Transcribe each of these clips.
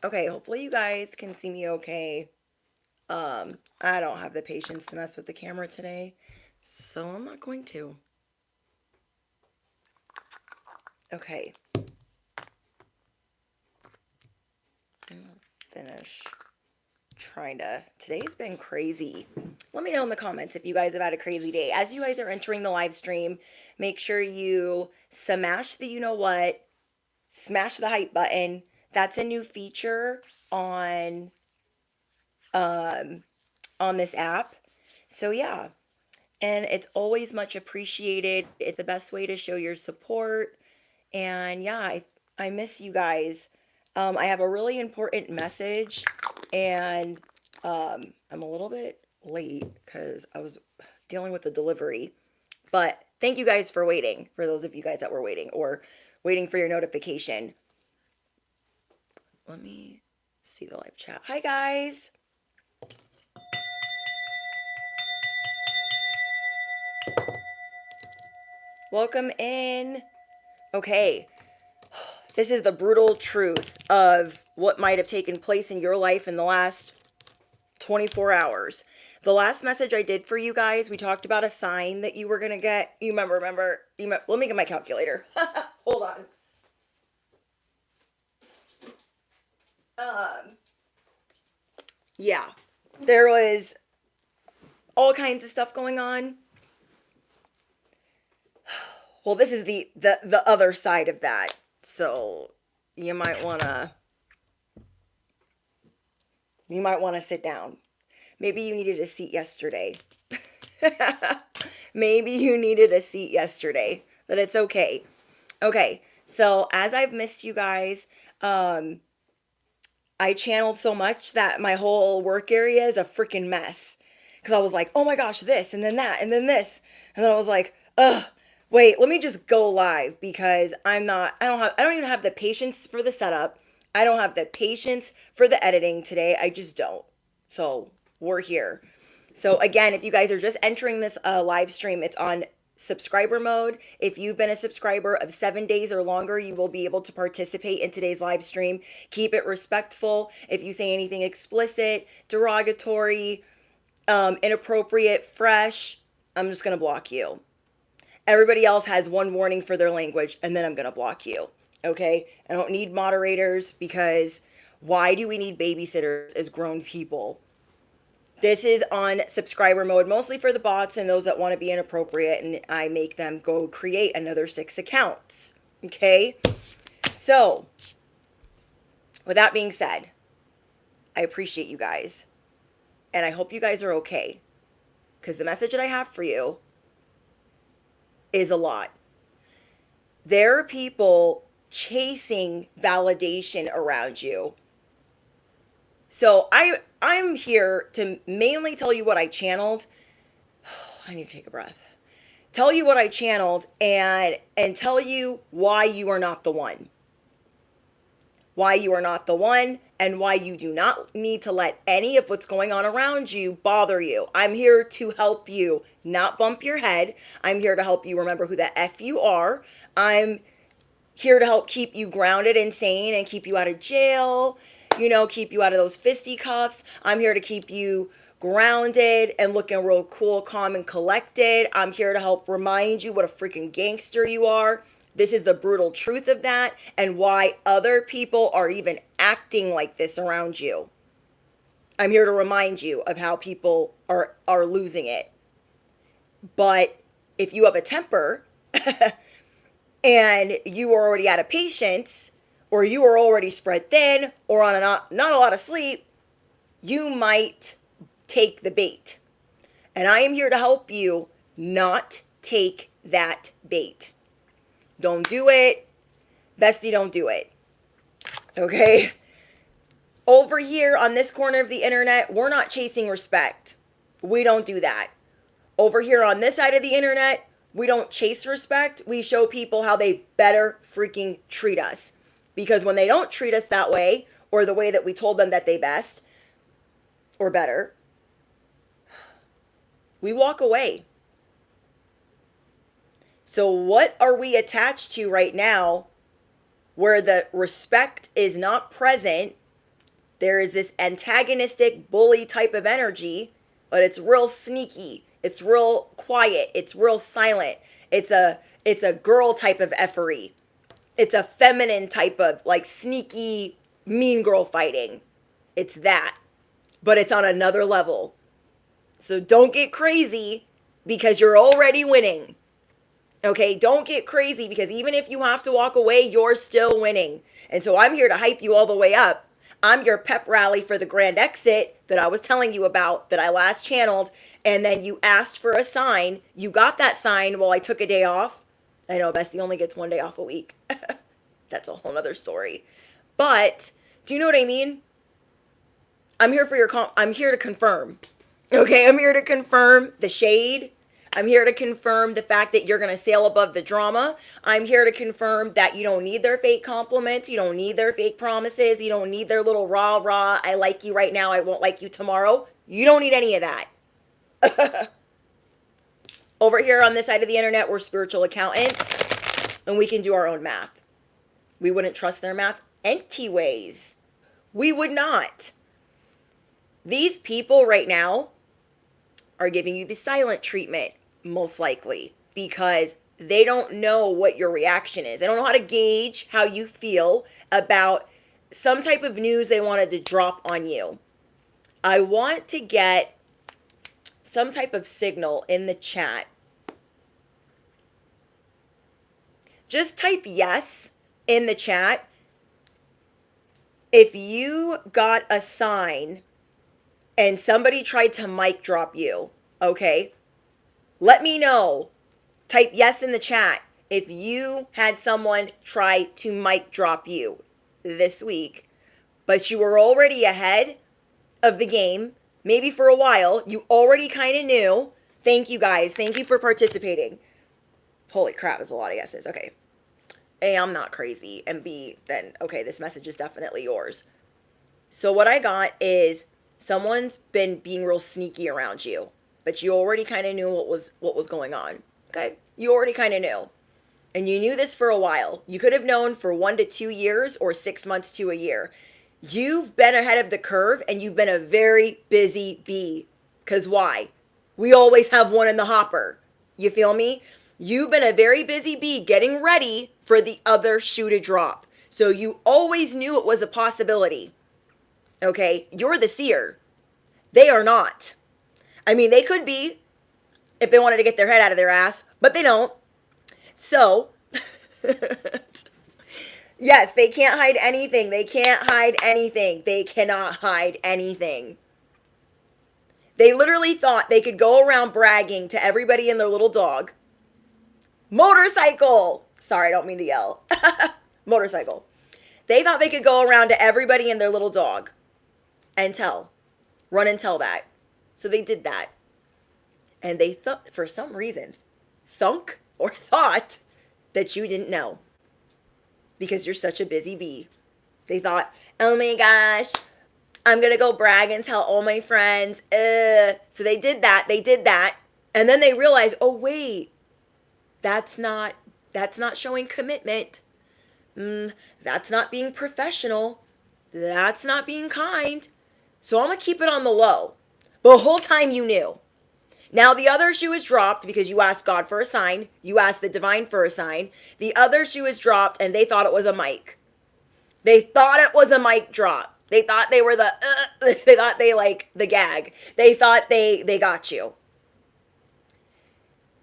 Okay, hopefully you guys can see me okay. I don't have the patience to mess with the camera today, so I'm not going to. Okay. Finish trying to. Today's been crazy. Let me know in the comments if you guys have had a crazy day. As you guys are entering the live stream, make sure you smash the you know what, smash the hype button. That's a new feature um on this app. So yeah, and it's always much appreciated. It's the best way to show your support. And yeah, I miss you guys. I have a really important message, and I'm a little bit late because I was dealing with the delivery. But thank you guys for waiting, for those of you guys that were waiting or waiting for your notification. Let me see the live chat. Hi, guys. Welcome in. Okay, this is the brutal truth of what might have taken place in your life in the last 24 hours. The last message I did for you guys, we talked about a sign that you were going to get. You remember, let me get my calculator. Hold on. Um, yeah, there was all kinds of stuff going on. Well, this is the other side of that. So you might want to sit down. Maybe you needed a seat yesterday. Maybe you needed a seat yesterday, but it's okay. Okay, so as I've missed you guys, I channeled so much that my whole work area is a freaking mess. Because I was like, oh my gosh, this, and then that, and then this. And then I was like, ugh, wait, let me just go live because I don't even have the patience for the setup. I don't have the patience for the editing today. I just don't. So we're here. So again, if you guys are just entering this live stream, it's on subscriber mode. If you've been a subscriber of 7 days or longer, you will be able to participate in today's live stream. Keep it respectful. If you say anything explicit, derogatory, inappropriate, fresh, I'm just going to block you. Everybody else has one warning for their language, and then I'm going to block you. Okay? I don't need moderators because why do we need babysitters as grown people? This is on subscriber mode, mostly for the bots and those that want to be inappropriate, and I make them go create another 6 accounts. Okay? So, with that being said, I appreciate you guys. And I hope you guys are okay. Because the message that I have for you is a lot. There are people chasing validation around you. So I'm here to mainly tell you what I channeled. I need to take a breath. Tell you what I channeled and tell you why you are not the one. Why you are not the one and why you do not need to let any of what's going on around you bother you. I'm here to help you not bump your head. I'm here to help you remember who the F you are. I'm here to help keep you grounded and sane and keep you out of jail, keep you out of those fisticuffs. I'm here to keep you grounded and looking real cool, calm, and collected. I'm here to help remind you what a freaking gangster you are. This is the brutal truth of that and why other people are even acting like this around you. I'm here to remind you of how people are losing it. But if you have a temper and you are already out of patience, or you are already spread thin, or on not a lot of sleep, you might take the bait. And I am here to help you not take that bait. Don't do it. Bestie, don't do it. Okay? Over here on this corner of the internet, we're not chasing respect. We don't do that. Over here on this side of the internet, we don't chase respect. We show people how they better freaking treat us. Because when they don't treat us that way, or the way that we told them that they best, or better, we walk away. So what are we attached to right now where the respect is not present There is this antagonistic bully type of energy, but it's real sneaky. It's real quiet. It's real silent. It's a girl type of effery. It's a feminine type of like sneaky mean girl fighting. It's that. But it's on another level. So don't get crazy because you're already winning. Okay, don't get crazy because even if you have to walk away, you're still winning. And so I'm here to hype you all the way up. I'm your pep rally for the grand exit that I was telling you about that I last channeled. And then you asked for a sign. You got that sign while I took a day off. I know Bestie only gets 1 day off a week. That's a whole nother story. But do you know what I mean? I'm here for I'm here to confirm. Okay, I'm here to confirm the shade. I'm here to confirm the fact that you're going to sail above the drama. I'm here to confirm that you don't need their fake compliments. You don't need their fake promises. You don't need their little rah, I like you right now, I won't like you tomorrow. You don't need any of that. Over here on this side of the internet, we're spiritual accountants, and we can do our own math. We wouldn't trust their math anyways. We would not. These people right now are giving you the silent treatment, most likely, because they don't know what your reaction is. They don't know how to gauge how you feel about some type of news they wanted to drop on you. I want to get some type of signal in the chat. Just type yes in the chat if you got a sign and somebody tried to mic drop you, okay? Let me know. Type yes in the chat if you had someone try to mic drop you this week, but you were already ahead of the game, maybe for a while. You already kind of knew. Thank you guys. Thank you for participating. Holy crap, that's a lot of yeses. Okay. A, I'm not crazy. And B, then, okay, this message is definitely yours. So what I got is someone's been being real sneaky around you, but you already kind of knew what was going on. Okay? You already kind of knew. And you knew this for a while. You could have known for 1 to 2 years or 6 months to a year. You've been ahead of the curve and you've been a very busy bee. Because why? We always have one in the hopper. You feel me? You've been a very busy bee getting ready for the other shoe to drop. So you always knew it was a possibility. Okay? You're the seer. They are not. I mean, they could be if they wanted to get their head out of their ass, but they don't. So, yes, they can't hide anything. They can't hide anything. They cannot hide anything. They literally thought they could go around bragging to everybody and their little dog. Motorcycle. Sorry, I don't mean to yell. Motorcycle. They thought they could go around to everybody and their little dog and run and tell that. So they did that. And they thought, for some reason, thought that you didn't know. Because you're such a busy bee. They thought, oh my gosh, I'm going to go brag and tell all my friends. So they did that. And then they realized, oh wait, that's not showing commitment. That's not being professional. That's not being kind. So I'm going to keep it on the low. But the whole time you knew. Now the other shoe is dropped because you asked God for a sign. You asked the divine for a sign. The other shoe is dropped and they thought it was a mic. They thought it was a mic drop. They thought they were they thought they like the gag. They thought they got you.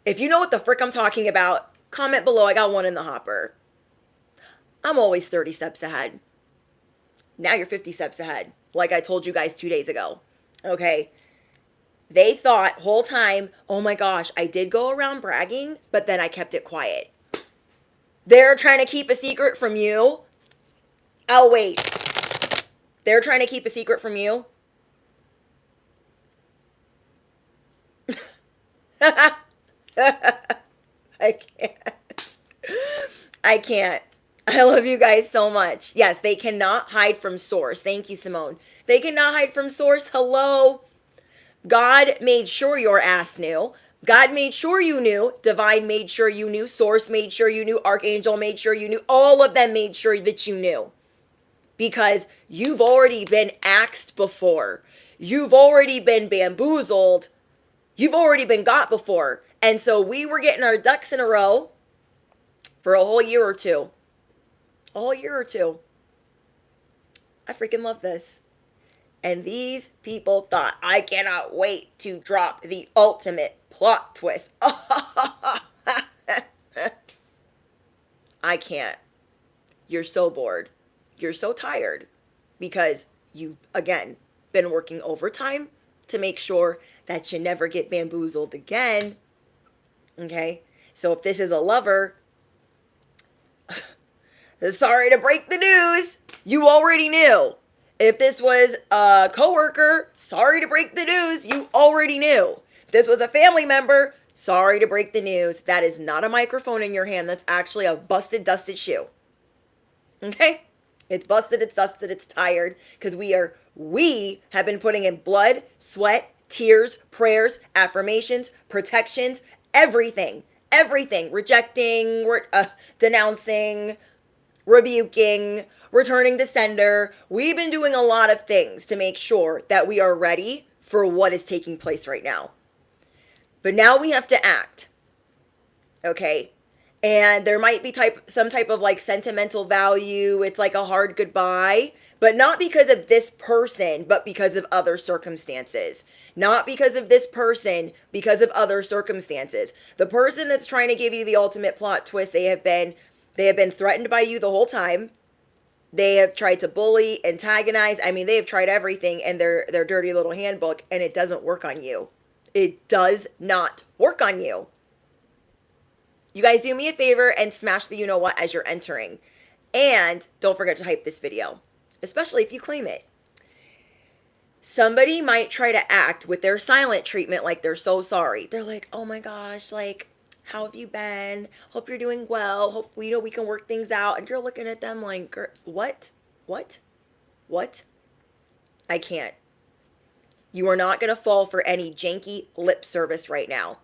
If you know what the frick I'm talking about, comment below. I got one in the hopper. I'm always 30 steps ahead. Now you're 50 steps ahead, like I told you guys 2 days ago. Okay? They thought whole time, oh my gosh, I did go around bragging, but then I kept it quiet. They're trying to keep a secret from you. Oh, wait. They're trying to keep a secret from you. I can't. I love you guys so much. Yes, they cannot hide from source. Thank you, Simone. They cannot hide from source. Hello. God made sure your ass knew. God made sure you knew. Divine made sure you knew. Source made sure you knew. Archangel made sure you knew. All of them made sure that you knew. because you've already been axed before. You've already been bamboozled. You've already been got before. And so we were getting our ducks in a row for a whole year or two. A whole year or two. I freaking love this. And these people thought, I cannot wait to drop the ultimate plot twist. I can't. You're so bored. You're so tired because you've, again, been working overtime to make sure that you never get bamboozled again. Okay? So if this is a lover, sorry to break the news. You already knew. If this was a coworker, sorry to break the news. You already knew. If this was a family member, sorry to break the news. That is not a microphone in your hand. That's actually a busted, dusted shoe. Okay? It's busted, it's dusted, it's tired. Because we have been putting in blood, sweat, tears, prayers, affirmations, protections, everything. Everything. Rejecting, denouncing, rebuking, returning to sender. We've been doing a lot of things to make sure that we are ready for what is taking place right now. But now we have to act. Okay? And there might be some type of like sentimental value. It's like a hard goodbye, but not because of this person, but because of other circumstances. Not because of this person, because of other circumstances. The person that's trying to give you the ultimate plot twist, they have been threatened by you the whole time. They have tried to bully, antagonize. I mean, they have tried everything in their dirty little handbook, and it doesn't work on you. It does not work on you. You guys do me a favor and smash the you know what as you're entering. And don't forget to hype this video, especially if you claim it. Somebody might try to act with their silent treatment like they're so sorry. They're like, oh my gosh, like, how have you been? Hope you're doing well. Hope we can work things out. And you're looking at them like, what? I can't. You are not going to fall for any janky lip service right now.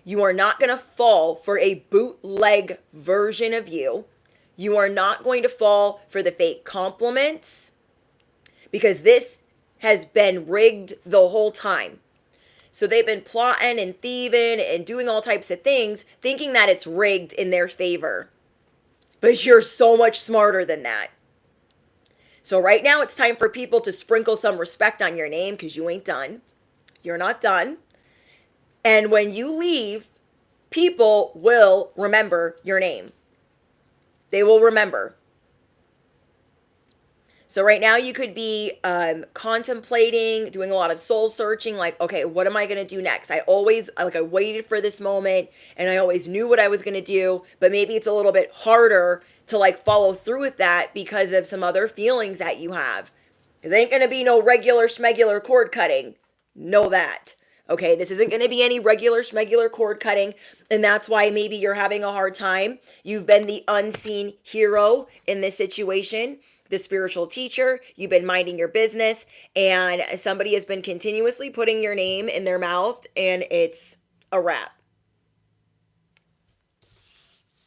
You are not going to fall for a bootleg version of you. You are not going to fall for the fake compliments because this has been rigged the whole time. So they've been plotting and thieving and doing all types of things, thinking that it's rigged in their favor. But you're so much smarter than that. So right now it's time for people to sprinkle some respect on your name because you ain't done. You're not done. And when you leave, people will remember your name. They will remember. So right now you could be contemplating, doing a lot of soul searching, like, okay, what am I going to do next? I waited for this moment and I always knew what I was going to do, but maybe it's a little bit harder to like follow through with that because of some other feelings that you have. Because ain't going to be no regular schmegular cord cutting. Know that. Okay, this isn't going to be any regular schmegular cord cutting, and that's why maybe you're having a hard time. You've been the unseen hero in this situation, the spiritual teacher. You've been minding your business, and somebody has been continuously putting your name in their mouth, and it's a wrap.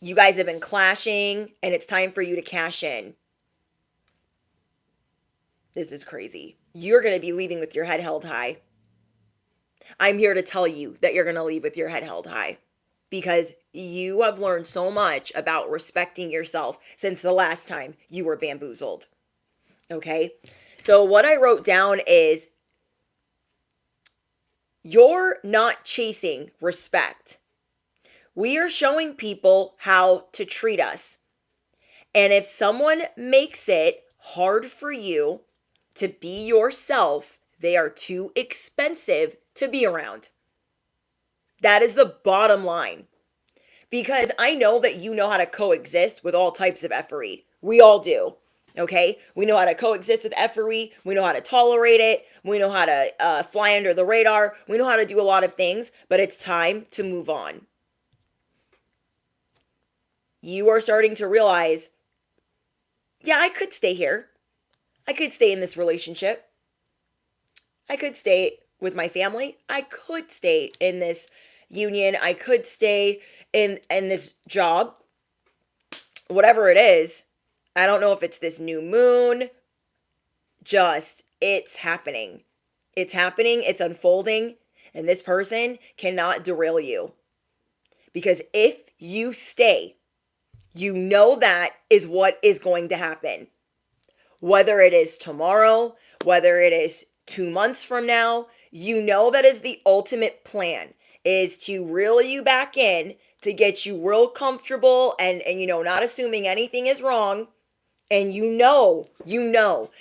You guys have been clashing, and it's time for you to cash in. This is crazy. You're going to be leaving with your head held high. I'm here to tell you that you're going to leave with your head held high because you have learned so much about respecting yourself since the last time you were bamboozled. Okay? So what I wrote down is you're not chasing respect. We are showing people how to treat us. And if someone makes it hard for you to be yourself, they are too expensive to be around. That is the bottom line. Because I know that you know how to coexist with all types of effery. We all do. Okay? We know how to coexist with effery. We know how to tolerate it. We know how to fly under the radar. We know how to do a lot of things. But it's time to move on. You are starting to realize, yeah, I could stay here. I could stay in this relationship. I could stay with my family. I could stay in this union. I could stay in this job. Whatever it is, I don't know if it's this new moon, just it's happening. It's happening, it's unfolding, and this person cannot derail you. Because if you stay, you know that is what is going to happen. Whether it is tomorrow, whether it is 2 months from now, you know that is the ultimate plan, is to reel you back in, to get you real comfortable and not assuming anything is wrong. And you know.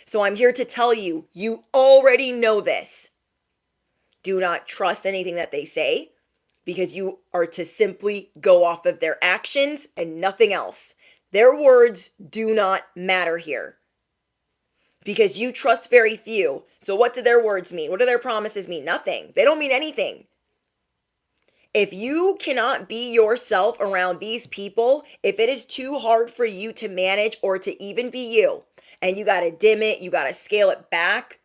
So I'm here to tell you, you already know this. Do not trust anything that they say, because you are to simply go off of their actions and nothing else. Their words do not matter here, because you trust very few. So what do their words mean? What do their promises mean? Nothing. They don't mean anything. If you cannot be yourself around these people, if it is too hard for you to manage or to even be you, and you got to dim it, you got to scale it back,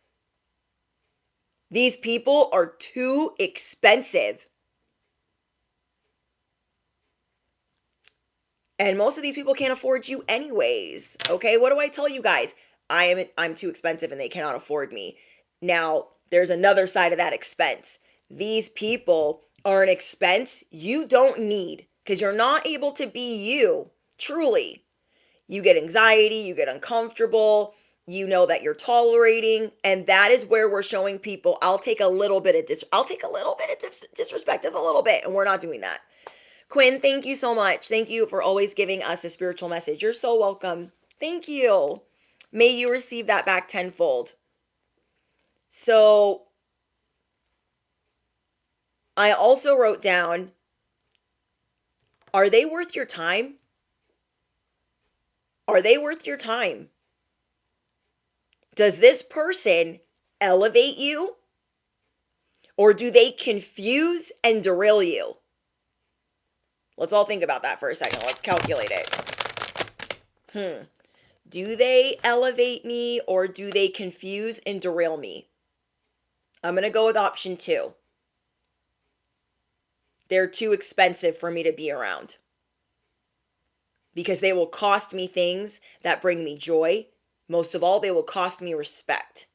these people are too expensive. And most of these people can't afford you anyways. Okay, what do I tell you guys? I'm too expensive and they cannot afford me. Now, there's another side of that expense. These people are an expense you don't need, because you're not able to be you, truly. You get anxiety, you get uncomfortable, you know that you're tolerating, and that is where we're showing people, I'll take a little bit of disrespect, just a little bit, and we're not doing that. Quinn, thank you so much. Thank you for always giving us a spiritual message. You're so welcome. Thank you. May you receive that back tenfold. So I also wrote down, are they worth your time? Are they worth your time? Does this person elevate you? Or do they confuse and derail you? Let's all think about that for a second. Let's calculate it. Do they elevate me, or do they confuse and derail me? I'm going to go with option 2. They're too expensive for me to be around, because they will cost me things that bring me joy. Most of all, they will cost me respect.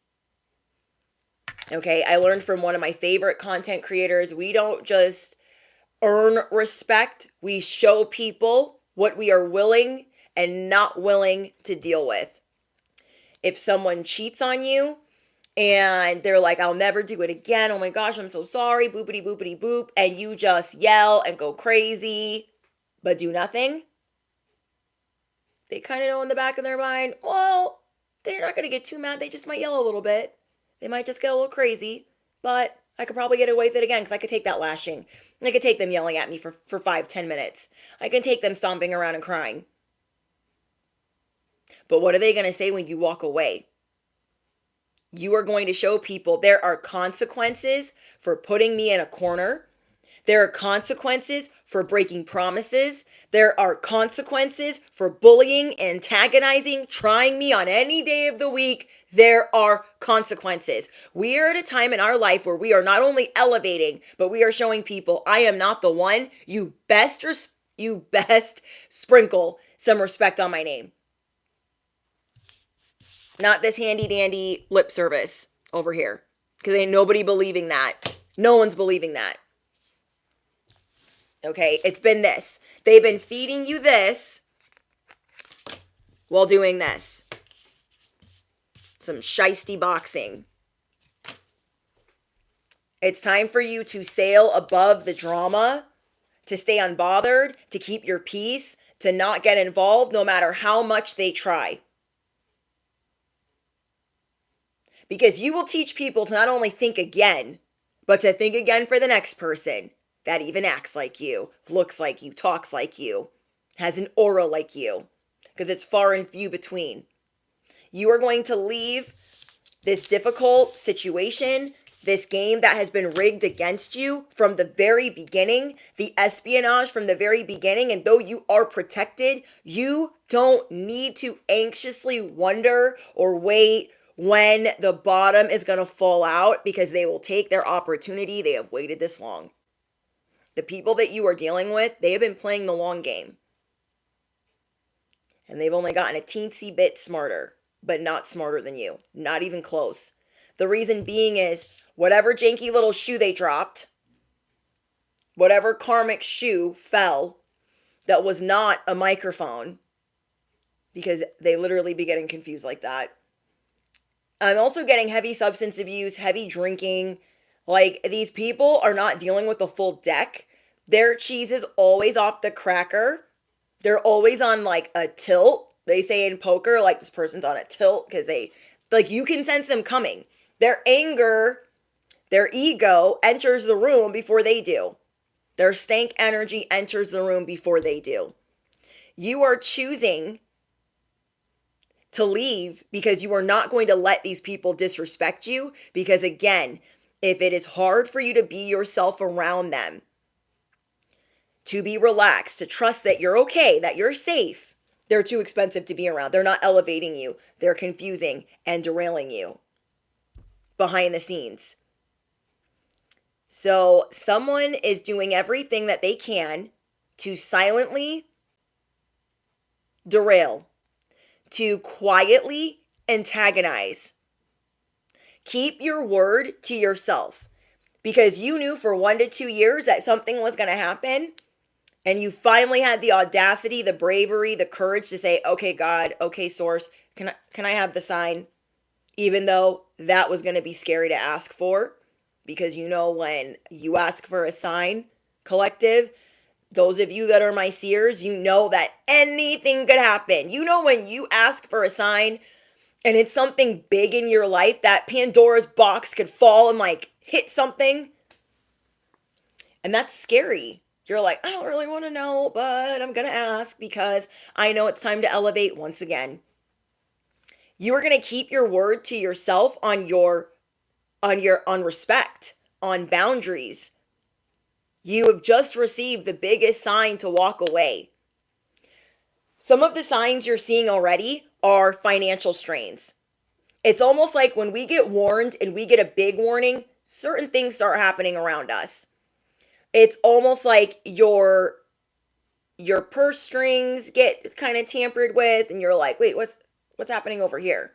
Okay, I learned from one of my favorite content creators, we don't just earn respect, we show people what we are willing and not willing to deal with. If someone cheats on you and they're like, I'll never do it again, oh my gosh, I'm so sorry, boopity boopity boop, and you just yell and go crazy but do nothing, they kind of know in the back of their mind, well, they're not going to get too mad, they just might yell a little bit, they might just get a little crazy, but I could probably get away with it again, because I could take that lashing. I could take them yelling at me for 5-10 minutes. I can take them stomping around and crying. But what are they going to say when you walk away? You are going to show people there are consequences for putting me in a corner. There are consequences for breaking promises. There are consequences for bullying, antagonizing, trying me on any day of the week. There are consequences. We are at a time in our life where we are not only elevating, but we are showing people, I am not the one. You best sprinkle some respect on my name. Not this handy dandy lip service over here, because ain't nobody believing that. No one's believing that. Okay, it's been this. They've been feeding you this while doing this. Some shiesty boxing. It's time for you to sail above the drama, to stay unbothered, to keep your peace, to not get involved no matter how much they try. Because you will teach people to not only think again, but to think again for the next person that even acts like you, looks like you, talks like you, has an aura like you, because it's far and few between. You are going to leave this difficult situation, this game that has been rigged against you from the very beginning, the espionage from the very beginning, and though you are protected, you don't need to anxiously wonder or wait when the bottom is going to fall out, because they will take their opportunity. They have waited this long. The people that you are dealing with, they have been playing the long game. and they've only gotten a teensy bit smarter, but not smarter than you. Not even close. The reason being is whatever janky little shoe they dropped, whatever karmic shoe fell that was not a microphone, because they literally be getting confused like that. I'm also getting heavy substance abuse, heavy drinking. Like, these people are not dealing with the full deck. Their cheese is always off the cracker. They're always on like a tilt. They say in poker, like, this person's on a tilt because you can sense them coming. Their anger, their ego enters the room before they do. Their stank energy enters the room before they do. You are choosing to leave because you are not going to let these people disrespect you. Because again, if it is hard for you to be yourself around them, to be relaxed, to trust that you're okay, that you're safe, they're too expensive to be around. They're not elevating you. They're confusing and derailing you behind the scenes. So someone is doing everything that they can to silently derail, to quietly antagonize. Keep your word to yourself, because you knew for 1 to 2 years that something was going to happen, and you finally had the audacity, the bravery, the courage to say, okay, God, okay, source, can I have the sign? Even though that was going to be scary to ask for, because when you ask for a sign, collective, those of you that are my seers, you know that anything could happen. When you ask for a sign and it's something big in your life, that Pandora's box could fall and hit something. And that's scary. You're like, I don't really want to know, but I'm going to ask because I know it's time to elevate once again. You are going to keep your word to yourself on respect, on boundaries. You have just received the biggest sign to walk away. Some of the signs you're seeing already are financial strains. It's almost like when we get warned and we get a big warning, certain things start happening around us. It's almost like your purse strings get kind of tampered with and you're like, wait, what's happening over here?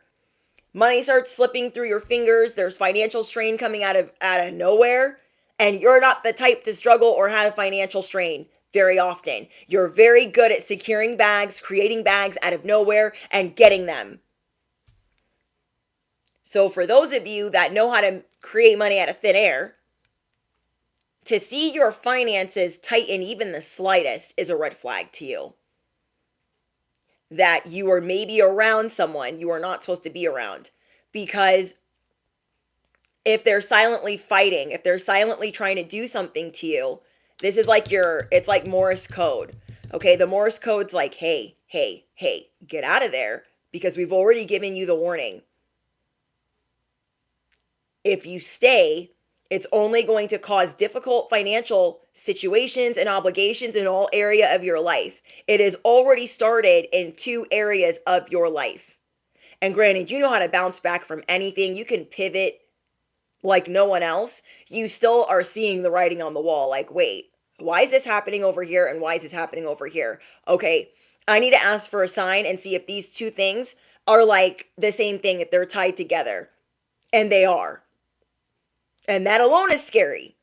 Money starts slipping through your fingers. There's financial strain coming out of nowhere. And you're not the type to struggle or have financial strain very often. You're very good at securing bags, creating bags out of nowhere, and getting them. So for those of you that know how to create money out of thin air, to see your finances tighten even the slightest is a red flag to you. That you are maybe around someone you are not supposed to be around. Because if they're silently fighting, if they're silently trying to do something to you, this is it's like Morse code. Okay, the Morse code's like, hey, get out of there because we've already given you the warning. If you stay, it's only going to cause difficult financial situations and obligations in all area of your life. It has already started in 2 areas of your life. And granted, you know how to bounce back from anything. You can pivot like no one else. You still are seeing the writing on the wall. Like, wait, why is this happening over here? And why is this happening over here? Okay, I need to ask for a sign and see if these 2 things are like the same thing, if they're tied together. And they are. And that alone is scary.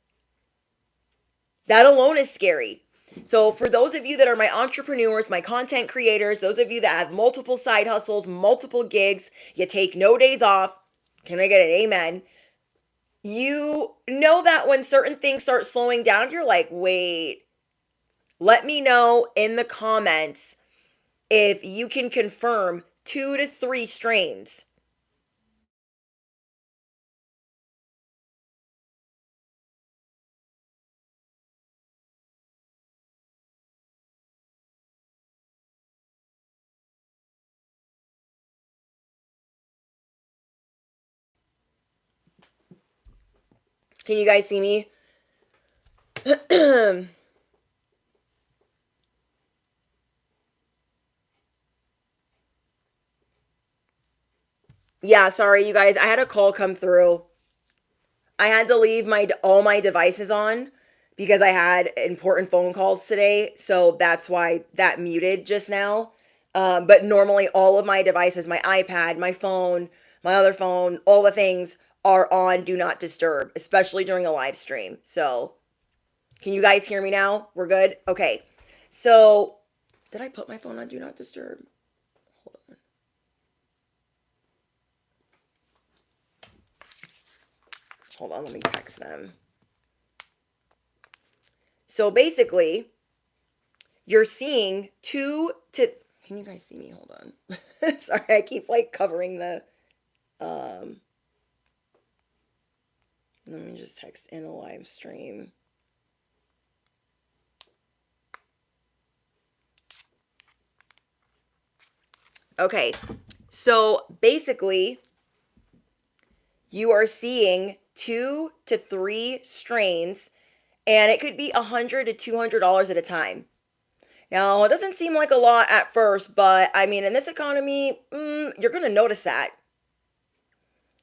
That alone is scary. So for those of you that are my entrepreneurs, my content creators, those of you that have multiple side hustles, multiple gigs, you take no days off, can I get an amen? You know that when certain things start slowing down, you're like, wait, let me know in the comments if you can confirm 2 to 3 strains. Can you guys see me? Yeah, sorry, you guys. I had a call come through. I had to leave all my devices on because I had important phone calls today. So that's why that muted just now. But normally all of my devices, my iPad, my phone, my other phone, all the things are on do not disturb, especially during a live stream. So can you guys hear me now? We're good? Okay. So did I put my phone on do not disturb? Hold on. Hold on, let me text them. So basically, you're seeing can you guys see me? Hold on. Sorry, I keep like covering the, let me just text in a live stream. Okay, so basically, you are seeing 2 to 3 strains, and it could be $100 to $200 at a time. Now, it doesn't seem like a lot at first, but I mean, in this economy, you're going to notice that.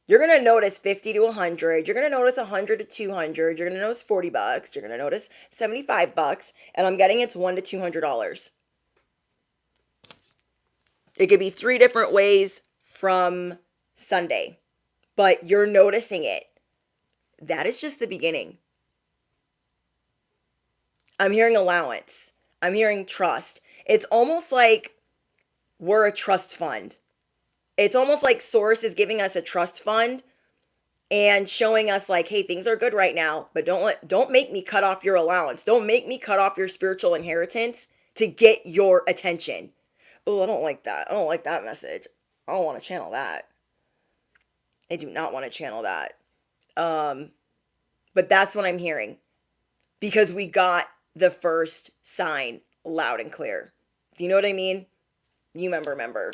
You're going to notice 50 to 100. You're going to notice 100 to 200. You're going to notice $40. You're going to notice $75. And I'm getting it's $100 to $200. It could be 3 different ways from Sunday, but you're noticing it. That is just the beginning. I'm hearing allowance. I'm hearing trust. It's almost like we're a trust fund. It's almost like Source is giving us a trust fund and showing us like, hey, things are good right now, but don't make me cut off your allowance. Don't make me cut off your spiritual inheritance to get your attention. Oh, I don't like that. I don't like that message. I don't want to channel that. I do not want to channel that. But that's what I'm hearing. Because we got the first sign loud and clear. Do you know what I mean? You remember.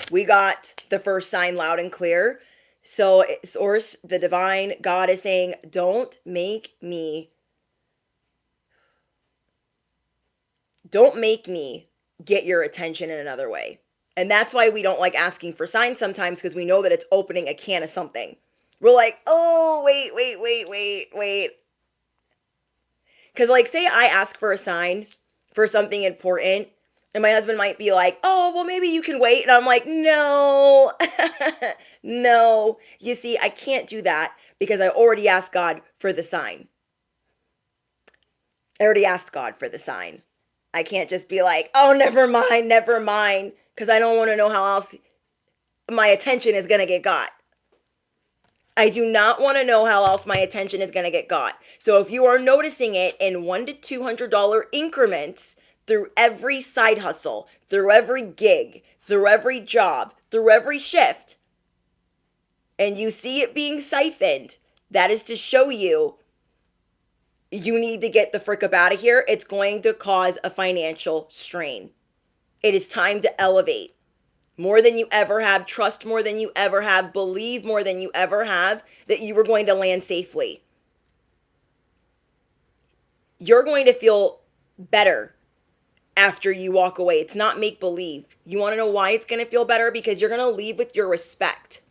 We got the first sign loud and clear. So Source, the divine God is saying, don't make me get your attention in another way. And that's why we don't like asking for signs sometimes, because we know that it's opening a can of something. We're like, oh, wait. Because like, say I ask for a sign for something important, and my husband might be like, oh, well, maybe you can wait. And I'm like, no, no. You see, I can't do that because I already asked God for the sign. I already asked God for the sign. I can't just be like, oh, never mind. Because I don't want to know how else my attention is going to get got. I do not want to know how else my attention is going to get got. So if you are noticing it in $100 to $200 increments through every side hustle, through every gig, through every job, through every shift, and you see it being siphoned, that is to show you need to get the frick up out of here. It's going to cause a financial strain. It is time to elevate. More than you ever have, trust more than you ever have, believe more than you ever have that you were going to land safely. You're going to feel better after you walk away. It's not make believe. You want to know why it's going to feel better? Because you're going to leave with your respect.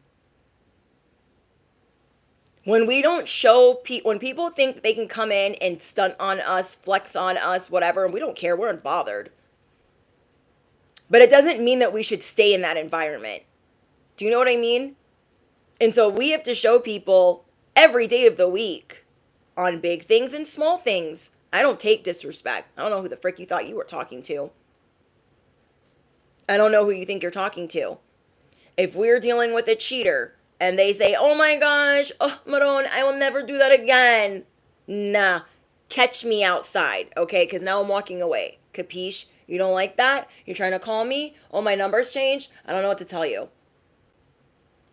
When we don't show when people think they can come in and stunt on us, flex on us, whatever, and we don't care, we're unbothered. But it doesn't mean that we should stay in that environment. Do you know what I mean? And so we have to show people every day of the week on big things and small things. I don't take disrespect. I don't know who the frick you thought you were talking to. I don't know who you think you're talking to. If we're dealing with a cheater and they say, oh my gosh, oh Maron, I will never do that again. Nah, catch me outside, okay? Because now I'm walking away. Capiche? You don't like that? You're trying to call me? Oh, my number's changed? I don't know what to tell you.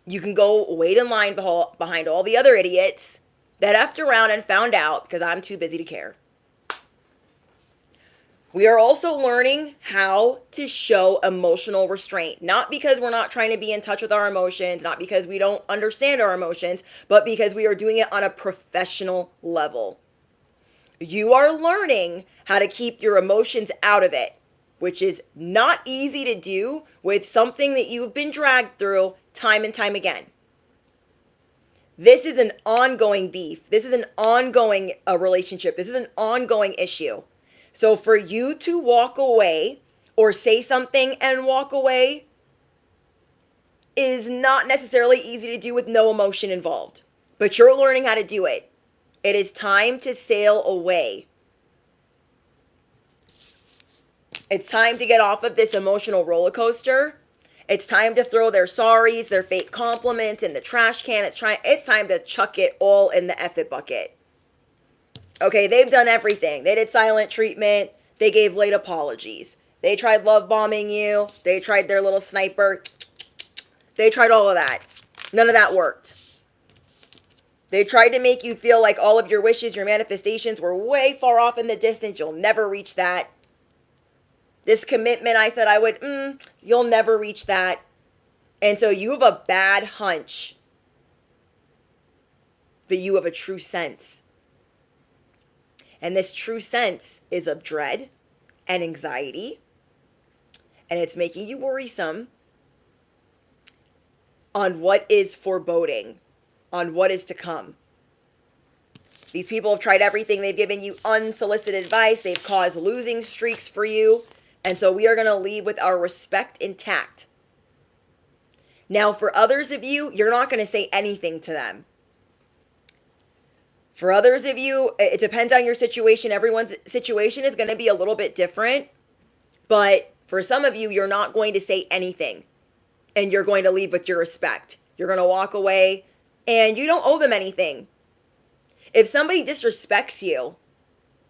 You can go wait in line behind all the other idiots that effed around and found out because I'm too busy to care. We are also learning how to show emotional restraint, not because we're not trying to be in touch with our emotions, not because we don't understand our emotions, but because we are doing it on a professional level. You are learning how to keep your emotions out of it, which is not easy to do with something that you've been dragged through time and time again. This is an ongoing beef. This is an ongoing relationship. This is an ongoing issue. So for you to walk away or say something and walk away is not necessarily easy to do with no emotion involved. But you're learning how to do it. It is time to sail away. It's time to get off of this emotional roller coaster. It's time to throw their sorries, their fake compliments in the trash can. It's time to chuck it all in the F it bucket. Okay, they've done everything. They did silent treatment. They gave late apologies. They tried love bombing you. They tried their little sniper. They tried all of that. None of that worked. They tried to make you feel like all of your wishes, your manifestations were way far off in the distance. You'll never reach that. This commitment I said I would, you'll never reach that. And so you have a bad hunch, but you have a true sense. And this true sense is of dread and anxiety. And it's making you worrisome on what is foreboding, on what is to come. These people have tried everything. They've given you unsolicited advice. They've caused losing streaks for you. And so we are going to leave with our respect intact. Now, for others of you, you're not going to say anything to them. For others of you, it depends on your situation. Everyone's situation is going to be a little bit different. But for some of you, you're not going to say anything. And you're going to leave with your respect. You're going to walk away and you don't owe them anything. If somebody disrespects you,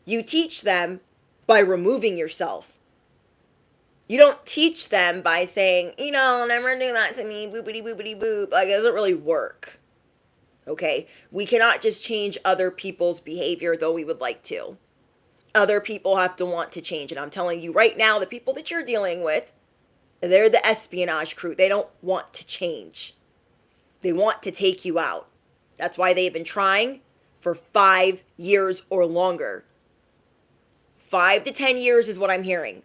you teach them by removing yourself. You don't teach them by saying, never do that to me, boopity boopity boop. Like, it doesn't really work. Okay? We cannot just change other people's behavior, though we would like to. Other people have to want to change. And I'm telling you right now, the people that you're dealing with, they're the espionage crew. They don't want to change. They want to take you out. That's why they've been trying for 5 years or longer. 5 to 10 years is what I'm hearing.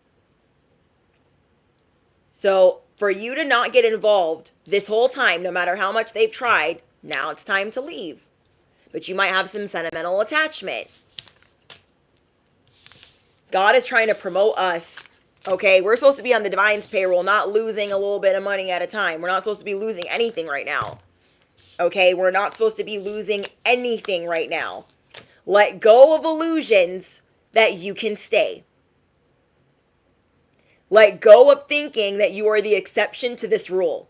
So for you to not get involved this whole time, no matter how much they've tried, now it's time to leave. But you might have some sentimental attachment. God is trying to promote us. Okay, we're supposed to be on the divine's payroll, not losing a little bit of money at a time. We're not supposed to be losing anything right now. Okay, we're not supposed to be losing anything right now. Let go of illusions that you can stay. Let go of thinking that you are the exception to this rule.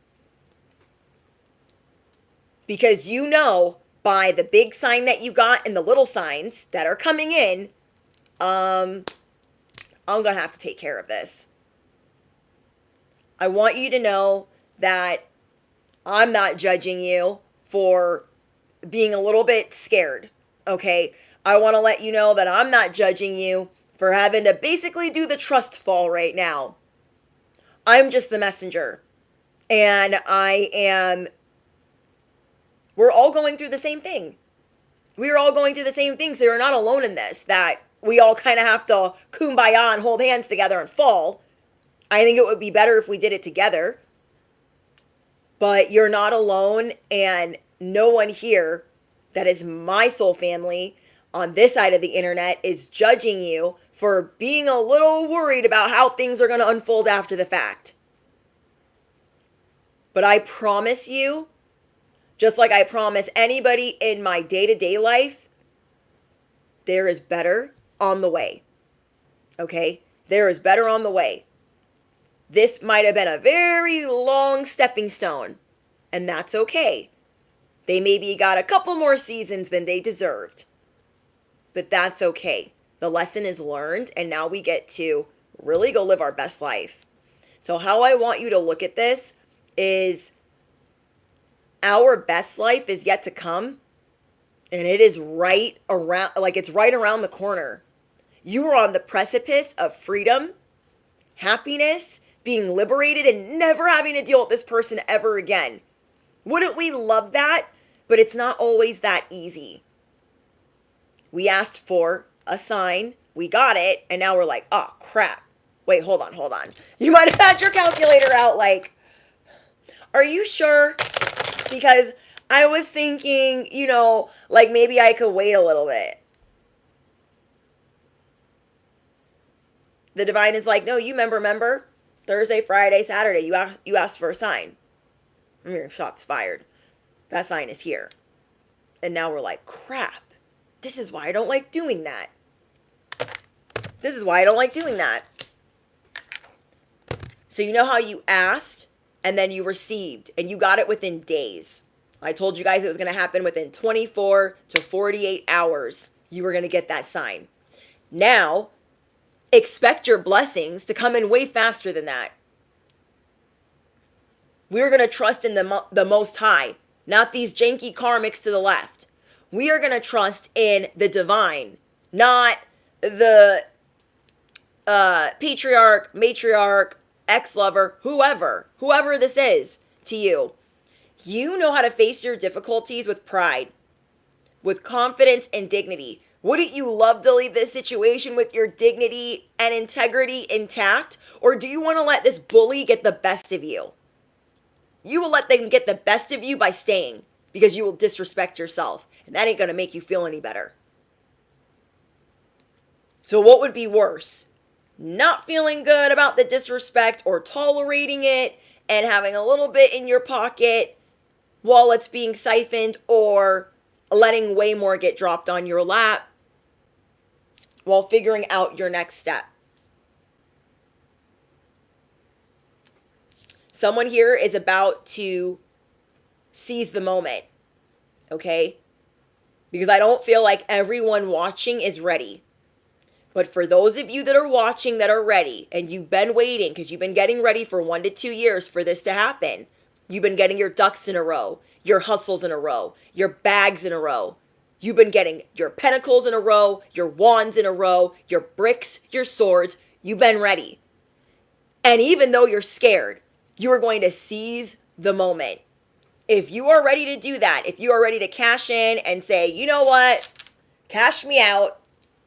Because you know by the big sign that you got and the little signs that are coming in, I'm going to have to take care of this. I want you to know that I'm not judging you for being a little bit scared, okay? I want to let you know that I'm not judging you for having to basically do the trust fall right now. I'm just the messenger. And we're all going through the same thing. We are all going through the same thing, so you're not alone in this, that we all kind of have to kumbaya and hold hands together and fall. I think it would be better if we did it together. But you're not alone, and no one here that is my soul family on this side of the internet is judging you for being a little worried about how things are going to unfold after the fact. But I promise you, just like I promise anybody in my day-to-day life, there is better on the way. Okay? There is better on the way. This might have been a very long stepping stone, and that's okay. They maybe got a couple more seasons than they deserved, but that's okay. The lesson is learned, and now we get to really go live our best life. So how I want you to look at this is our best life is yet to come, and it is right around, like it's right around the corner. You are on the precipice of freedom, happiness, being liberated, and never having to deal with this person ever again. Wouldn't we love that? But it's not always that easy. We asked for a sign, we got it, and now we're like, oh crap. Wait, hold on. You might have had your calculator out like, are you sure? Because I was thinking, like maybe I could wait a little bit. The divine is like, no, you remember Thursday, Friday, Saturday, you asked for a sign. And your shot's fired. That sign is here. And now we're like, crap. This is why I don't like doing that. This is why I don't like doing that. So you know how you asked and then you received and you got it within days. I told you guys it was going to happen within 24 to 48 hours. You were going to get that sign. Now, expect your blessings to come in way faster than that. We're going to trust in the Most High, not these janky karmics to the left. We are going to trust in the divine, not the patriarch, matriarch, ex-lover, whoever this is to you. You know how to face your difficulties with pride, with confidence and dignity. Wouldn't you love to leave this situation with your dignity and integrity intact? Or do you want to let this bully get the best of you? You will let them get the best of you by staying because you will disrespect yourself. And that ain't going to make you feel any better. So what would be worse? Not feeling good about the disrespect or tolerating it and having a little bit in your pocket while it's being siphoned, or letting way more get dropped on your lap while figuring out your next step. Someone here is about to seize the moment, okay? Because I don't feel like everyone watching is ready. But for those of you that are watching that are ready, and you've been waiting because you've been getting ready for 1 to 2 years for this to happen, you've been getting your ducks in a row, your hustles in a row, your bags in a row. You've been getting your pentacles in a row, your wands in a row, your bricks, your swords. You've been ready. And even though you're scared, you are going to seize the moment. If you are ready to do that, if you are ready to cash in and say, you know what, cash me out,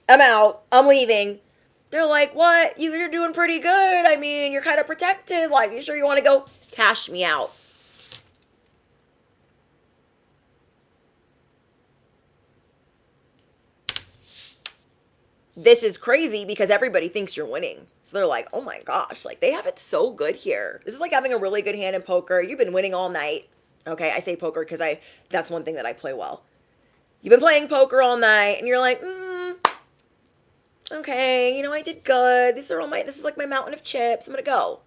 I'm leaving. They're like, what? You're doing pretty good. I mean, you're kind of protected. Like, you sure you want to go? Cash me out. This is crazy because everybody thinks you're winning. So they're like, oh my gosh, like they have it so good here. This is like having a really good hand in poker. You've been winning all night. Okay, I say poker because that's one thing that I play well. You've been playing poker all night and you're like, okay, you know, I did good. This is like my mountain of chips. I'm gonna go.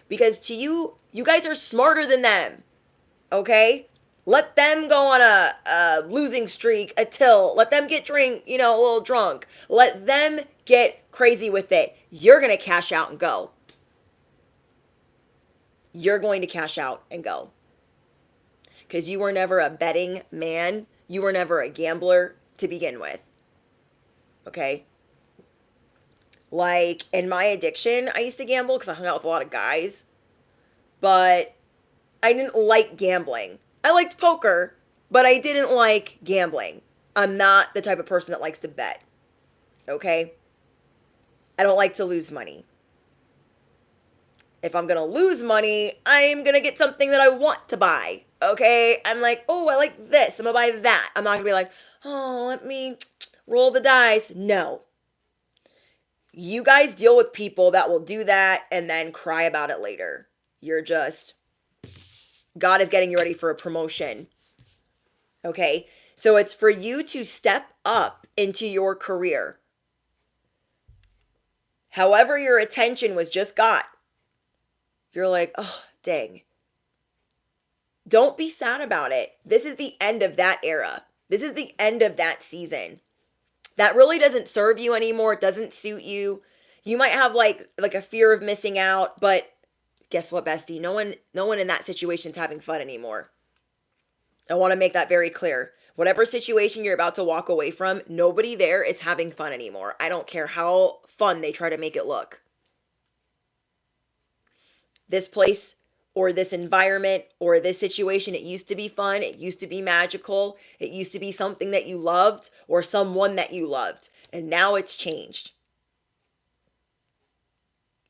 Because to you, you guys are smarter than them. Okay? Let them go on a losing streak, a tilt. Let them get a little drunk. Let them get crazy with it. You're going to cash out and go. You're going to cash out and go. Because you were never a betting man. You were never a gambler to begin with. Okay? Like, in my addiction, I used to gamble because I hung out with a lot of guys. But I didn't like gambling. I liked poker, but I didn't like gambling. I'm not the type of person that likes to bet. Okay? I don't like to lose money. If I'm going to lose money, I'm going to get something that I want to buy. Okay? I'm like, oh, I like this. I'm going to buy that. I'm not going to be like, oh, let me roll the dice. No. You guys deal with people that will do that and then cry about it later. God is getting you ready for a promotion. Okay? So it's for you to step up into your career. However your attention was just got. You're like, oh, dang. Don't be sad about it. This is the end of that era. This is the end of that season. That really doesn't serve you anymore. It doesn't suit you. You might have like a fear of missing out, but guess what, bestie? No one in that situation is having fun anymore. I want to make that very clear. Whatever situation you're about to walk away from, nobody there is having fun anymore. I don't care how fun they try to make it look. This place or this environment or this situation, it used to be fun. It used to be magical. It used to be something that you loved or someone that you loved. And now it's changed.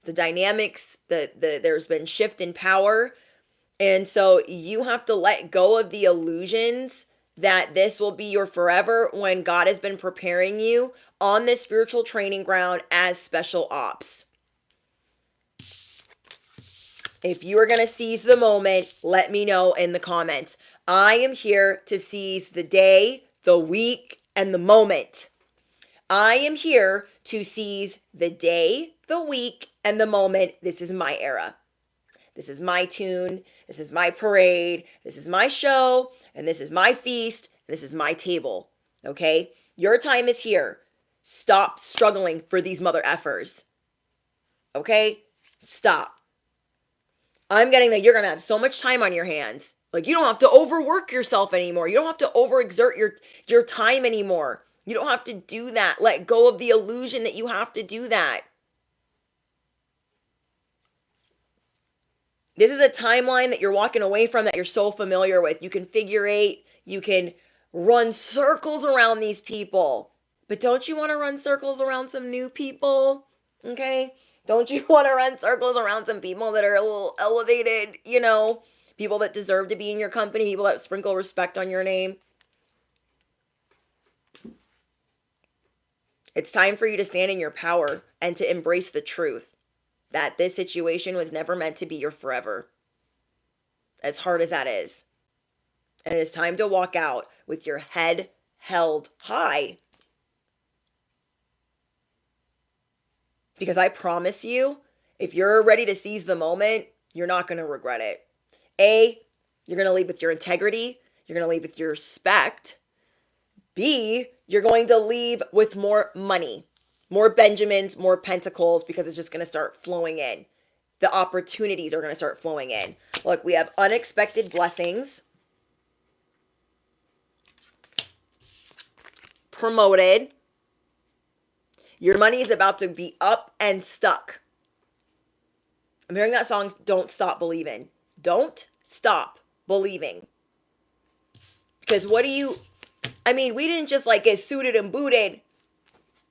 The dynamics, there's been shift in power. And so you have to let go of the illusions that this will be your forever when God has been preparing you on this spiritual training ground as special ops. If you are going to seize the moment, let me know in the comments. I am here to seize the day, the week, and the moment. I am here to seize the day, the week, and the moment. This is my era. This is my tune. This is my parade. This is my show. And this is my feast. And this is my table. Okay? Your time is here. Stop struggling for these mother effers. Okay? Stop. I'm getting that you're going to have so much time on your hands. Like, you don't have to overwork yourself anymore. You don't have to overexert your time anymore. You don't have to do that. Let go of the illusion that you have to do that. This is a timeline that you're walking away from that you're so familiar with. You can figure eight. You can run circles around these people. But don't you want to run circles around some new people? Okay? Don't you want to run circles around some people that are a little elevated, people that deserve to be in your company, people that sprinkle respect on your name? It's time for you to stand in your power and to embrace the truth that this situation was never meant to be your forever. As hard as that is. And it is time to walk out with your head held high. Because I promise you, if you're ready to seize the moment, you're not going to regret it. A, you're going to leave with your integrity. You're going to leave with your respect. B, you're going to leave with more money, more Benjamins, more Pentacles, because it's just going to start flowing in. The opportunities are going to start flowing in. Look, we have unexpected blessings. Promoted. Your money is about to be up and stuck. I'm hearing that song, Don't Stop Believing. Don't stop believing. Because we didn't just get suited and booted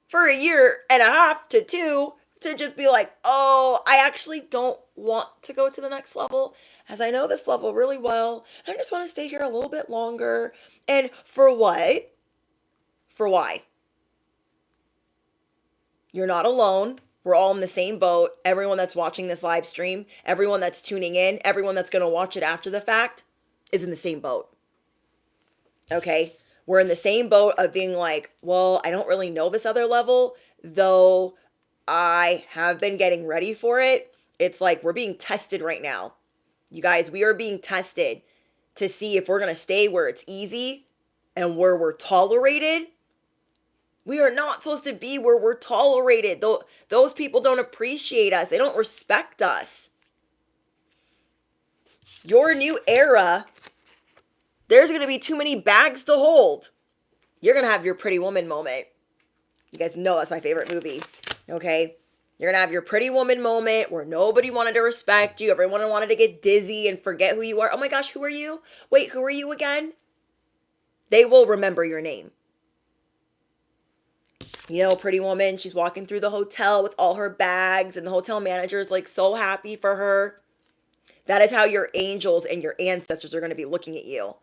for a year and a half to 2 to just be like, oh, I actually don't want to go to the next level, as I know this level really well. I just want to stay here a little bit longer. And for what? For why? You're not alone. We're all in the same boat. Everyone that's watching this live stream, everyone that's tuning in, everyone that's going to watch it after the fact is in the same boat. Okay? We're in the same boat of being like, well, I don't really know this other level, though I have been getting ready for it. It's like we're being tested right now. You guys, we are being tested to see if we're going to stay where it's easy and where we're tolerated. We are not supposed to be where we're tolerated. Those people don't appreciate us. They don't respect us. Your new era, there's going to be too many bags to hold. You're going to have your Pretty Woman moment. You guys know that's my favorite movie. Okay? You're going to have your Pretty Woman moment where nobody wanted to respect you. Everyone wanted to get dizzy and forget who you are. Oh my gosh, who are you? Wait, who are you again? They will remember your name. Pretty Woman, she's walking through the hotel with all her bags, and the hotel manager is so happy for her. That is how your angels and your ancestors are going to be looking at you.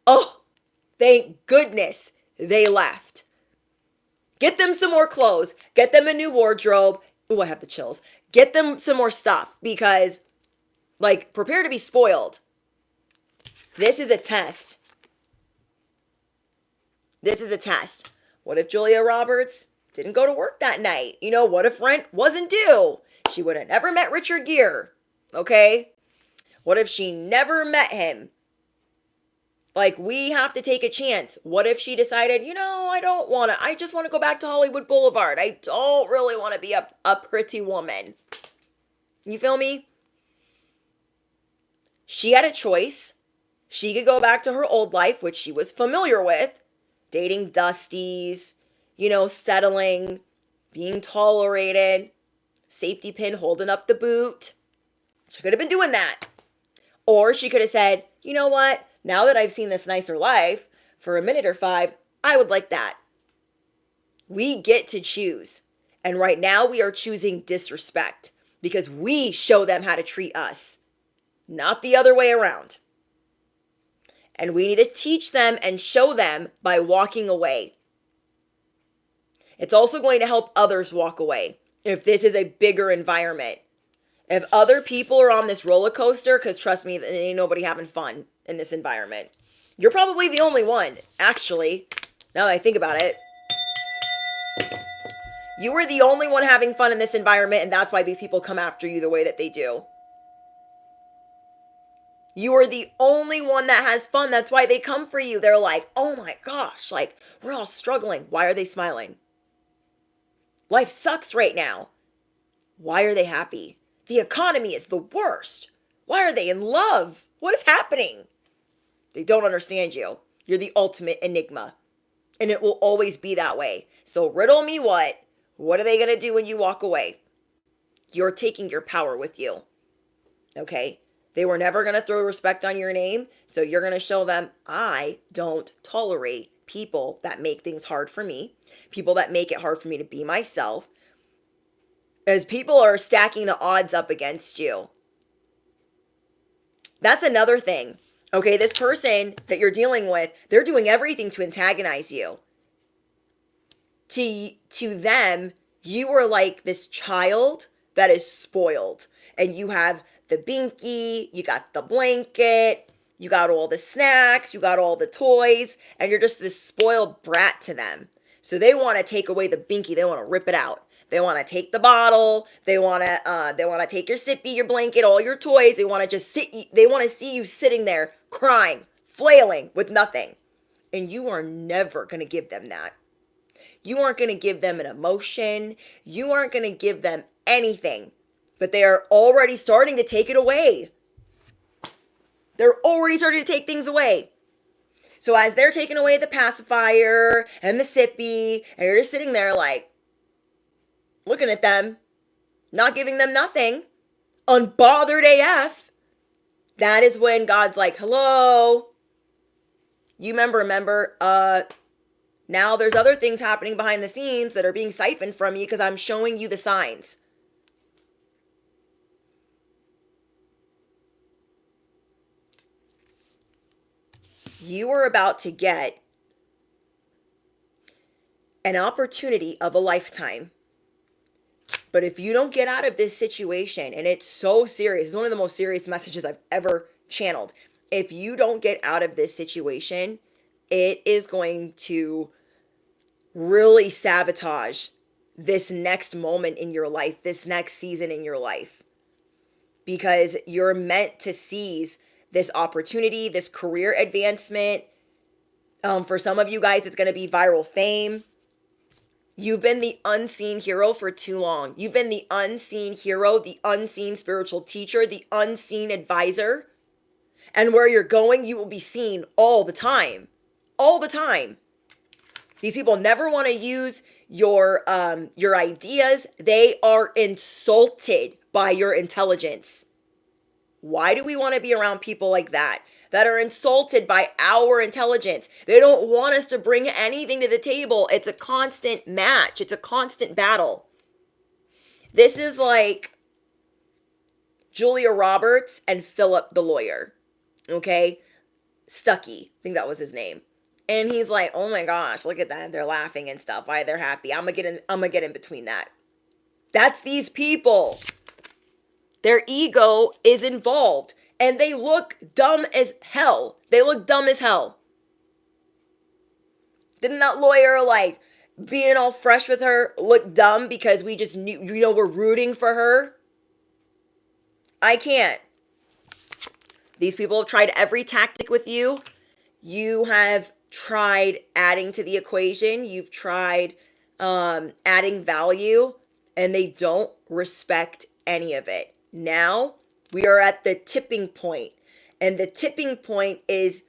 Oh, thank goodness they left. Get them some more clothes. Get them a new wardrobe. Ooh, I have the chills. Get them some more stuff because, prepare to be spoiled. This is a test. This is a test. What if Julia Roberts didn't go to work that night? What if rent wasn't due? She would have never met Richard Gere, okay? What if she never met him? We have to take a chance. What if she decided, I just want to go back to Hollywood Boulevard. I don't really want to be a pretty woman. You feel me? She had a choice. She could go back to her old life, which she was familiar with. Dating Dusties, settling, being tolerated, safety pin holding up the boot. She could have been doing that. Or she could have said, you know what? Now that I've seen this nicer life, for a minute or 5, I would like that. We get to choose. And right now we are choosing disrespect because we show them how to treat us, not the other way around. And we need to teach them and show them by walking away. It's also going to help others walk away if this is a bigger environment. If other people are on this roller coaster, because trust me, there ain't nobody having fun in this environment. You're probably the only one, actually, now that I think about it. You are the only one having fun in this environment, and that's why these people come after you the way that they do. You are the only one that has fun. That's why they come for you. They're like, oh my gosh, like, we're all struggling. Why are they smiling? Life sucks right now. Why are they happy? The economy is the worst. Why are they in love? What is happening? They don't understand you. You're the ultimate enigma. And it will always be that way. So riddle me what? What are they going to do when you walk away? You're taking your power with you. Okay? They were never going to throw respect on your name. So you're going to show them, I don't tolerate people that make things hard for me. People that make it hard for me to be myself. As people are stacking the odds up against you. That's another thing. Okay, this person that you're dealing with, they're doing everything to antagonize you. To them, you are like this child that is spoiled. And you have the binky, you got the blanket, you got all the snacks, you got all the toys, and you're just this spoiled brat to them. So they want to take away the binky, they want to rip it out. They want to take the bottle. They want to take your sippy, your blanket, all your toys. They want to just they want to see you sitting there crying, flailing with nothing. And you are never going to give them that. You aren't going to give them an emotion. You aren't going to give them anything. But they are already starting to take it away. They're already starting to take things away. So as they're taking away the pacifier and the sippy, and you're just sitting there like, looking at them, not giving them nothing, unbothered AF, that is when God's like, hello, you remember, now there's other things happening behind the scenes that are being siphoned from you because I'm showing you the signs. You are about to get an opportunity of a lifetime. But if you don't get out of this situation, and it's so serious, it's one of the most serious messages I've ever channeled. If you don't get out of this situation, it is going to really sabotage this next moment in your life, this next season in your life. Because you're meant to seize this opportunity, this career advancement. For some of you guys, it's going to be viral fame. You've been the unseen hero for too long. You've been the unseen hero, the unseen spiritual teacher, the unseen advisor. And where you're going, you will be seen all the time. All the time. These people never want to use your ideas. They are insulted by your intelligence. Why do we want to be around people like that? That are insulted by our intelligence. They don't want us to bring anything to the table. It's a constant match. It's a constant battle. This is like Julia Roberts and Philip the lawyer. Okay? Stuckey. I think that was his name. And he's like, oh my gosh, look at that. They're laughing and stuff. Why they're happy. I'm gonna get in between that. That's these people. Their ego is involved. And they look dumb as hell. They look dumb as hell. Didn't that lawyer, like, being all fresh with her look dumb because we just knew, we're rooting for her? I can't. These people have tried every tactic with you. You have tried adding to the equation. You've tried adding value. And they don't respect any of it. Now, we are at the tipping point. And the tipping point is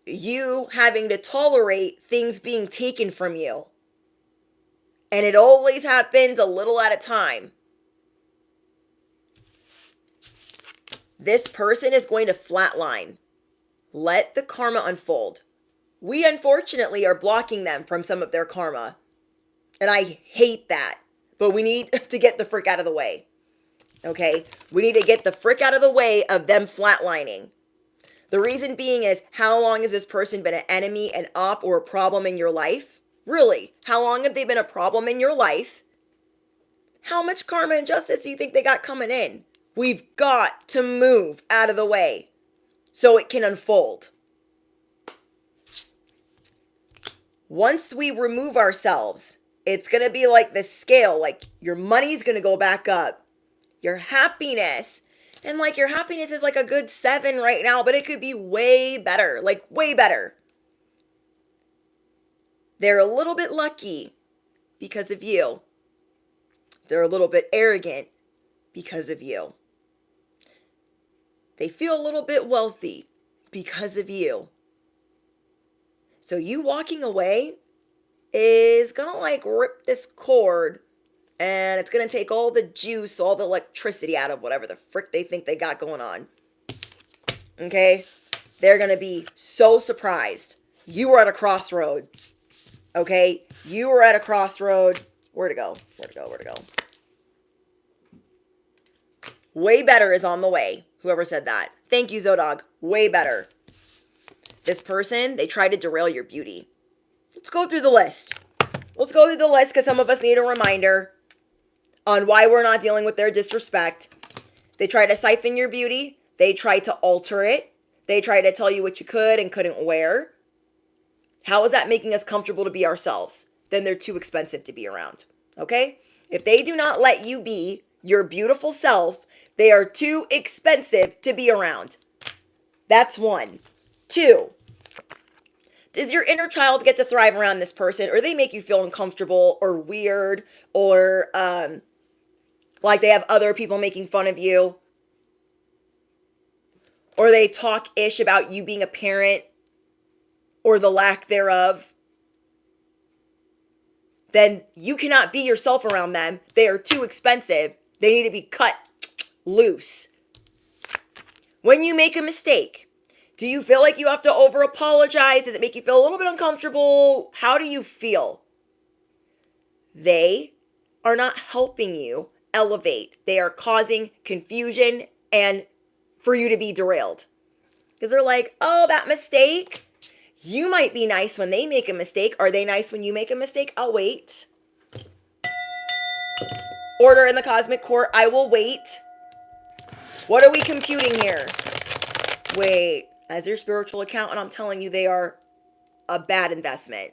you having to tolerate things being taken from you. And it always happens a little at a time. This person is going to flatline. Let the karma unfold. We unfortunately are blocking them from some of their karma. And I hate that. But we need to get the frick out of the way. Okay? We need to get the frick out of the way of them flatlining. The reason being is, how long has this person been an enemy, an op, or a problem in your life? Really, how long have they been a problem in your life? How much karma and justice do you think they got coming in? We've got to move out of the way so it can unfold. Once we remove ourselves, it's going to be like the scale. Like, your money's going to go back up. Your happiness. And like, your happiness is like a good 7 right now, but it could be way better. Like, way better. They're a little bit lucky because of you. They're a little bit arrogant because of you. They feel a little bit wealthy because of you. So you walking away is gonna like rip this cord, and it's gonna take all the juice, all the electricity out of whatever the frick they think they got going on. Okay? They're gonna be so surprised. You were at a crossroad. Okay? You were at a crossroad. Where to go? Where to go? Where to go? Way better is on the way. Whoever said that. Thank you, Zodog. Way better. This person, they tried to derail your beauty. Let's go through the list. Let's go through the list because some of us need a reminder on why we're not dealing with their disrespect. They tried to siphon your beauty. They tried to alter it. They tried to tell you what you could and couldn't wear. How is that making us comfortable to be ourselves? Then they're too expensive to be around. Okay? If they do not let you be your beautiful self, they are too expensive to be around. That's 1. 2, does your inner child get to thrive around this person, or they make you feel uncomfortable or weird, or like they have other people making fun of you, or they talk ish about you being a parent or the lack thereof? Then you cannot be yourself around them. They are too expensive. They need to be cut loose. When you make a mistake, do you feel like you have to over apologize? Does it make you feel a little bit uncomfortable? How do you feel? They are not helping you elevate. They are causing confusion and for you to be derailed. Because they're like, oh, that mistake. You might be nice when they make a mistake. Are they nice when you make a mistake? I'll wait. Order in the cosmic court. I will wait. What are we computing here? Wait. As your spiritual accountant, I'm telling you, they are a bad investment.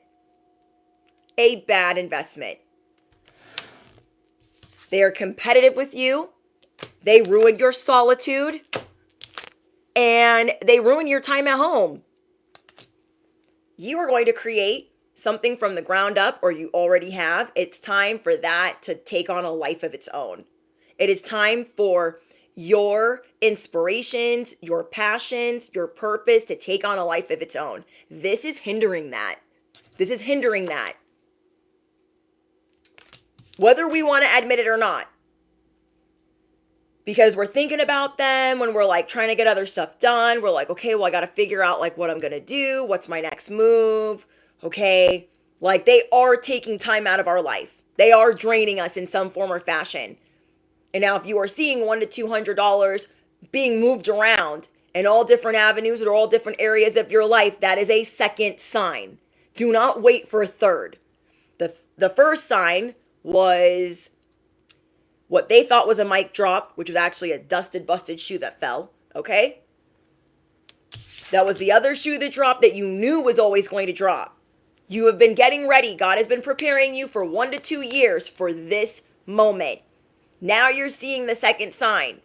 A bad investment. They are competitive with you. They ruin your solitude. And they ruin your time at home. You are going to create something from the ground up, or you already have. It's time for that to take on a life of its own. It is time for your inspirations, your passions, your purpose to take on a life of its own. This is hindering that. This is hindering that. Whether we want to admit it or not. Because we're thinking about them when we're like trying to get other stuff done. We're like, okay, well, I got to figure out like what I'm going to do. What's my next move? Okay. Like, they are taking time out of our life. They are draining us in some form or fashion. And now if you are seeing $100 to $200 being moved around in all different avenues or all different areas of your life, that is a second sign. Do not wait for a third. The first sign was what they thought was a mic drop, which was actually a dusted, busted shoe that fell. Okay? That was the other shoe that dropped that you knew was always going to drop. You have been getting ready. God has been preparing you for 1 to 2 years for this moment. Now you're seeing the second sign.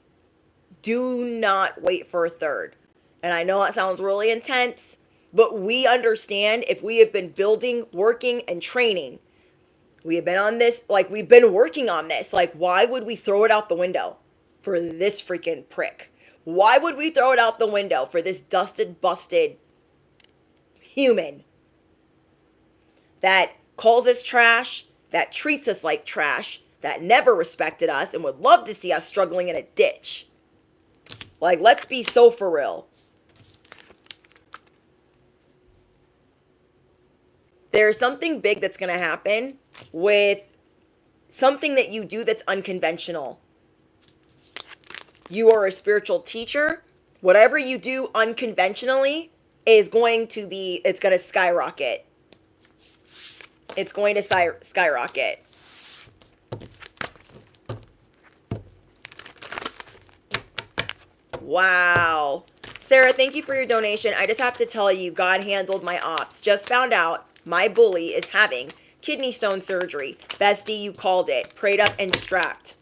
Do not wait for a third. And I know that sounds really intense, but we understand if we have been building, working, and training, we have been on this, like we've been working on this. Like, why would we throw it out the window for this freaking prick? Why would we throw it out the window for this dusted, busted human that calls us trash, that treats us like trash, that never respected us and would love to see us struggling in a ditch? Like, let's be so for real. There's something big that's going to happen with something that you do that's unconventional. You are a spiritual teacher, Whatever you do unconventionally is going to be, it's going to skyrocket. It's going to skyrocket. Wow. Sarah, thank you for your donation. I just have to tell you, God handled my ops. Just found out my bully is having kidney stone surgery. Bestie, you called it. Prayed up and strapped.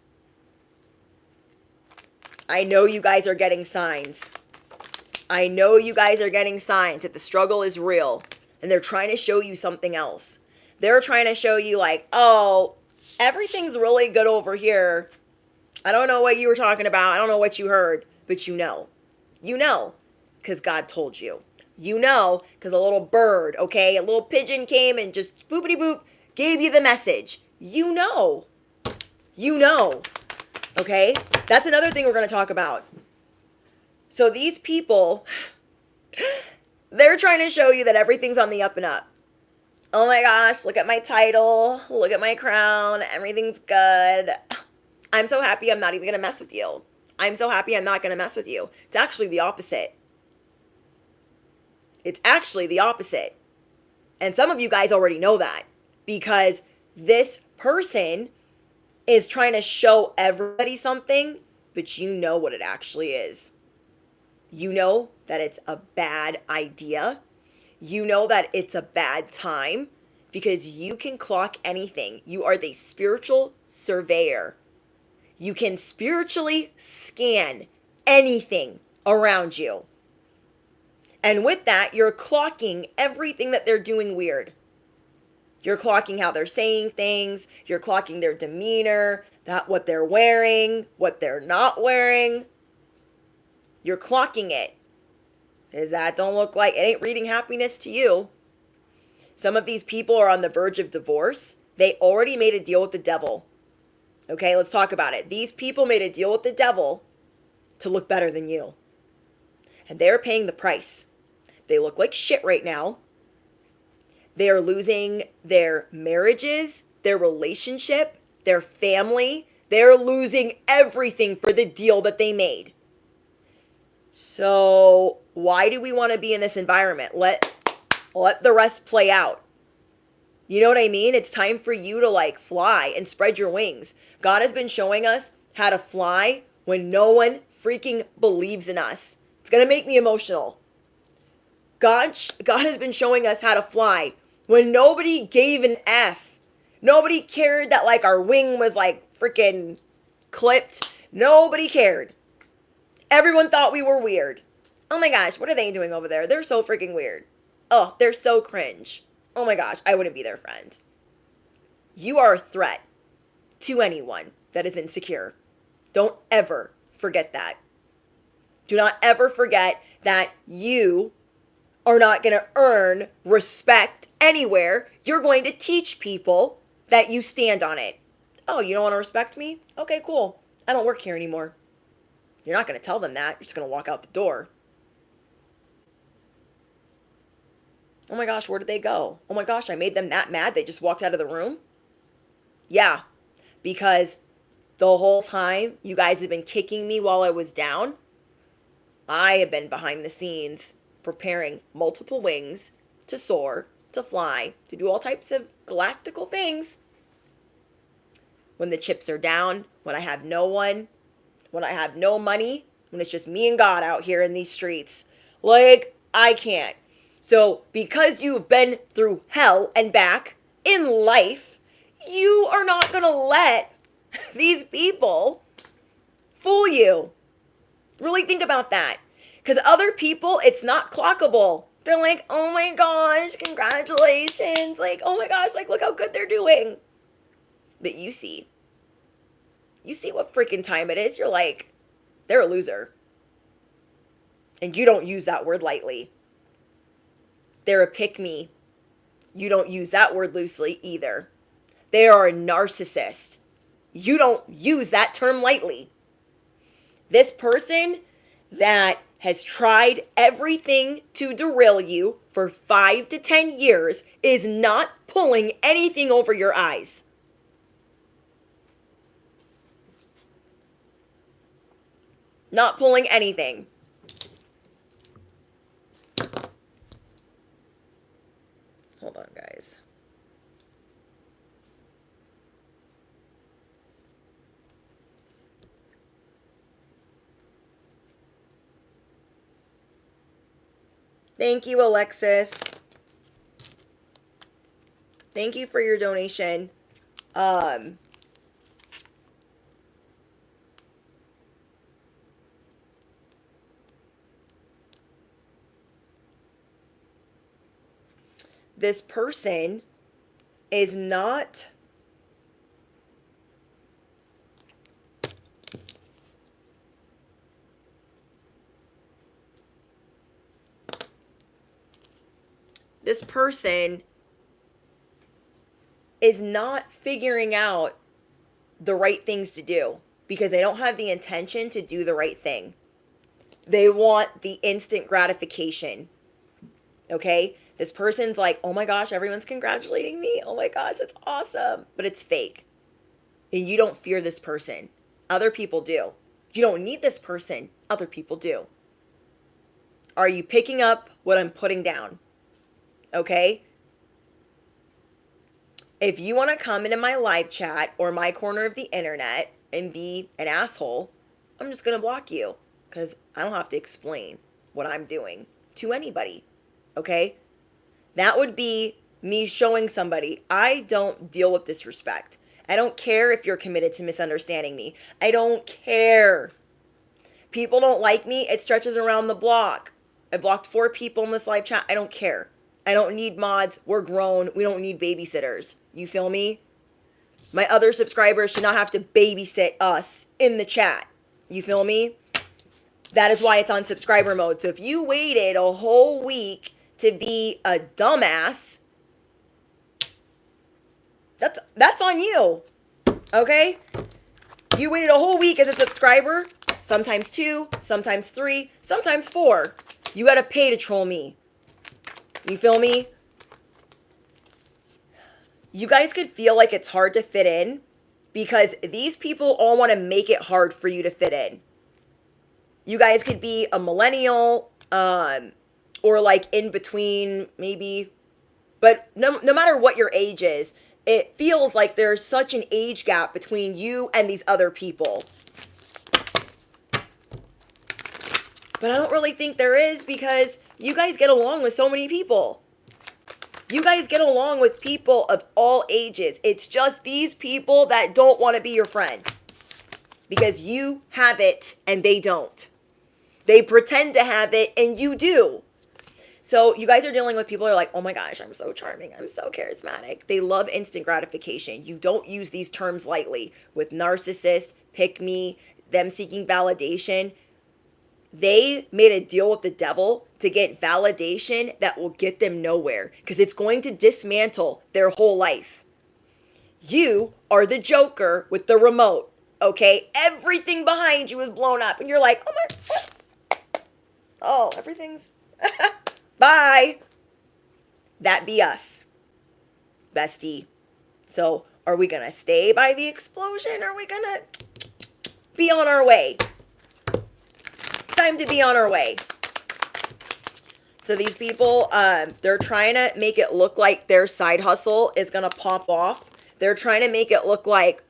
I know you guys are getting signs. I know you guys are getting signs that the struggle is real. And they're trying to show you something else. They're trying to show you like, oh, everything's really good over here. I don't know what you were talking about. I don't know what you heard. But you know. You know. Because God told you. You know. Because a little bird, okay? A little pigeon came and just boopity boop gave you the message. You know. You know. Okay? That's another thing we're going to talk about. So these people, they're trying to show you that everything's on the up and up. Oh my gosh, look at my title. Look at my crown. Everything's good. I'm so happy I'm not even going to mess with you. I'm so happy I'm not going to mess with you. It's actually the opposite. It's actually the opposite. And some of you guys already know that because this person is trying to show everybody something, but you know what it actually is. You know that it's a bad idea. You know that it's a bad time because you can clock anything. You are the spiritual surveyor. You can spiritually scan anything around you. And with that, you're clocking everything that they're doing weird. You're clocking how they're saying things. You're clocking their demeanor, what they're wearing, what they're not wearing. You're clocking it. Because that don't look like, it ain't reading happiness to you. Some of these people are on the verge of divorce. They already made a deal with the devil. Okay, let's talk about it. These people made a deal with the devil to look better than you. And they're paying the price. They look like shit right now. They are losing their marriages, their relationship, their family. They're losing everything for the deal that they made. So why do we want to be in this environment? Let the rest play out. You know what I mean? It's time for you to like fly and spread your wings. God has been showing us how to fly when no one freaking believes in us. It's going to make me emotional. God has been showing us how to fly when nobody gave an F. Nobody cared that like our wing was like freaking clipped. Nobody cared. Everyone thought we were weird. Oh my gosh, what are they doing over there? They're so freaking weird. Oh, they're so cringe. Oh my gosh, I wouldn't be their friend. You are a threat to anyone that is insecure. Don't ever forget that. Do not ever forget that you are not going to earn respect anywhere. You're going to teach people that you stand on it. Oh, you don't want to respect me? Okay, cool. I don't work here anymore. You're not going to tell them that. You're just going to walk out the door. Oh my gosh, where did they go? Oh my gosh, I made them that mad they just walked out of the room? Yeah, because the whole time you guys have been kicking me while I was down. I have been behind the scenes preparing multiple wings to soar, to fly, to do all types of galactical things. When the chips are down, when I have no one, when I have no money, when it's just me and God out here in these streets. Like, I can't. So, because you've been through hell and back in life, you are not going to let these people fool you. Really think about that. Because other people, it's not clockable. They're like, oh my gosh, congratulations. Like, oh my gosh, like, look how good they're doing. But you see what freaking time it is. You're like, they're a loser. And you don't use that word lightly. They're a pick-me. You don't use that word loosely either. They are a narcissist. You don't use that term lightly. This person that has tried everything to derail you for 5 to 10 years is not pulling anything over your eyes. Not pulling anything. Hold on, guys. Thank you, Alexis. Thank you for your donation. This person is not this person is not figuring out the right things to do because they don't have the intention to do the right thing. They want the instant gratification. Okay? This person's like, oh my gosh, everyone's congratulating me. Oh my gosh, that's awesome. But it's fake. And you don't fear this person. Other people do. You don't need this person. Other people do. Are you picking up what I'm putting down? Okay? If you want to come into my live chat or my corner of the internet and be an asshole, I'm just going to block you because I don't have to explain what I'm doing to anybody. Okay? That would be me showing somebody I don't deal with disrespect. I don't care if you're committed to misunderstanding me. I don't care. People don't like me. It stretches around the block. I blocked 4 people in this live chat. I don't care. I don't need mods. We're grown. We don't need babysitters. You feel me? My other subscribers should not have to babysit us in the chat. You feel me? That is why it's on subscriber mode. So if you waited a whole week to be a dumbass, that's on you. Okay? You waited a whole week as a subscriber, sometimes 2, sometimes 3, sometimes 4. You gotta pay to troll me. You feel me? You guys could feel like it's hard to fit in because these people all want to make it hard for you to fit in. You guys could be a millennial, or like in between maybe. But no matter what your age is, it feels like there's such an age gap between you and these other people. But I don't really think there is because you guys get along with so many people. You guys get along with people of all ages. It's just these people that don't want to be your friend. Because you have it and they don't. They pretend to have it and you do. So you guys are dealing with people who are like, oh my gosh, I'm so charming. I'm so charismatic. They love instant gratification. You don't use these terms lightly. With narcissists, pick me, them seeking validation. They made a deal with the devil to get validation that will get them nowhere because it's going to dismantle their whole life. You are the Joker with the remote, okay? Everything behind you is blown up and you're like, oh my, what? Oh, everything's, bye. That be us, bestie. So are we going to stay by the explosion? Or are we going to be on our way? Time to be on our way. So these people, they're trying to make it look like their side hustle is going to pop off. They're trying to make it look like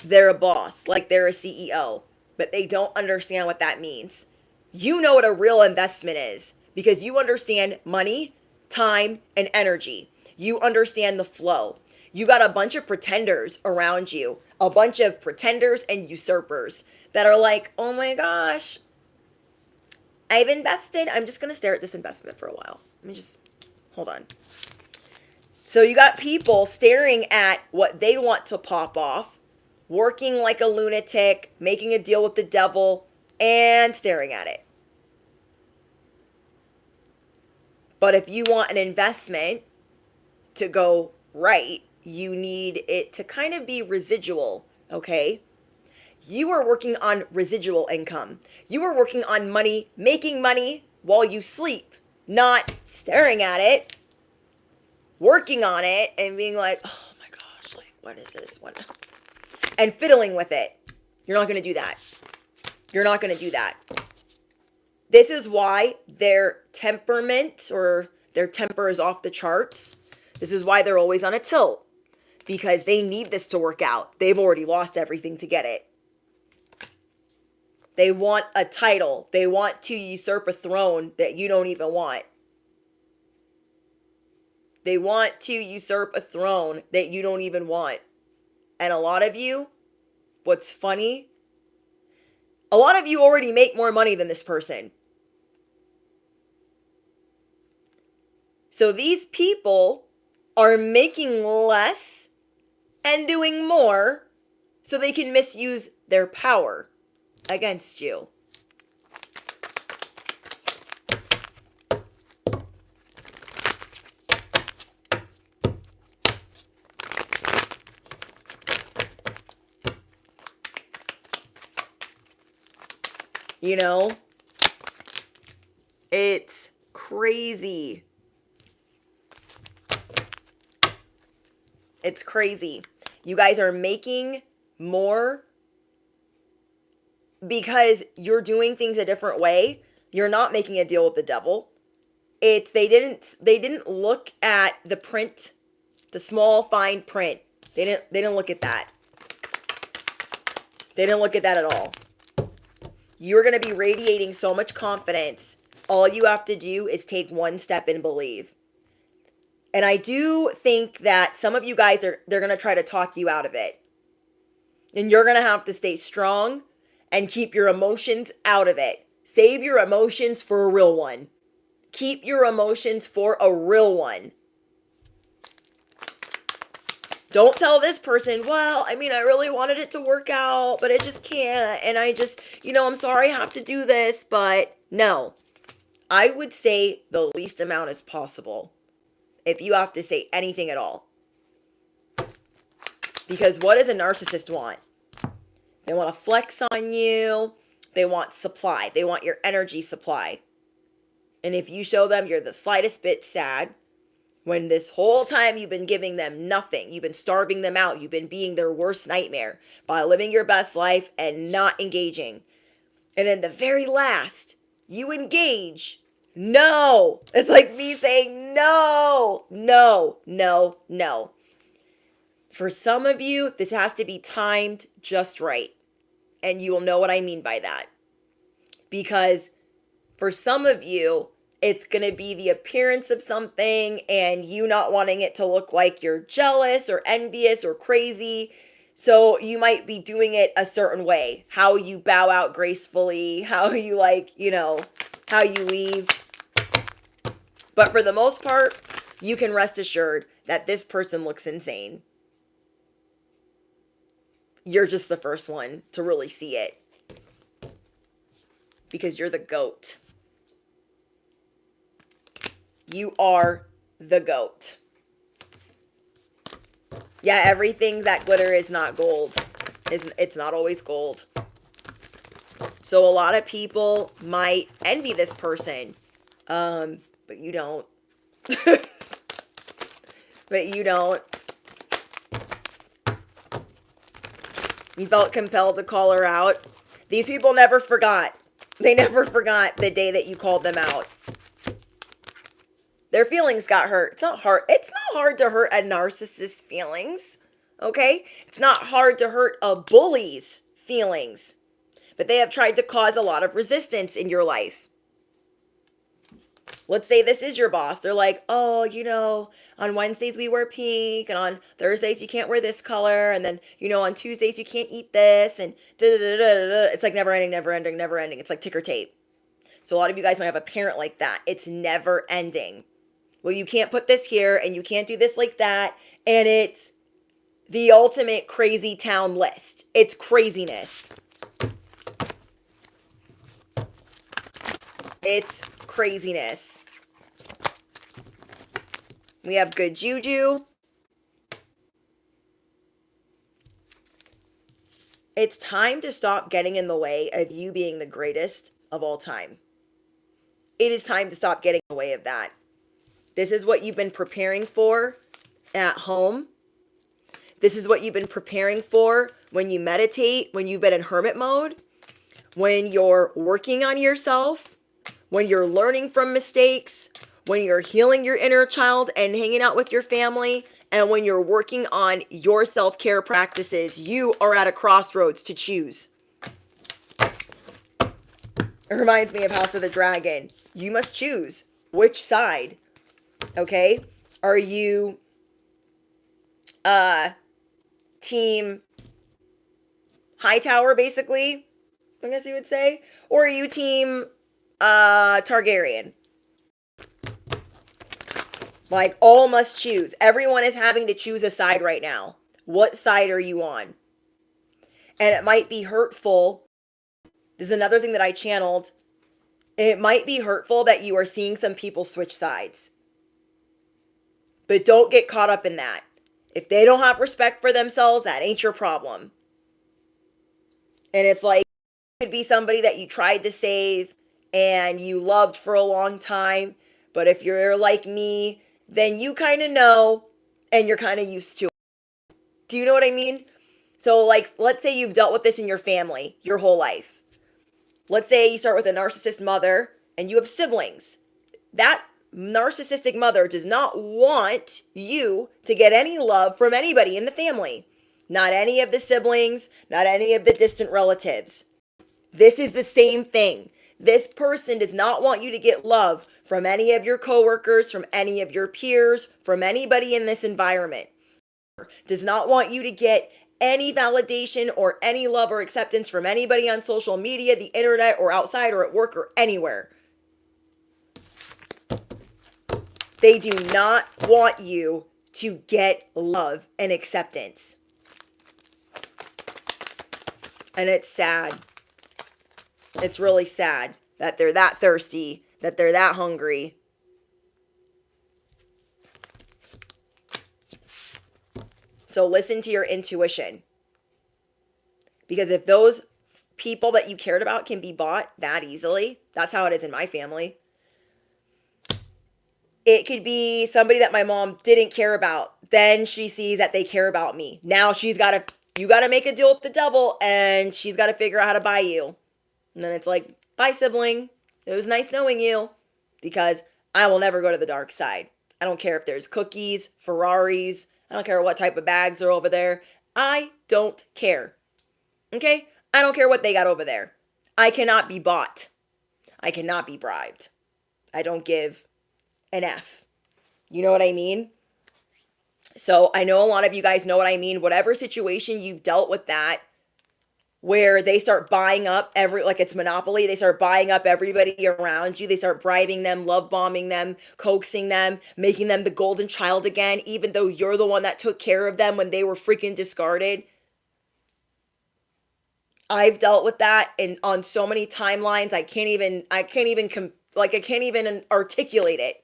they're a boss, like they're a CEO, but they don't understand what that means. You know what a real investment is because you understand money, time, and energy. You understand the flow. You got a bunch of pretenders around you, a bunch of pretenders and usurpers that are like, oh my gosh, I've invested. I'm just going to stare at this investment for a while. Let me just, hold on. So you got people staring at what they want to pop off, working like a lunatic, making a deal with the devil, and staring at it. But if you want an investment to go right, you need it to kind of be residual, okay? You are working on residual income. You are working on money, making money while you sleep, not staring at it, working on it, and being like, oh my gosh, like, what is this one? And fiddling with it. You're not going to do that. You're not going to do that. This is why their temperament or their temper is off the charts. This is why they're always on a tilt, because they need this to work out. They've already lost everything to get it. They want a title. They want to usurp a throne that you don't even want. They want to usurp a throne that you don't even want. And a lot of you, what's funny, a lot of you already make more money than this person. So these people are making less and doing more so they can misuse their power against you. You know, it's crazy. It's crazy. You guys are making more because you're doing things a different way. You're not making a deal with the devil. They didn't look at the print, the small fine print. They didn't look at that. They didn't look at that at all. You're going to be radiating so much confidence. All you have to do is take one step and believe. And I do think that some of you guys they're going to try to talk you out of it. And you're going to have to stay strong and keep your emotions out of it. Save your emotions for a real one. Keep your emotions for a real one. Don't tell this person, well, I mean, I really wanted it to work out, but it just can't. And I just, I'm sorry I have to do this, but no. I would say the least amount as possible if you have to say anything at all. Because what does a narcissist want? They want to flex on you. They want supply. They want your energy supply. And if you show them you're the slightest bit sad, when this whole time you've been giving them nothing, you've been starving them out, you've been being their worst nightmare by living your best life and not engaging. And in the very last, you engage. No. It's like me saying no, no, no, no. For some of you, this has to be timed just right. And you will know what I mean by that. Because for some of you, it's going to be the appearance of something and you not wanting it to look like you're jealous or envious or crazy. So you might be doing it a certain way. How you bow out gracefully, how you how you leave. But for the most part, you can rest assured that this person looks insane. You're just the first one to really see it. Because you're the GOAT. You are the GOAT. Yeah, everything that glitter is not gold. It's not always gold. So a lot of people might envy this person. But you don't. But you don't. You felt compelled to call her out. These people never forgot. They never forgot the day that you called them out. Their feelings got hurt. It's not hard to hurt a narcissist's feelings. Okay? It's not hard to hurt a bully's feelings. But they have tried to cause a lot of resistance in your life. Let's say this is your boss. They're like, oh, on Wednesdays we wear pink, and on Thursdays you can't wear this color, and then, on Tuesdays you can't eat this, and da-da-da-da-da. It's like never ending, never ending, never ending. It's like ticker tape. So a lot of you guys might have a parent like that. It's never ending. Well, you can't put this here, and you can't do this like that, and it's the ultimate crazy town list. It's craziness. It's craziness. We have good juju. It's time to stop getting in the way of you being the greatest of all time. It is time to stop getting in the way of that. This is what you've been preparing for at home. This is what you've been preparing for when you meditate, when you've been in hermit mode, when you're working on yourself, when you're learning from mistakes, when you're healing your inner child and hanging out with your family, and when you're working on your self-care practices, you are at a crossroads to choose. It reminds me of House of the Dragon. You must choose which side. Okay? Are you team Hightower, basically? I guess you would say. Or are you team Targaryen? Like, all must choose. Everyone is having to choose a side right now. What side are you on? And it might be hurtful. This is another thing that I channeled. It might be hurtful that you are seeing some people switch sides. But don't get caught up in that. If they don't have respect for themselves, that ain't your problem. And it's like, it could be somebody that you tried to save and you loved for a long time. But if you're like me, then you kind of know and you're kind of used to it. Do you know what I mean? So, like, let's say you've dealt with this in your family your whole life. Let's say you start with a narcissist mother and you have siblings. That narcissistic mother does not want you to get any love from anybody in the family. Not any of the siblings, not any of the distant relatives. This is the same thing. This person does not want you to get love from any of your coworkers, from any of your peers, from anybody in this environment. Does not want you to get any validation or any love or acceptance from anybody on social media, the internet, or outside, or at work, or anywhere. They do not want you to get love and acceptance. And it's sad. It's really sad that they're that thirsty, that they're that hungry. So listen to your intuition. Because if those people that you cared about can be bought that easily, that's how it is in my family. It could be somebody that my mom didn't care about. Then she sees that they care about me. Now you got to make a deal with the devil, and she's got to figure out how to buy you. And then it's like, bye, sibling. It was nice knowing you, because I will never go to the dark side. I don't care if there's cookies, Ferraris. I don't care what type of bags are over there. I don't care. Okay? I don't care what they got over there. I cannot be bought. I cannot be bribed. I don't give an F. You know what I mean? So I know a lot of you guys know what I mean. Whatever situation you've dealt with that, where they start buying up like it's Monopoly, they start buying up everybody around you. They start bribing them, love bombing them, coaxing them, making them the golden child again, even though you're the one that took care of them when they were freaking discarded. I've dealt with that on so many timelines. I can't even articulate it.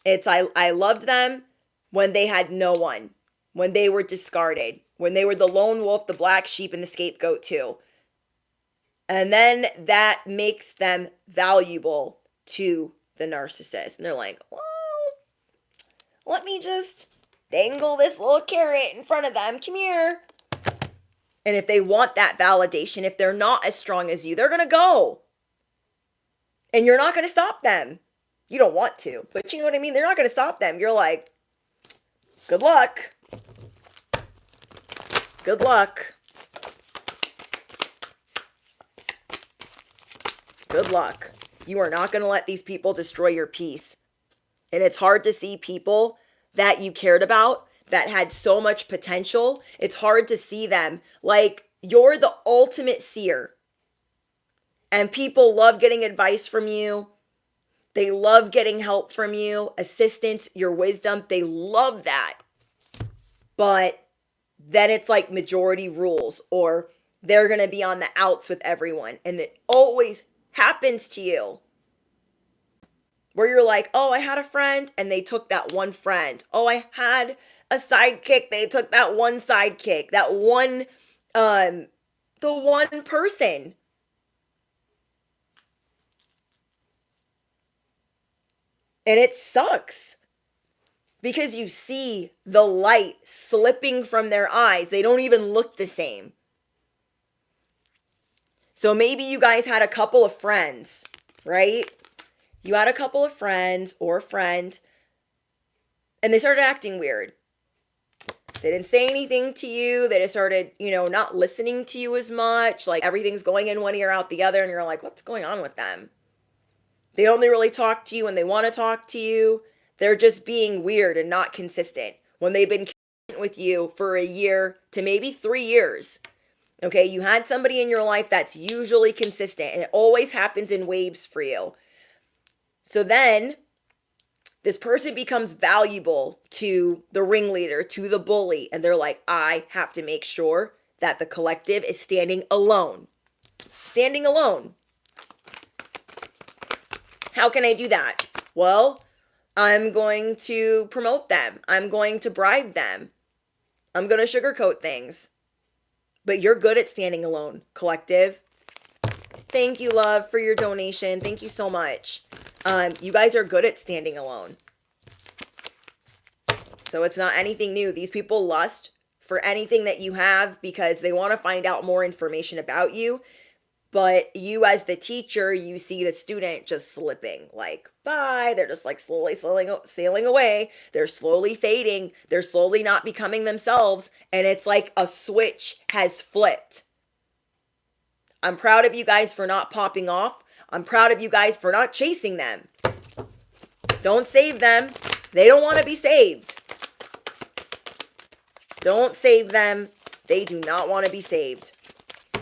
It's I loved them when they had no one, when they were discarded, when they were the lone wolf, the black sheep, and the scapegoat too. And then that makes them valuable to the narcissist. And they're like, well, let me just dangle this little carrot in front of them. Come here. And if they want that validation, if they're not as strong as you, they're going to go. And you're not going to stop them. You don't want to, but you know what I mean? They're not going to stop them. You're like, good luck. Good luck. Good luck. You are not going to let these people destroy your peace. And it's hard to see people that you cared about that had so much potential. It's hard to see them. Like, you're the ultimate seer. And people love getting advice from you. They love getting help from you, assistance, your wisdom. They love that. But then it's like majority rules, or they're going to be on the outs with everyone. And it always happens to you where you're like, oh, I had a friend and they took that one friend. Oh, I had a sidekick. They took that one sidekick, that one, the one person. And it sucks because you see the light slipping from their eyes. They don't even look the same. So maybe you guys had a couple of friends, right? You had a couple of friends or a friend, and they started acting weird. They didn't say anything to you. They just started, not listening to you as much. Like everything's going in one ear out the other, and you're like, what's going on with them? They only really talk to you when they want to talk to you. They're just being weird and not consistent. When they've been consistent with you for a year to maybe 3 years. Okay, you had somebody in your life that's usually consistent, and it always happens in waves for you. So then this person becomes valuable to the ringleader, to the bully, and they're like, I have to make sure that the collective is standing alone. Standing alone. How can I do that? Well, I'm going to promote them. I'm going to bribe them. I'm going to sugarcoat things. But you're good at standing alone, collective. Thank you, love, for your donation. Thank you so much. You guys are good at standing alone. So it's not anything new. These people lust for anything that you have because they want to find out more information about you. But you as the teacher, you see the student just slipping, like, bye. They're just like slowly sailing away. They're slowly fading. They're slowly not becoming themselves. And it's like a switch has flipped. I'm proud of you guys for not popping off. I'm proud of you guys for not chasing them. Don't save them. They don't want to be saved. Don't save them. They do not want to be saved.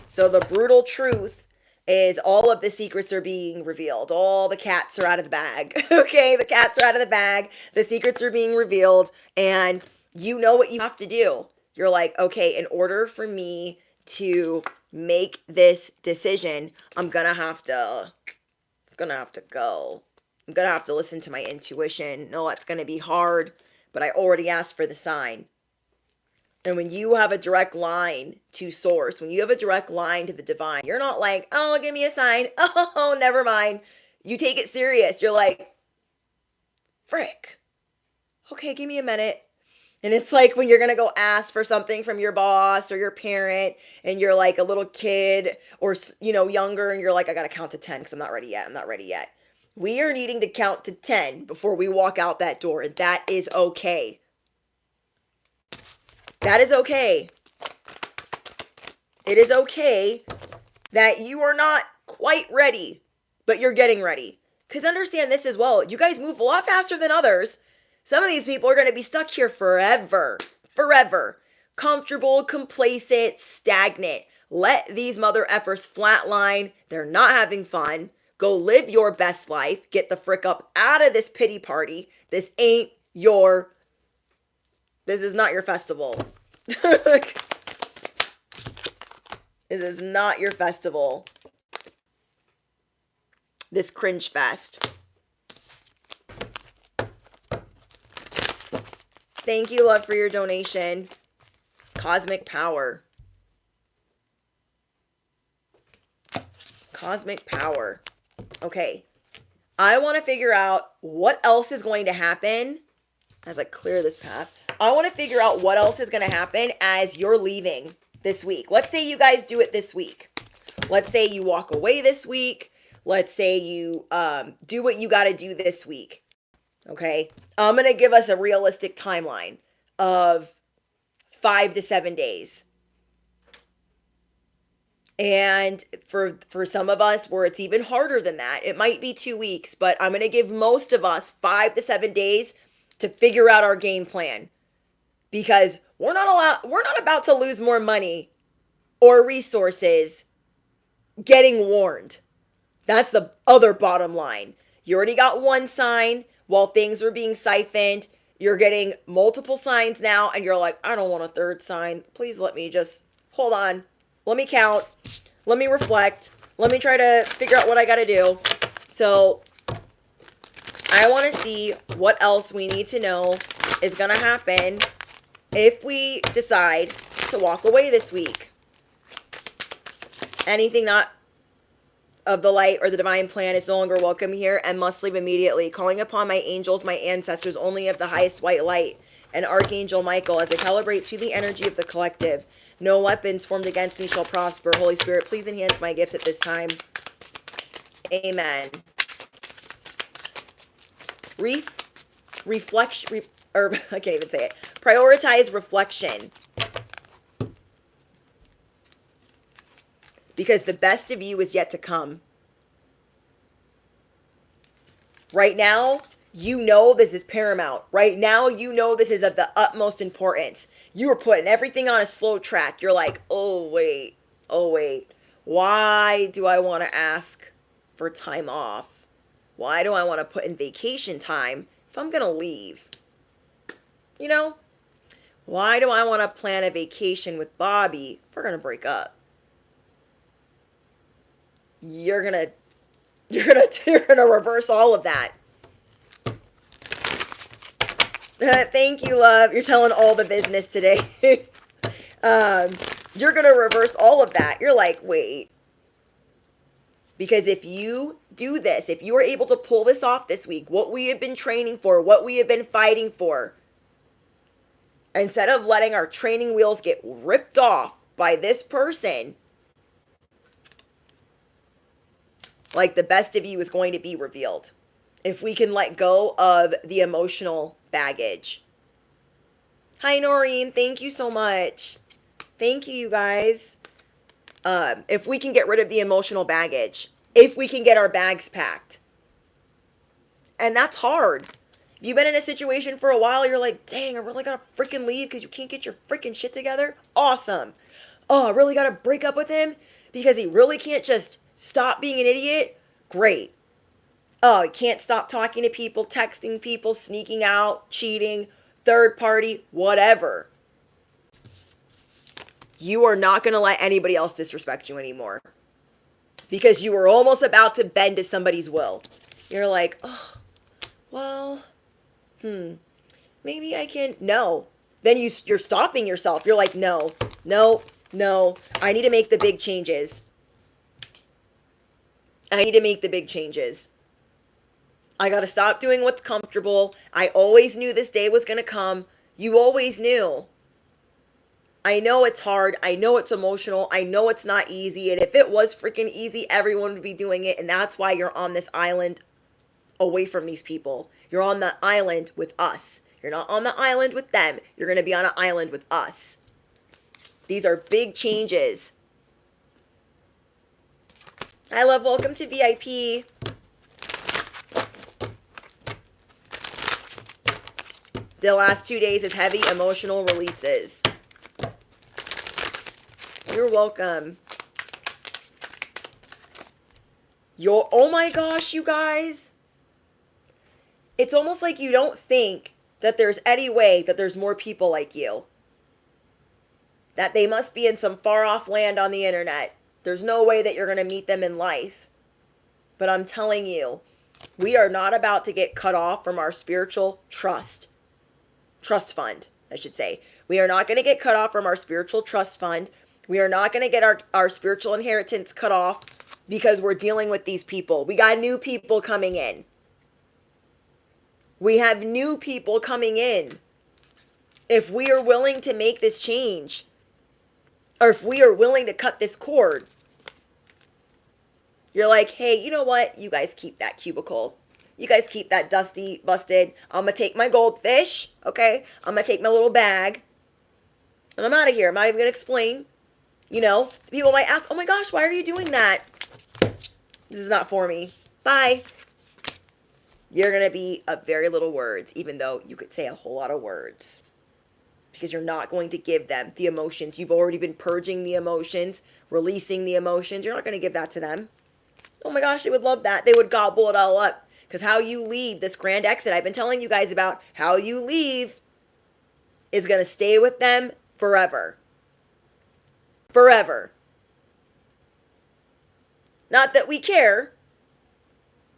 So the brutal truth is all of the secrets are being revealed. All the cats are out of the bag. Okay, the cats are out of the bag. The secrets are being revealed. And you know what you have to do. You're like, okay, in order for me to make this decision, I'm going to have to go. I'm going to have to listen to my intuition. No, that's going to be hard, but I already asked for the sign. And when you have a direct line to source, when you have a direct line to the divine, you're not like, oh, give me a sign. Oh, never mind. You take it serious. You're like, frick. Okay, give me a minute. And it's like when you're going to go ask for something from your boss or your parent and you're like a little kid or, younger and you're like, I got to count to 10 because I'm not ready yet. I'm not ready yet. We are needing to count to 10 before we walk out that door. And that is okay. That is okay. It is okay that you are not quite ready, but you're getting ready. Because understand this as well. You guys move a lot faster than others. Some of these people are going to be stuck here forever. Forever. Comfortable, complacent, stagnant. Let these mother effers flatline. They're not having fun. Go live your best life. Get the frick up out of this pity party. This is not your festival. This is not your festival. This cringe fest. Thank you, love, for your donation. Cosmic power. Cosmic power. Okay. I want to figure out what else is going to happen as I clear this path. I want to figure out what else is going to happen as you're leaving this week. Let's say you guys do it this week. Let's say you walk away this week. Let's say you do what you got to do this week. Okay. I'm going to give us a realistic timeline of 5 to 7 days. And for some of us where it's even harder than that, it might be 2 weeks, but I'm going to give most of us 5 to 7 days to figure out our game plan. Because we're not about to lose more money or resources getting warned. That's the other bottom line. You already got one sign while things were being siphoned. You're getting multiple signs now, and you're like, I don't want a third sign. Please let me just, hold on. Let me count. Let me reflect. Let me try to figure out what I got to do. So I want to see what else we need to know is going to happen if we decide to walk away this week. Anything not of the light or the divine plan is no longer welcome here and must leave immediately. Calling upon my angels, my ancestors, only of the highest white light, and Archangel Michael as I calibrate to the energy of the collective. No weapons formed against me shall prosper. Holy Spirit, please enhance my gifts at this time. Amen. reflection, or I can't even say it. Prioritize reflection. Because the best of you is yet to come. Right now, you know this is paramount. Right now, you know this is of the utmost importance. You are putting everything on a slow track. You're like, oh, wait. Why do I want to ask for time off? Why do I want to put in vacation time if I'm going to leave? You know? Why do I want to plan a vacation with Bobby if we're going to break up? You're gonna reverse all of that. Thank you, love. You're telling all the business today. You're gonna reverse all of that. You're like, wait. Because if you do this, if you are able to pull this off this week, what we have been training for, what we have been fighting for, instead of letting our training wheels get ripped off by this person, like, the best of you is going to be revealed. If we can let go of the emotional baggage. Hi, Noreen. Thank you so much. Thank you, you guys. If we can get rid of the emotional baggage. If we can get our bags packed. And that's hard. If you've been in a situation for a while, you're like, dang, I really gotta freaking leave because you can't get your freaking shit together. Awesome. Oh, I really gotta break up with him because he really can't just stop being an idiot. Great. Oh, he can't stop talking to people, texting people, sneaking out, cheating, third party, whatever. You are not going to let anybody else disrespect you anymore. Because you were almost about to bend to somebody's will. You're like, oh, well, maybe I can. No. Then you're stopping yourself. You're like, no. I need to make the big changes. I got to stop doing what's comfortable. I always knew this day was going to come. You always knew. I know it's hard. I know it's emotional. I know it's not easy. And if it was freaking easy, everyone would be doing it. And that's why you're on this island away from these people. You're on the island with us. You're not on the island with them. You're going to be on an island with us. These are big changes. Hi, love. Welcome to VIP. The last 2 days is heavy emotional releases. You're welcome. Oh my gosh, you guys. It's almost like you don't think that there's any way that there's more people like you. That they must be in some far off land on the internet. There's no way that you're going to meet them in life. But I'm telling you, we are not about to get cut off from our spiritual trust fund, I should say. We are not going to get cut off from our spiritual trust fund. We are not going to get our spiritual inheritance cut off because we're dealing with these people. We got new people coming in. We have new people coming in. If we are willing to make this change, or if we are willing to cut this cord, you're like, hey, you know what? You guys keep that cubicle. You guys keep that dusty, busted. I'm going to take my goldfish, okay? I'm going to take my little bag, and I'm out of here. I'm not even going to explain. You know, people might ask, oh my gosh, why are you doing that? This is not for me. Bye. You're going to be of very little words, even though you could say a whole lot of words. Because you're not going to give them the emotions. You've already been purging the emotions, releasing the emotions. You're not going to give that to them. Oh my gosh, they would love that. They would gobble it all up. Because how you leave this grand exit, I've been telling you guys about how you leave is going to stay with them forever. Forever. Not that we care,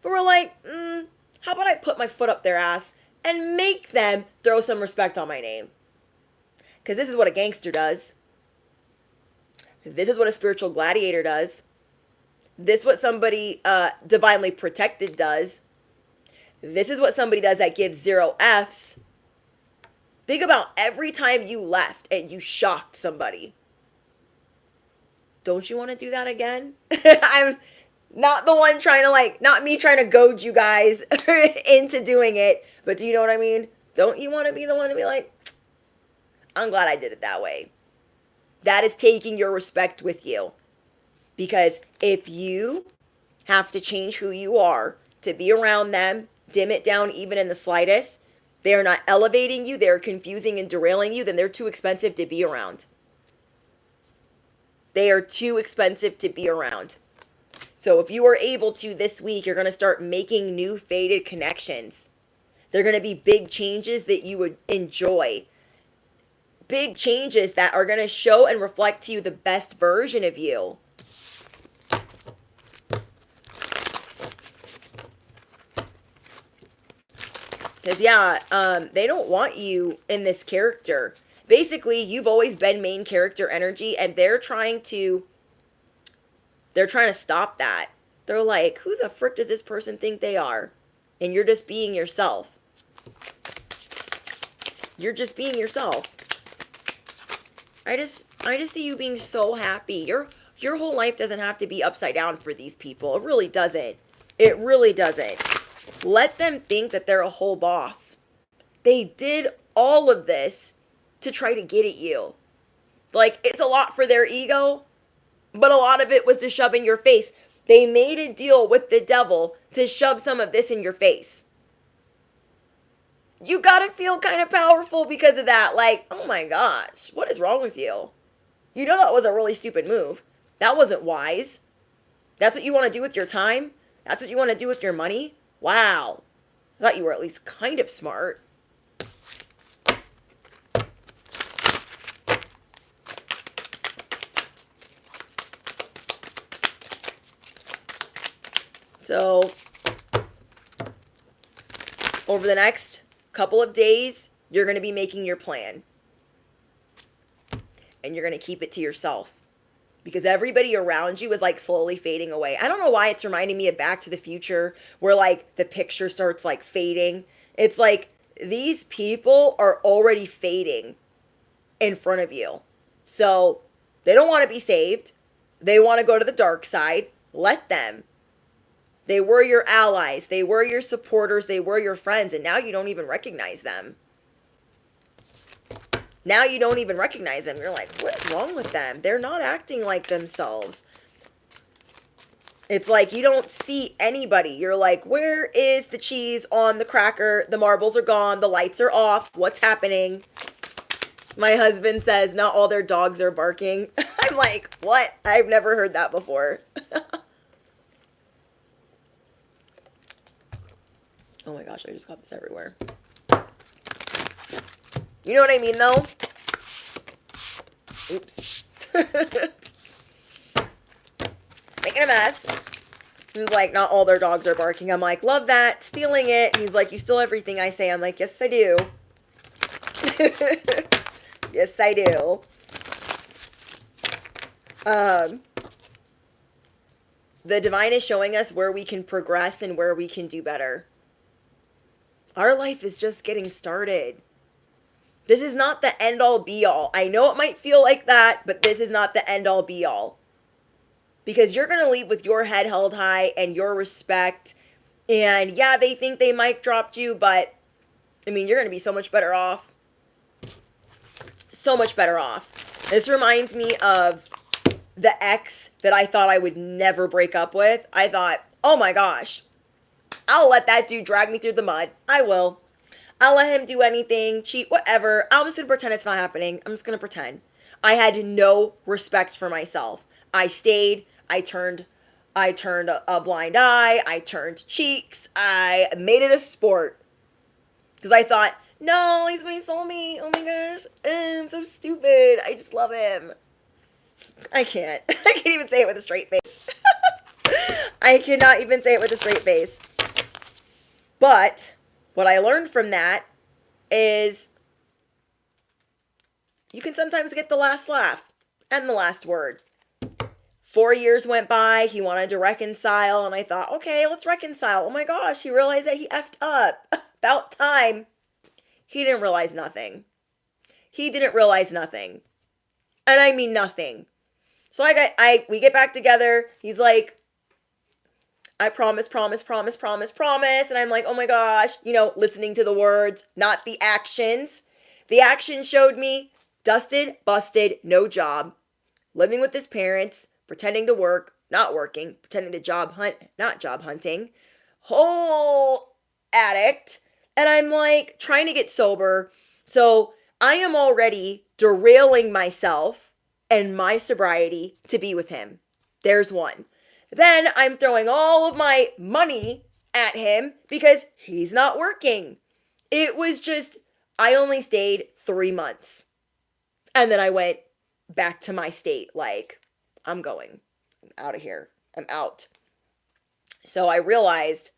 but we're like, how about I put my foot up their ass and make them throw some respect on my name? Because this is what a gangster does. This is what a spiritual gladiator does. This is what somebody divinely protected does. This is what somebody does that gives 0 Fs. Think about every time you left and you shocked somebody. Don't you want to do that again? Not the one trying to like, not me trying to goad you guys into doing it. But do you know what I mean? Don't you want to be the one to be like, I'm glad I did it that way. That is taking your respect with you. Because if you have to change who you are to be around them, dim it down even in the slightest, they are not elevating you, they're confusing and derailing you, then they're too expensive to be around. They are too expensive to be around. So if you are able to this week, you're going to start making new faded connections. They're going to be big changes that you would enjoy. Big changes that are going to show and reflect to you the best version of you. Because, they don't want you in this character. Basically, you've always been main character energy, and they're trying to stop that. They're like, who the frick does this person think they are? And you're just being yourself. You're just being yourself. I just see you being so happy. Your whole life doesn't have to be upside down for these people. It really doesn't. It really doesn't. Let them think that they're a whole boss. They did all of this to try to get at you. Like, it's a lot for their ego, but a lot of it was to shove in your face. They made a deal with the devil to shove some of this in your face. You gotta feel kind of powerful because of that. Like, oh my gosh, what is wrong with you? You know that was a really stupid move. That wasn't wise. That's what you want to do with your time? That's what you want to do with your money? Wow. I thought you were at least kind of smart. So, over the next couple of days, you're going to be making your plan. And you're going to keep it to yourself. Because everybody around you is like slowly fading away. I don't know why it's reminding me of Back to the Future, where like the picture starts like fading. It's like these people are already fading in front of you. So they don't want to be saved. They want to go to the dark side. Let them. They were your allies. They were your supporters. They were your friends. And now you don't even recognize them. Now you don't even recognize them. You're like, what is wrong with them? They're not acting like themselves. It's like you don't see anybody. You're like, where is the cheese on the cracker? The marbles are gone. The lights are off. What's happening? My husband says not all their dogs are barking. I'm like, what? I've never heard that before. Oh my gosh, I just got this everywhere. You know what I mean, though? Oops. It's making a mess. He's like, not all their dogs are barking. I'm like, love that. Stealing it. He's like, you steal everything I say. I'm like, yes, I do. Yes, I do. The divine is showing us where we can progress and where we can do better. Our life is just getting started. This is not the end all be all. I know it might feel like that, but this is not the end all be all. Because you're going to leave with your head held high and your respect. And yeah, they think they mic dropped you, but I mean, you're going to be so much better off. So much better off. This reminds me of the ex that I thought I would never break up with. I thought, oh my gosh, I'll let that dude drag me through the mud. I will. I'll let him do anything, cheat, whatever. I'm just going to pretend it's not happening. I'm just going to pretend. I had no respect for myself. I stayed. I turned a blind eye. I turned cheeks. I made it a sport. Because I thought, no, he's my soulmate. Oh my gosh. I'm so stupid. I just love him. I can't. I can't even say it with a straight face. I cannot even say it with a straight face. But what I learned from that is you can sometimes get the last laugh and the last word. 4 years went by. He wanted to reconcile. And I thought, okay, let's reconcile. Oh my gosh, he realized that he effed up. About time. He didn't realize nothing. He didn't realize nothing. And I mean nothing. So we get back together. He's like, I promise, promise, promise, promise, promise. And I'm like, oh my gosh, listening to the words, not the actions. The action showed me dusted, busted, no job, living with his parents, pretending to work, not working, pretending to job hunt, not job hunting, whole addict. And I'm like trying to get sober. So I am already derailing myself and my sobriety to be with him. There's one. Then I'm throwing all of my money at him because he's not working. It was just, I only stayed 3 months. And then I went back to my state. Like, I'm going. I'm out of here. I'm out. So I realized,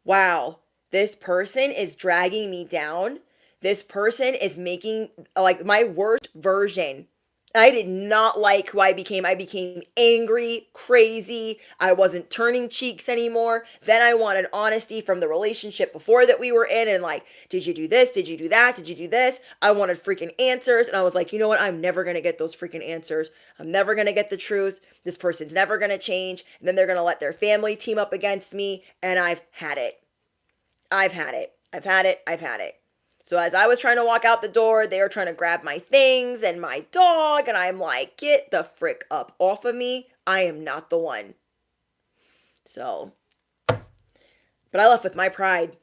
wow, this person is dragging me down. This person is making like my worst version. I did not like who I became. I became angry, crazy. I wasn't turning cheeks anymore. Then I wanted honesty from the relationship before that we were in. And like, did you do this? Did you do that? Did you do this? I wanted freaking answers. And I was like, you know what? I'm never going to get those freaking answers. I'm never going to get the truth. This person's never going to change. And then they're going to let their family team up against me. And I've had it. I've had it. I've had it. I've had it. So as I was trying to walk out the door, they were trying to grab my things and my dog. And I'm like, get the frick up off of me. I am not the one. So, but I left with my pride.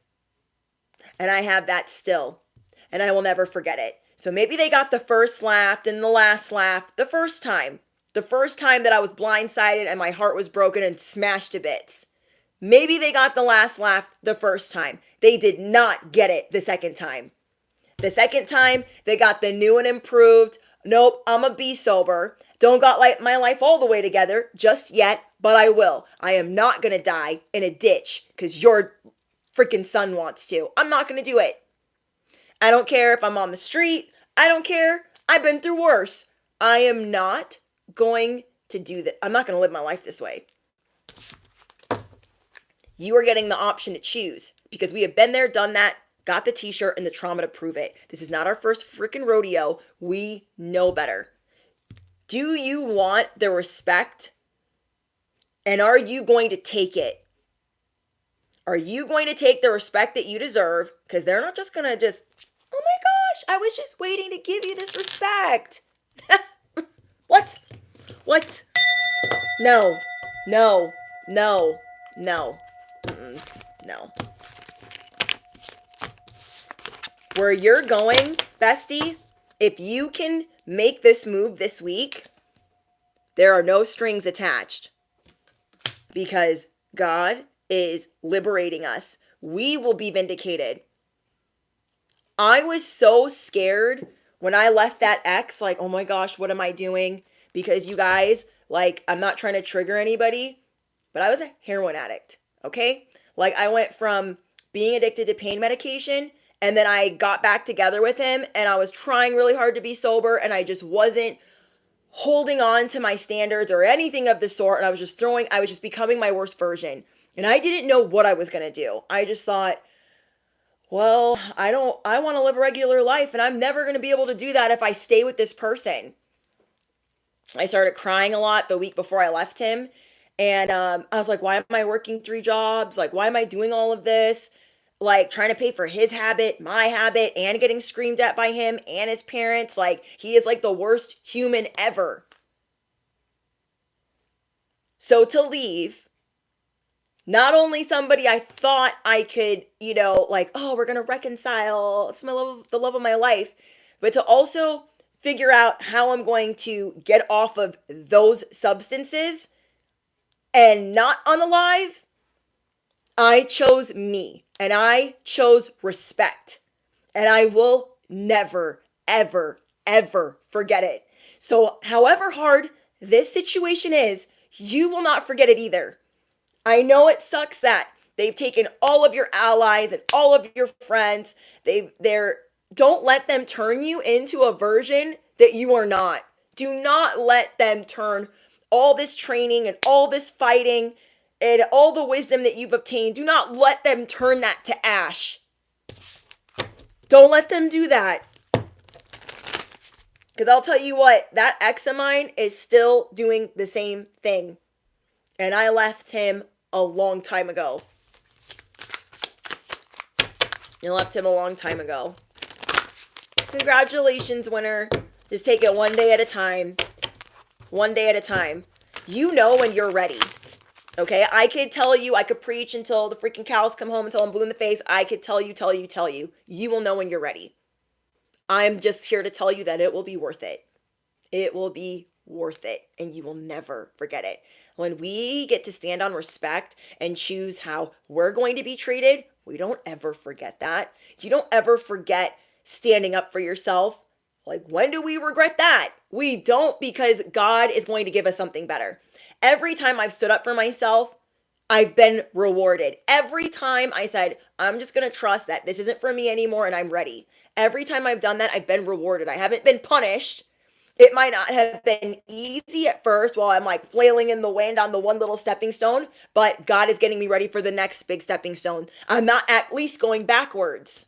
And I have that still. And I will never forget it. So maybe they got the first laugh and the last laugh the first time. The first time that I was blindsided and my heart was broken and smashed to bits. Maybe they got the last laugh the first time. They did not get it the second time. The second time, they got the new and improved, nope, I'ma be sober. Don't got like my life all the way together just yet, but I will. I am not gonna die in a ditch because your freaking son wants to. I'm not gonna do it. I don't care if I'm on the street. I don't care. I've been through worse. I am not going to do that. I'm not gonna live my life this way. You are getting the option to choose because we have been there, done that, got the t-shirt and the trauma to prove it. This is not our first freaking rodeo. We know better. Do you want the respect? And are you going to take it? Are you going to take the respect that you deserve? Because they're not just going to just, oh my gosh, I was just waiting to give you this respect. What? What? No, no, no, no. No. Where you're going, bestie, if you can make this move this week, there are no strings attached. Because God is liberating us. We will be vindicated. I was so scared when I left that ex, like, oh my gosh, what am I doing? Because you guys, like, I'm not trying to trigger anybody, but I was a heroin addict. Okay? Like I went from being addicted to pain medication and then I got back together with him and I was trying really hard to be sober and I just wasn't holding on to my standards or anything of the sort. And I was just becoming my worst version. And I didn't know what I was going to do. I just thought, well, I want to live a regular life and I'm never going to be able to do that if I stay with this person. I started crying a lot the week before I left him. And I was like, why am I working 3 jobs? Like, why am I doing all of this? Like, trying to pay for his habit, my habit, and getting screamed at by him and his parents. Like, he is like the worst human ever. So to leave, not only somebody I thought I could, like, oh, we're going to reconcile. It's the love of my life. But to also figure out how I'm going to get off of those substances and not unalive, I chose me and I chose respect. And I will never, ever, ever forget it. So however hard this situation is, you will not forget it either. I know it sucks that they've taken all of your allies and all of your friends. Don't let them turn you into a version that you are not. Do not let them turn all this training and all this fighting and all the wisdom that you've obtained. Do not let them turn that to ash. Don't let them do that. Because I'll tell you what, that ex of mine is still doing the same thing. And I left him a long time ago. You left him a long time ago. Congratulations, winner. Just take it one day at a time. One day at a time. You know when you're ready. Okay? I could tell you, I could preach until the freaking cows come home, until I'm blue in the face. I could tell you. You will know when you're ready. I'm just here to tell you that it will be worth it. It will be worth it, and you will never forget it. When we get to stand on respect and choose how we're going to be treated, we don't ever forget that. You don't ever forget standing up for yourself. Like, when do we regret that? We don't, because God is going to give us something better. Every time I've stood up for myself, I've been rewarded. Every time I said, I'm just going to trust that this isn't for me anymore and I'm ready. Every time I've done that, I've been rewarded. I haven't been punished. It might not have been easy at first while I'm like flailing in the wind on the one little stepping stone, but God is getting me ready for the next big stepping stone. I'm not at least going backwards.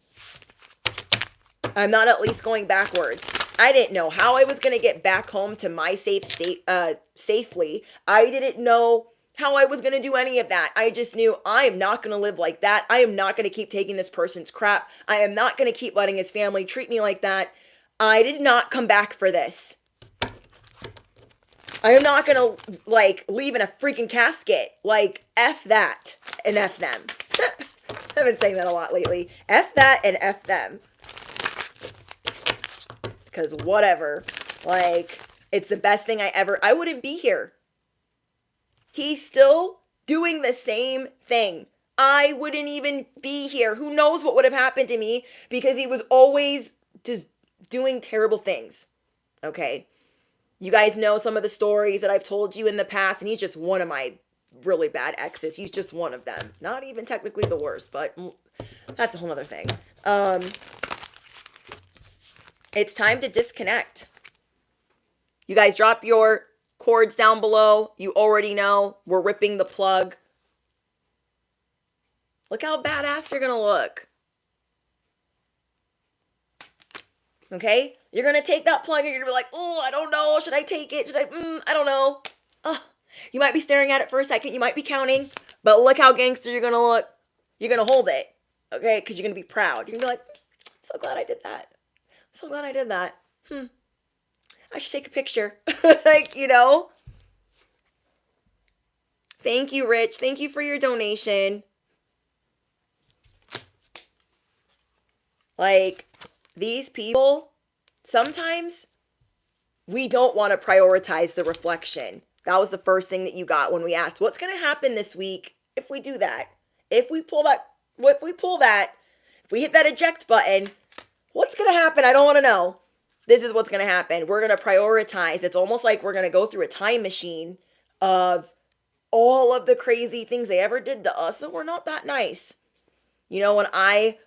I'm not at least going backwards. I didn't know how I was going to get back home to my safe state safely. I didn't know how I was going to do any of that. I just knew I am not going to live like that. I am not going to keep taking this person's crap. I am not going to keep letting his family treat me like that. I did not come back for this. I am not going to like leave in a freaking casket. Like, F that and F them. I've been saying that a lot lately. F that and F them. Because whatever, like, it's the best thing I wouldn't be here. He's still doing the same thing. I wouldn't even be here. Who knows what would have happened to me, because he was always just doing terrible things. Okay. You guys know some of the stories that I've told you in the past, and he's just one of my really bad exes. He's just one of them. Not even technically the worst, but that's a whole other thing. It's time to disconnect. You guys drop your cords down below. You already know we're ripping the plug. Look how badass you're going to look. Okay? You're going to take that plug and you're going to be like, oh, I don't know. Should I take it? I don't know. You might be staring at it for a second. You might be counting. But look how gangster you're going to look. You're going to hold it. Okay? Because you're going to be proud. You're going to be like, I'm so glad I did that. So glad I did that. I should take a picture. Like, you know. Thank you, Rich. Thank you for your donation. Like, these people, sometimes we don't want to prioritize the reflection. That was the first thing that you got when we asked, what's going to happen this week if we do that? If we hit that eject button, what's going to happen? I don't want to know. This is what's going to happen. We're going to prioritize. It's almost like we're going to go through a time machine of all of the crazy things they ever did to us that were not that nice. You know, when I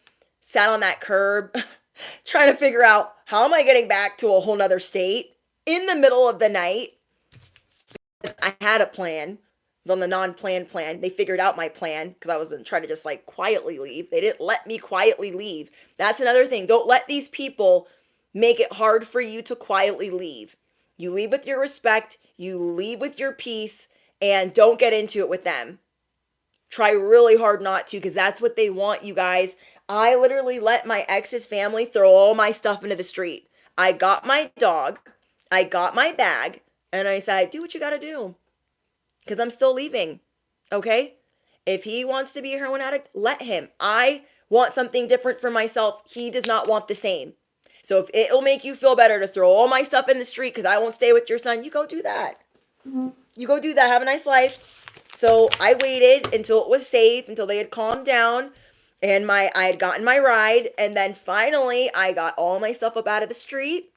sat on that curb trying to figure out how am I getting back to a whole nother state in the middle of the night, I had a plan. It was on the non-planned plan. They figured out my plan because I was trying to just like quietly leave. They didn't let me quietly leave. That's another thing. Don't let these people make it hard for you to quietly leave. You leave with your respect. You leave with your peace, and don't get into it with them. Try really hard not to, because that's what they want, you guys. I literally let my ex's family throw all my stuff into the street. I got my dog. I got my bag. And I said, do what you got to do. Because I'm still leaving. Okay? If he wants to be a heroin addict, let him. I want something different for myself. He does not want the same. So if it'll make you feel better to throw all my stuff in the street because I won't stay with your son, you go do that. You go do that. Have a nice life. So I waited until it was safe, until they had calmed down, and I had gotten my ride, and then finally I got all my stuff up out of the street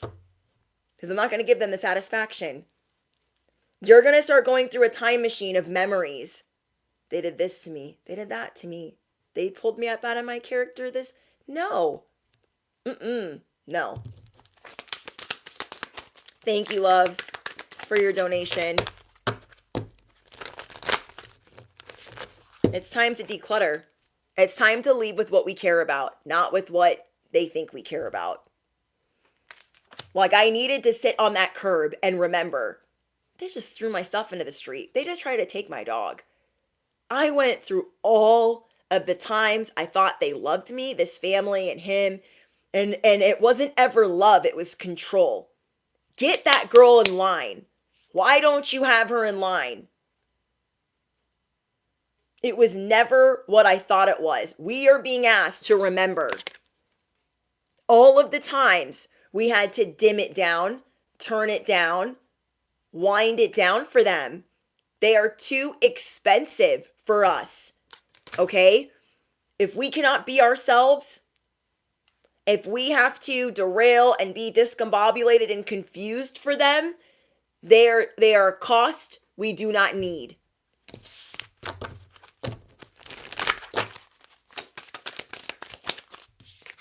because I'm not going to give them the satisfaction. You're going to start going through a time machine of memories. They did this to me. They did that to me. They pulled me up out of my character. No. No. Thank you, love, for your donation. It's time to declutter. It's time to leave with what we care about, not with what they think we care about. Like, I needed to sit on that curb and remember, they just threw my stuff into the street. They just tried to take my dog. I went through all of the times I thought they loved me, this family and him, and it wasn't ever love, it was control. Get that girl in line. Why don't you have her in line? It was never what I thought it was. We are being asked to remember all of the times we had to dim it down, turn it down, wind it down for them. They are too expensive for us, okay? If we cannot be ourselves, if we have to derail and be discombobulated and confused for them, they are a cost we do not need.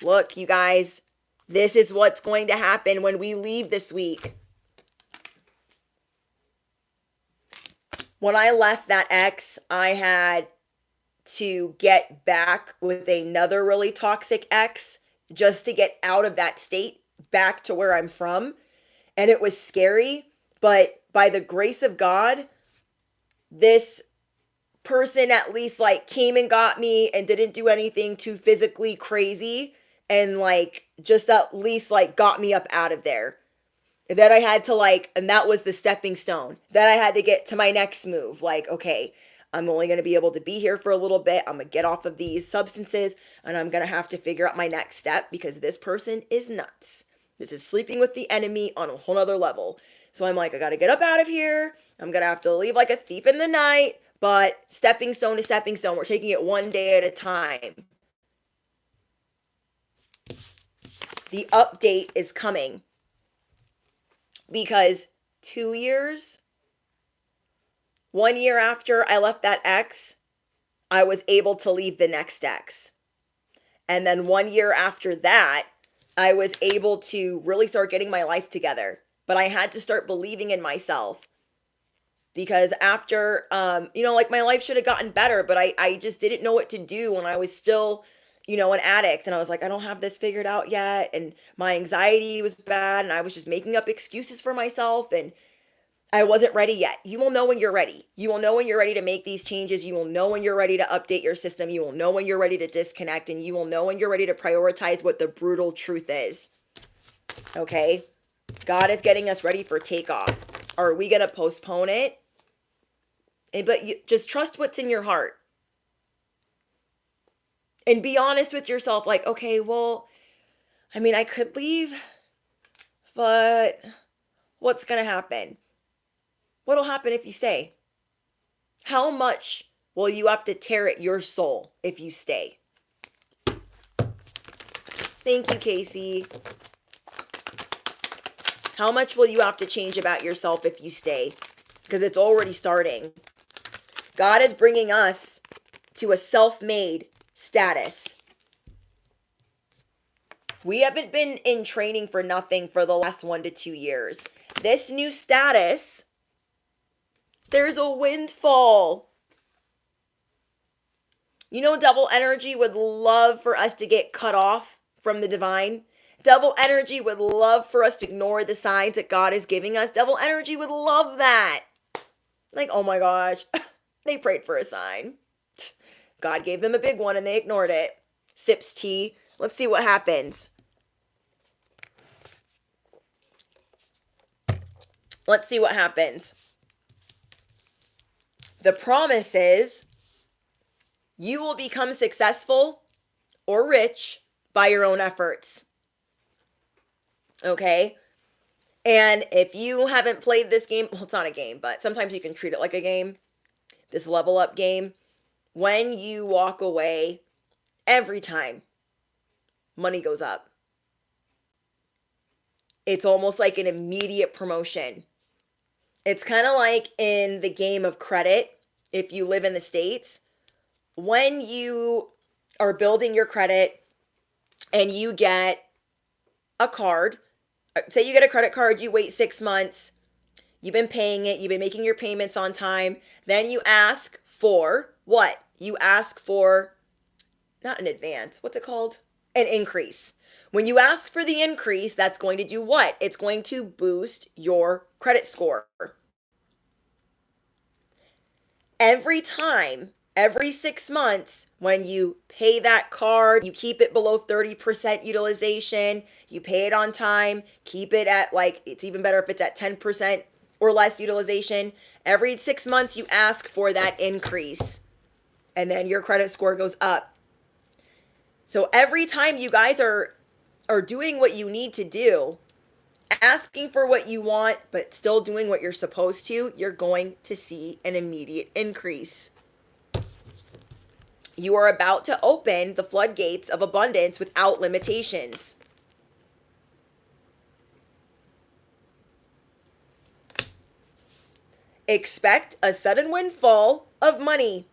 Look, you guys, this is what's going to happen when we leave this week. When I left that ex, I had to get back with another really toxic ex just to get out of that state, back to where I'm from. And it was scary, but by the grace of God, this person at least like came and got me and didn't do anything too physically crazy, and like just at least like got me up out of there. And then I had to and that was the stepping stone. Then I had to get to my next move. Like, okay, I'm only going to be able to be here for a little bit. I'm going to get off of these substances and I'm going to have to figure out my next step because this person is nuts. This is sleeping with the enemy on a whole nother level. So I'm like, I got to get up out of here. I'm going to have to leave like a thief in the night, but stepping stone to stepping stone. We're taking it one day at a time. The update is coming because 2 years, 1 year after I left that ex, I was able to leave the next ex. And then 1 year after that, I was able to really start getting my life together. But I had to start believing in myself. Because after, my life should have gotten better, but I just didn't know what to do when I was still, an addict. And I was like, I don't have this figured out yet. And my anxiety was bad. And I was just making up excuses for myself. And I wasn't ready yet. You will know when you're ready. You will know when you're ready to make these changes. You will know when you're ready to update your system. You will know when you're ready to disconnect. And you will know when you're ready to prioritize what the brutal truth is. Okay? God is getting us ready for takeoff. Are we going to postpone it? But you just trust what's in your heart. And be honest with yourself. Like, okay, well, I could leave, but what's going to happen? What'll happen if you stay? How much will you have to tear at your soul if you stay? Thank you, Casey. How much will you have to change about yourself if you stay? Because it's already starting. God is bringing us to a self-made status. We haven't been in training for nothing for the last 1 to 2 years. This new status, there's a windfall. Double energy would love for us to get cut off from the divine. Double energy would love for us to ignore the signs that God is giving us. Double energy would love that. Like, oh my gosh, they prayed for a sign. God gave them a big one and they ignored it. Sips tea. Let's see what happens. Let's see what happens. The promise is you will become successful or rich by your own efforts. Okay? And if you haven't played this game, well, it's not a game, but sometimes you can treat it like a game. This level up game. When you walk away, every time, money goes up. It's almost like an immediate promotion. It's kind of like in the game of credit, if you live in the States, when you are building your credit and you get a card, say you get a credit card, you wait 6 months, you've been paying it, you've been making your payments on time, then you ask for what? You ask for, not an advance, what's it called? An increase. When you ask for the increase, that's going to do what? It's going to boost your credit score. every time, every 6 months, when you pay that card, you keep it below 30% utilization, you pay it on time, keep it at like, it's even better if it's at 10% or less utilization. Every 6 months, you ask for that increase, and then your credit score goes up. So every time you guys are doing what you need to do, asking for what you want, but still doing what you're supposed to, you're going to see an immediate increase. You are about to open the floodgates of abundance without limitations. Expect a sudden windfall of money.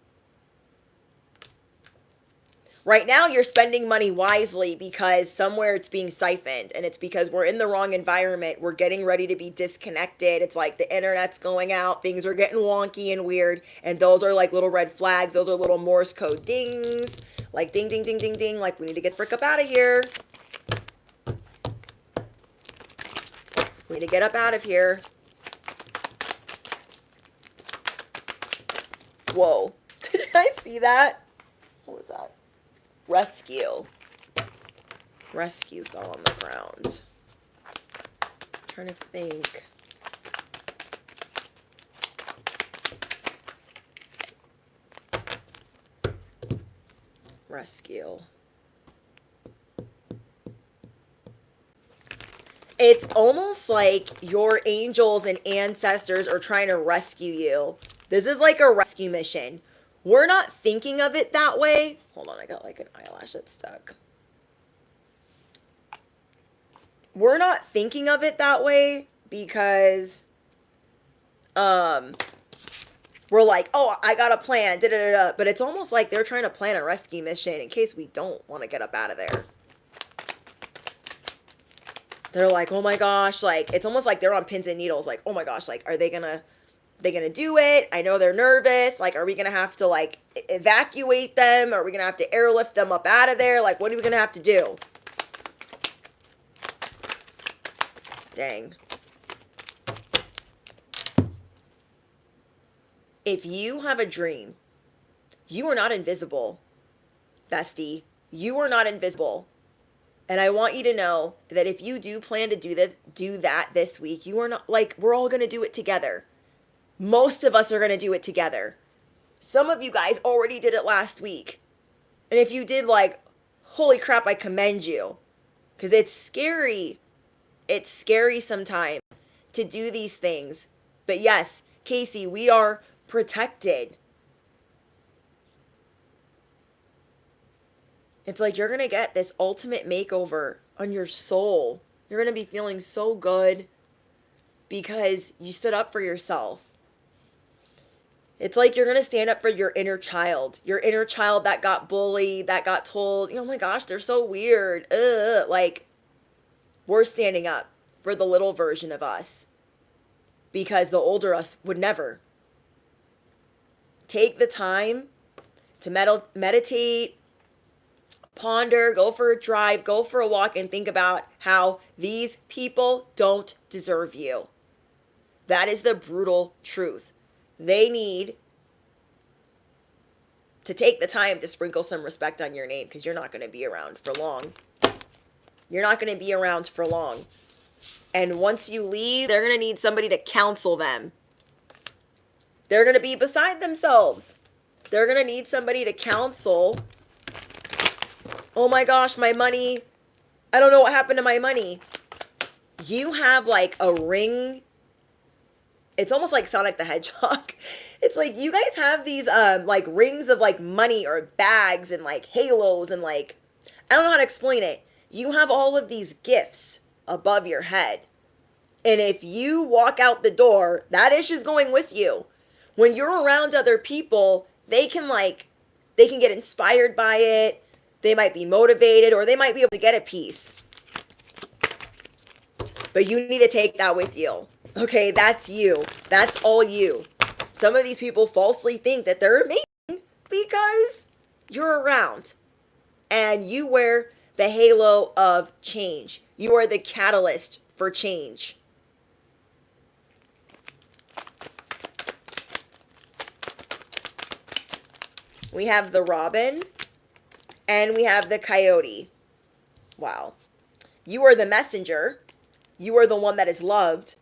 Right now, you're spending money wisely because somewhere it's being siphoned, and it's because we're in the wrong environment. We're getting ready to be disconnected. It's like the internet's going out, things are getting wonky and weird, and those are like little red flags. Those are little Morse code dings, like ding, ding, ding, ding, ding, like we need to get frick up out of here. We need to get up out of here. Whoa. Did you guys see that? What was that? Rescue. Rescue fell on the ground. I'm trying to think. Rescue. It's almost like your angels and ancestors are trying to rescue you. This is like a rescue mission. We're not thinking of it that way. Hold on, I got like an eyelash that's stuck. We're not thinking of it that way because we're like, oh, I got a plan, da-da-da-da. But it's almost like they're trying to plan a rescue mission in case we don't want to get up out of there. They're like, oh my gosh, like, it's almost like they're on pins and needles. Like, oh my gosh, like, are they gonna do it? I know they're nervous. Like, are we gonna have to like evacuate them? Are we gonna have to airlift them up out of there? Like, what are we gonna have to do? Dang. If you have a dream, you are not invisible, bestie. You are not invisible. And I want you to know that if you do plan to do that this week, you are not like, we're all going to do it together. Most of us are going to do it together. Some of you guys already did it last week. And if you did, like, holy crap, I commend you. Because it's scary. It's scary sometimes to do these things. But yes, Casey, we are protected. It's like you're going to get this ultimate makeover on your soul. You're going to be feeling so good because you stood up for yourself. It's like you're going to stand up for your inner child that got bullied, that got told, oh my gosh, they're so weird. Like, we're standing up for the little version of us because the older us would never. Take the time to meditate, ponder, go for a drive, go for a walk, and think about how these people don't deserve you. That is the brutal truth. They need to take the time to sprinkle some respect on your name because you're not going to be around for long. You're not going to be around for long. And once you leave, they're going to need somebody to counsel them. They're going to be beside themselves. They're going to need somebody to counsel. Oh my gosh, my money. I don't know what happened to my money. You have like a ring. It's almost like Sonic the Hedgehog. It's like you guys have these like rings of like money or bags and like halos and like, I don't know how to explain it. You have all of these gifts above your head. And if you walk out the door, that issue's going with you. When you're around other people, they can get inspired by it. They might be motivated or they might be able to get a piece. But you need to take that with you. Okay, that's you. That's all you. Some of these people falsely think that they're amazing because you're around. And you wear the halo of change. You are the catalyst for change. We have the robin, and we have the coyote. Wow. You are the messenger. You are the one that is loved.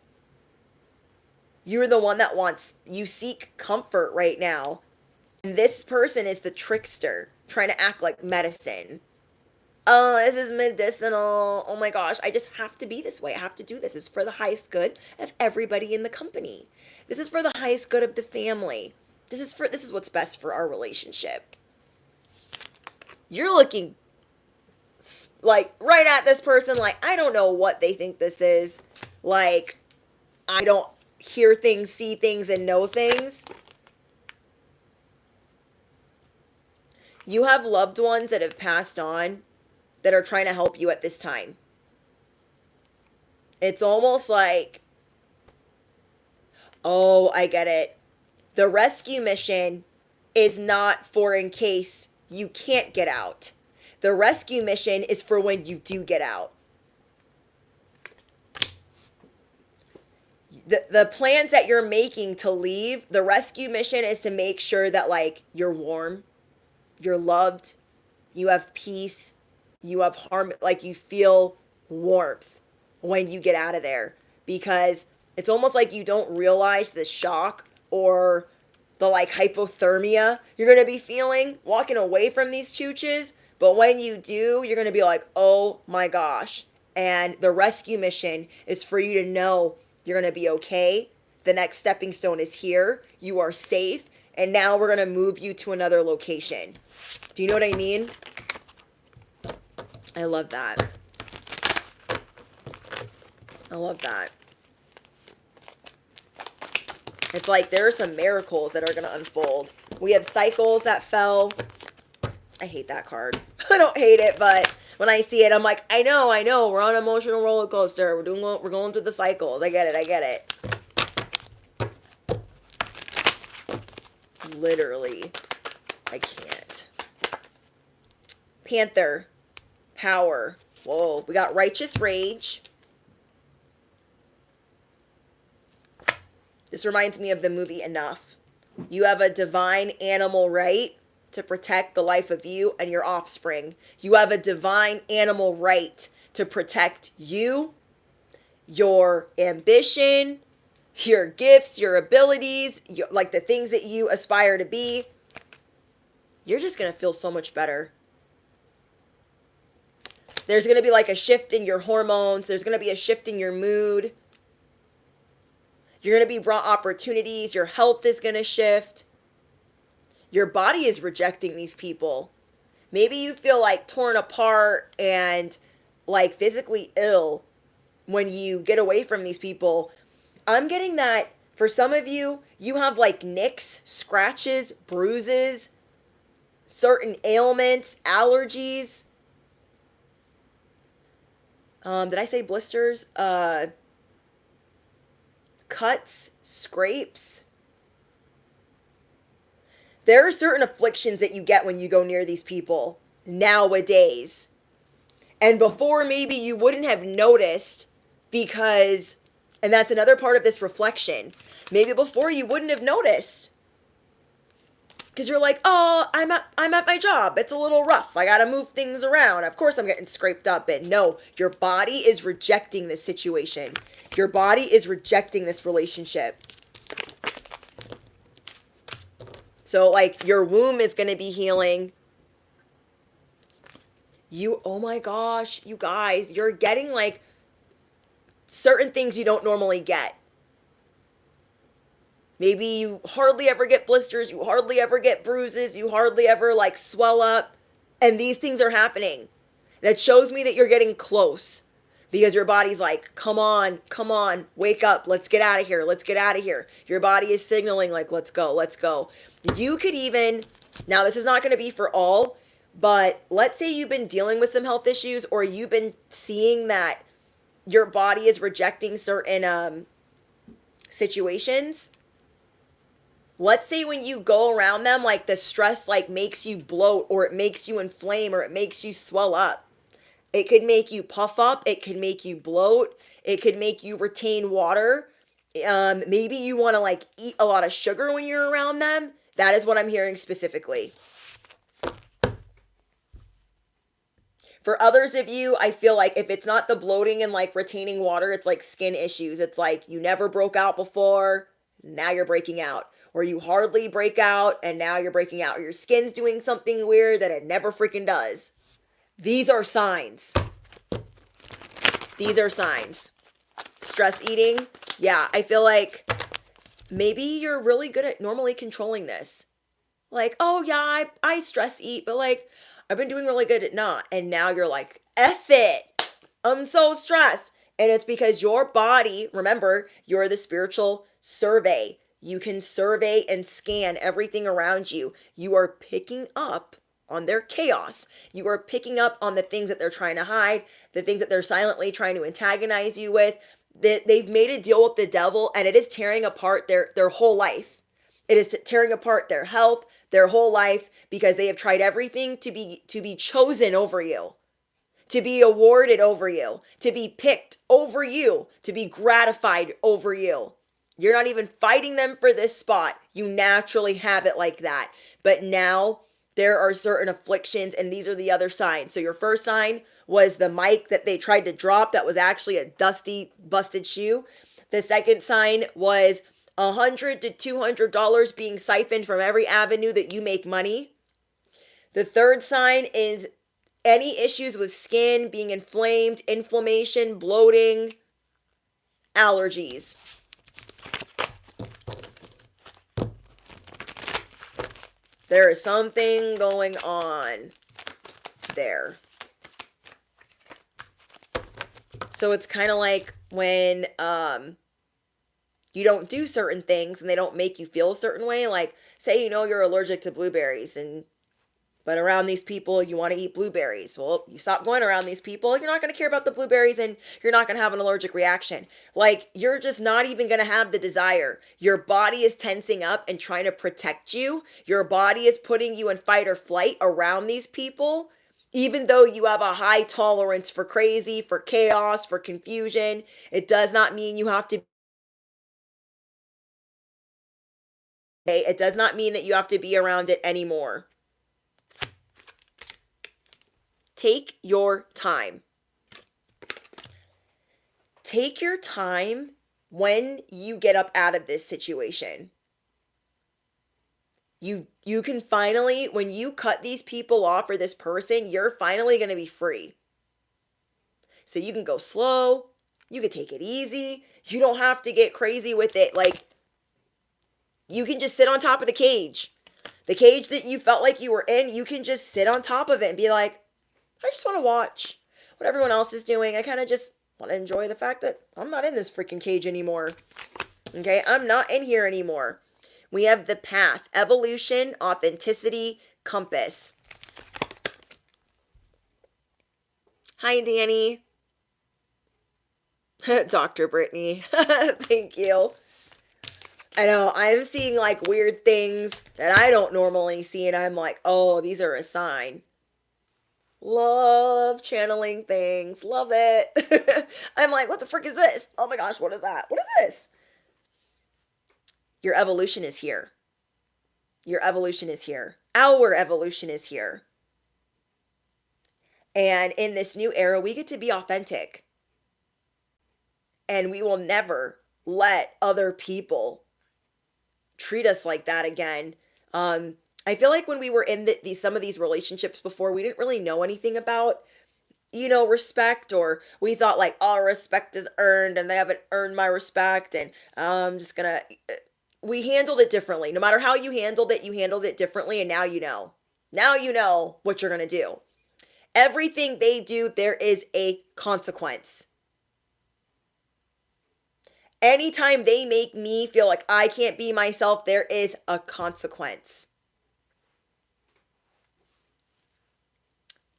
You are the one that you seek comfort right now. And this person is the trickster, trying to act like medicine. Oh, this is medicinal. Oh my gosh, I just have to be this way. I have to do this. It's for the highest good of everybody in the company. This is for the highest good of the family. This is what's best for our relationship. You're looking like right at this person like, I don't know what they think this is. Like, I don't hear things, see things, and know things. You have loved ones that have passed on that are trying to help you at this time. It's almost like, oh, I get it. The rescue mission is not for in case you can't get out. The rescue mission is for when you do get out. The plans that you're making to leave, the rescue mission is to make sure that like you're warm, you're loved, you have peace, you have harm, like you feel warmth when you get out of there, because it's almost like you don't realize the shock or the like hypothermia you're going to be feeling walking away from these chooches. But when you do, you're going to be like, oh my gosh. And the rescue mission is for you to know you're going to be okay. The next stepping stone is here. You are safe. And now we're going to move you to another location. Do you know what I mean? I love that. I love that. It's like there are some miracles that are going to unfold. We have cycles that fell. I hate that card. I don't hate it, but when I see it, I'm like, I know. We're on an emotional roller coaster. We're going through the cycles. I get it. Literally, I can't. Panther, power. Whoa, we got righteous rage. This reminds me of the movie Enough. You have a divine animal right to protect the life of you and your offspring. You have a divine animal right to protect you, your ambition, your gifts, your abilities, like the things that you aspire to be. You're just going to feel so much better. There's going to be like a shift in your hormones. There's going to be a shift in your mood. You're going to be brought opportunities. Your health is going to shift. Your body is rejecting these people. Maybe you feel like torn apart and like physically ill when you get away from these people. I'm getting that for some of you, you have like nicks, scratches, bruises, certain ailments, allergies. Did I say blisters? Cuts, scrapes. There are certain afflictions that you get when you go near these people nowadays. And before, maybe you wouldn't have noticed because, and that's another part of this reflection. Maybe before you wouldn't have noticed. Because you're like, oh, I'm at my job. It's a little rough. I got to move things around. Of course I'm getting scraped up. And no, your body is rejecting this situation. Your body is rejecting this relationship. So like your womb is going to be healing. Oh my gosh, you guys, you're getting like certain things you don't normally get. Maybe you hardly ever get blisters, you hardly ever get bruises, you hardly ever like swell up. And these things are happening. That shows me that you're getting close. Because your body's like, come on, wake up, let's get out of here. Your body is signaling like, let's go. You could even, now this is not going to be for all, but let's say you've been dealing with some health issues or you've been seeing that your body is rejecting certain situations. Let's say when you go around them, like the stress like makes you bloat or it makes you inflame or it makes you swell up. It could make you puff up. It could make you bloat. It could make you retain water. Maybe you want to like eat a lot of sugar when you're around them. That is what I'm hearing specifically. For others of you, I feel like if it's not the bloating and like retaining water, it's like skin issues. It's like you never broke out before, now you're breaking out. Or you hardly break out and now you're breaking out. Or your skin's doing something weird that it never freaking does. These are signs. These are signs. Stress eating. Yeah, I feel like maybe you're really good at normally controlling this. Like, oh yeah, I stress eat, but like I've been doing really good at not. And now you're like, F it. I'm so stressed. And it's because your body, remember, you're the spiritual survey. You can survey and scan everything around you. You are picking up on their chaos. You are picking up on the things that they're trying to hide, the things that they're silently trying to antagonize you with. They've made a deal with the devil, and it is tearing apart their whole life. It is tearing apart their health, their whole life, because they have tried everything to be chosen over you, to be awarded over you, to be picked over you, to be gratified over you. You're not even fighting them for this spot. You naturally have it like that. But now there are certain afflictions, and these are the other signs. So your first sign was the mic that they tried to drop that was actually a dusty, busted shoe. The second sign was $100 to $200 being siphoned from every avenue that you make money. The third sign is any issues with skin, being inflamed, inflammation, bloating, allergies. There is something going on there. So it's kind of like when you don't do certain things and they don't make you feel a certain way. Like, say you're allergic to blueberries, but around these people you want to eat blueberries. Well, you stop going around these people, you're not going to care about the blueberries and you're not going to have an allergic reaction. Like, you're just not even going to have the desire. Your body is tensing up and trying to protect you. Your body is putting you in fight or flight around these people. Even though you have a high tolerance for crazy, for chaos, for confusion, it does not mean you have to. It does not mean that you have to be around it anymore. Take your time. Take your time when you get up out of this situation. You can finally, when you cut these people off or this person, you're finally going to be free. So you can go slow. You can take it easy. You don't have to get crazy with it. Like, you can just sit on top of the cage. The cage that you felt like you were in, you can just sit on top of it and be like, I just want to watch what everyone else is doing. I kind of just want to enjoy the fact that I'm not in this freaking cage anymore. Okay, I'm not in here anymore. We have the path, evolution, authenticity, compass. Hi, Danny. Dr. Brittany. Thank you. I know, I'm seeing like weird things that I don't normally see, and I'm like, oh, these are a sign. Love channeling things. Love it. I'm like, what the frick is this? Oh my gosh, what is that? What is this? Your evolution is here. Your evolution is here. Our evolution is here. And in this new era, we get to be authentic. And we will never let other people treat us like that again. I feel like when we were in some of these relationships before, we didn't really know anything about, respect, or we thought like, oh, respect is earned and they haven't earned my respect. And I'm just gonna, we handled it differently. No matter how you handled it differently. And now you know. Now you know what you're gonna do. Everything they do, there is a consequence. Anytime they make me feel like I can't be myself, there is a consequence.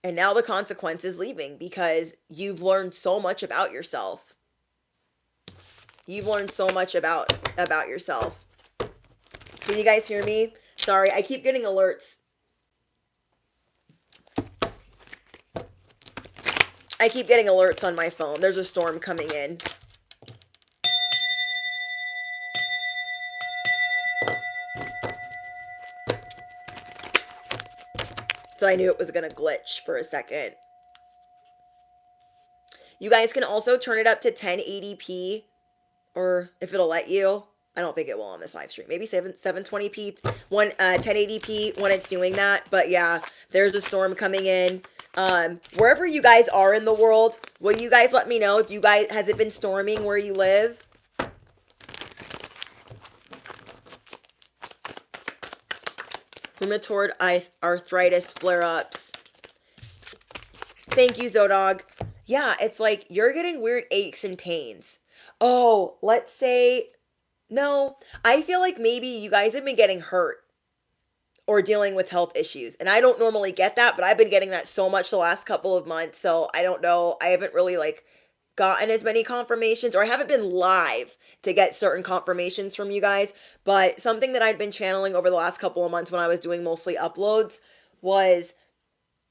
And now the consequence is leaving because you've learned so much about yourself. You've learned so much about yourself. Can you guys hear me? Sorry, I keep getting alerts. I keep getting alerts on my phone. There's a storm coming in. So I knew it was going to glitch for a second. You guys can also turn it up to 1080p, or if it'll let you. I don't think it will on this live stream. Maybe 720p, 1080p when it's doing that. But yeah, there's a storm coming in. Wherever you guys are in the world, will you guys let me know? Has it been storming where you live? Rheumatoid arthritis flare-ups. Thank you, Zodog. Yeah, it's like you're getting weird aches and pains. Oh, let's say, no, I feel like maybe you guys have been getting hurt or dealing with health issues. And I don't normally get that, but I've been getting that so much the last couple of months. So I don't know. I haven't really like gotten as many confirmations, or I haven't been live to get certain confirmations from you guys. But something that I'd been channeling over the last couple of months when I was doing mostly uploads was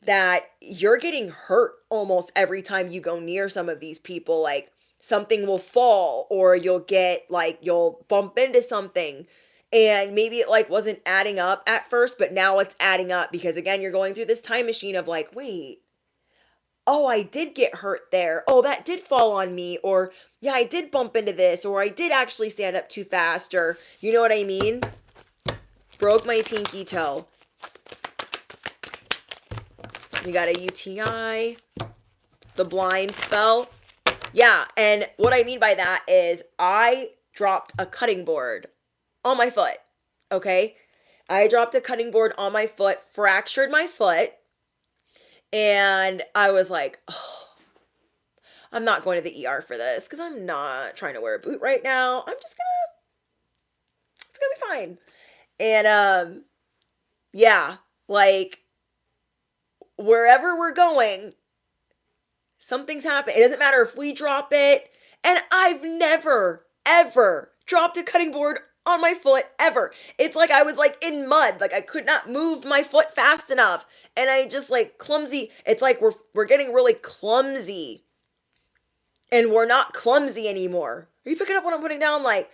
that you're getting hurt almost every time you go near some of these people. Like something will fall, or you'll bump into something, and maybe it like wasn't adding up at first, but now it's adding up because again, you're going through this time machine of like, wait, oh, I did get hurt there. Oh, that did fall on me. Or yeah, I did bump into this, or I did actually stand up too fast, or you know what I mean? Broke my pinky toe. We got a UTI, the blind spell. Yeah, and what I mean by that is I dropped a cutting board on my foot, okay? I dropped a cutting board on my foot, fractured my foot, and I was like, oh, I'm not going to the ER for this because I'm not trying to wear a boot right now. It's gonna be fine. And yeah, like wherever we're going, something's happened. It doesn't matter if we drop it. And I've never, ever dropped a cutting board on my foot, ever. It's like I was like in mud. Like I could not move my foot fast enough. And I just like clumsy. It's like we're getting really clumsy. And we're not clumsy anymore. Are you picking up what I'm putting down? Like,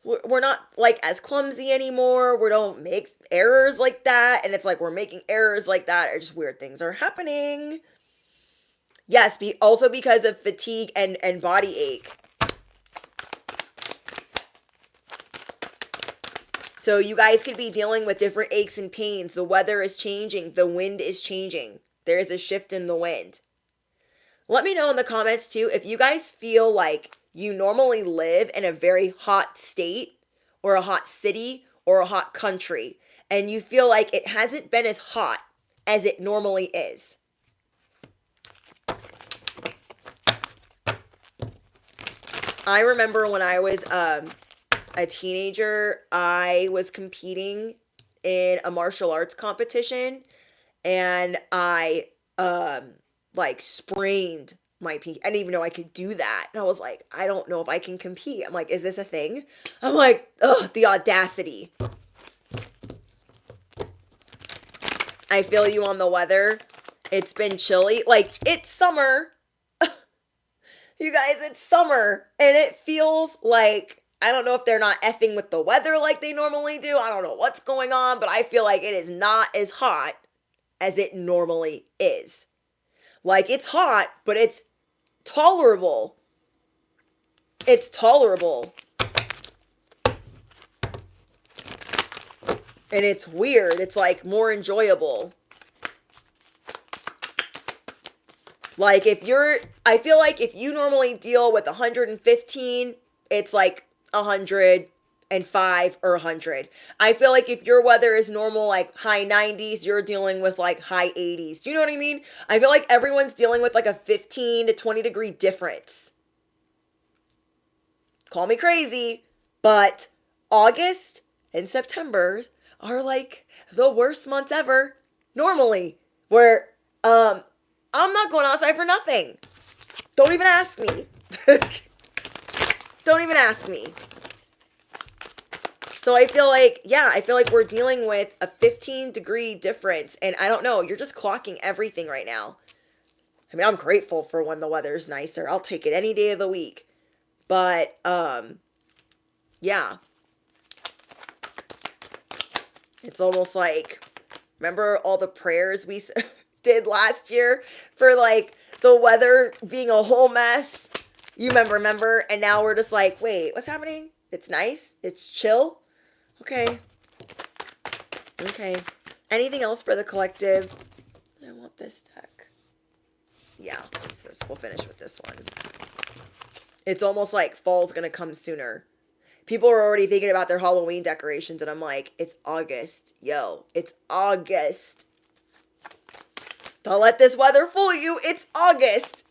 we're not like as clumsy anymore. We don't make errors like that. And it's like we're making errors like that. Or just weird things are happening. Yes, also because of fatigue and body ache. So you guys could be dealing with different aches and pains. The weather is changing. The wind is changing. There is a shift in the wind. Let me know in the comments too if you guys feel like you normally live in a very hot state or a hot city or a hot country, and you feel like it hasn't been as hot as it normally is. I remember when I was a teenager, I was competing in a martial arts competition, and I like sprained my pinky. I didn't even know I could do that. And I was like, I don't know if I can compete. I'm like, is this a thing? I'm like, ugh, the audacity. I feel you on the weather. It's been chilly. Like, it's summer. You guys, it's summer. And it feels like, I don't know if they're not effing with the weather like they normally do. I don't know what's going on, but I feel like it is not as hot as it normally is. Like, it's hot, but it's tolerable. It's tolerable. And it's weird. It's like more enjoyable. Like I feel like if you normally deal with 115, it's like 105 or 100. I feel like if your weather is normal, like high 90s, you're dealing with like high 80s. Do you know what I mean? I feel like everyone's dealing with like a 15 to 20 degree difference. Call me crazy, but August and September are like the worst months ever normally, where I'm not going outside for nothing. Don't even ask me. Don't even ask me. So I feel like, yeah, I feel like we're dealing with a 15-degree difference. And I don't know, you're just clocking everything right now. I mean, I'm grateful for when the weather's nicer. I'll take it any day of the week. But, yeah. It's almost like, remember all the prayers we did last year for like the weather being a whole mess. You remember? And now we're just like, wait, what's happening? It's nice. It's chill. Okay. Anything else for the collective? I want this deck. Yeah, it's this. We'll finish with this one. It's almost like fall's gonna come sooner. People are already thinking about their Halloween decorations, and I'm like, it's August. Yo, it's August. Don't let this weather fool you. It's August.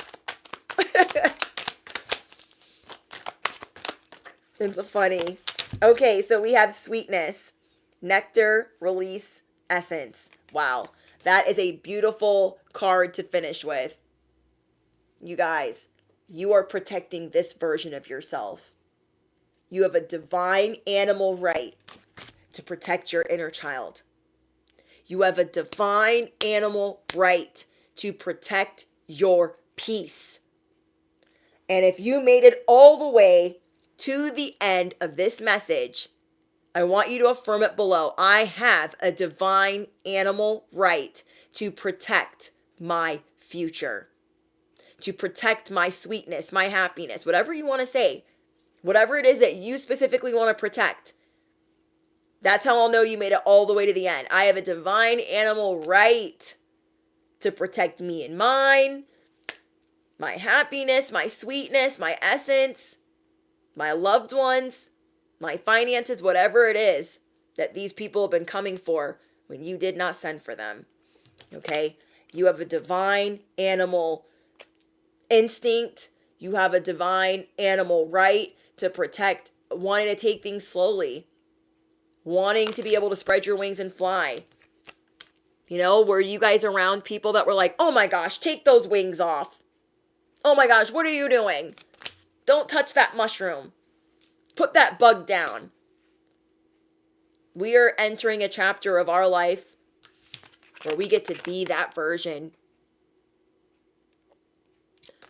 It's funny. Okay, so we have sweetness, nectar, release, essence. Wow, that is a beautiful card to finish with. You guys, you are protecting this version of yourself. You have a divine animal right to protect your inner child. You have a divine animal right to protect your peace. And if you made it all the way to the end of this message, I want you to affirm it below. I have a divine animal right to protect my future, to protect my sweetness, my happiness, whatever you want to say, whatever it is that you specifically want to protect. That's how I'll know you made it all the way to the end. I have a divine animal right to protect me and mine, my happiness, my sweetness, my essence, my loved ones, my finances, whatever it is that these people have been coming for when you did not send for them. Okay? You have a divine animal instinct. You have a divine animal right to protect, wanting to take things slowly, wanting to be able to spread your wings and fly. You know, were you guys around people that were like, oh my gosh, take those wings off? Oh my gosh, what are you doing? Don't touch that mushroom. Put that bug down. We are entering a chapter of our life where we get to be that version.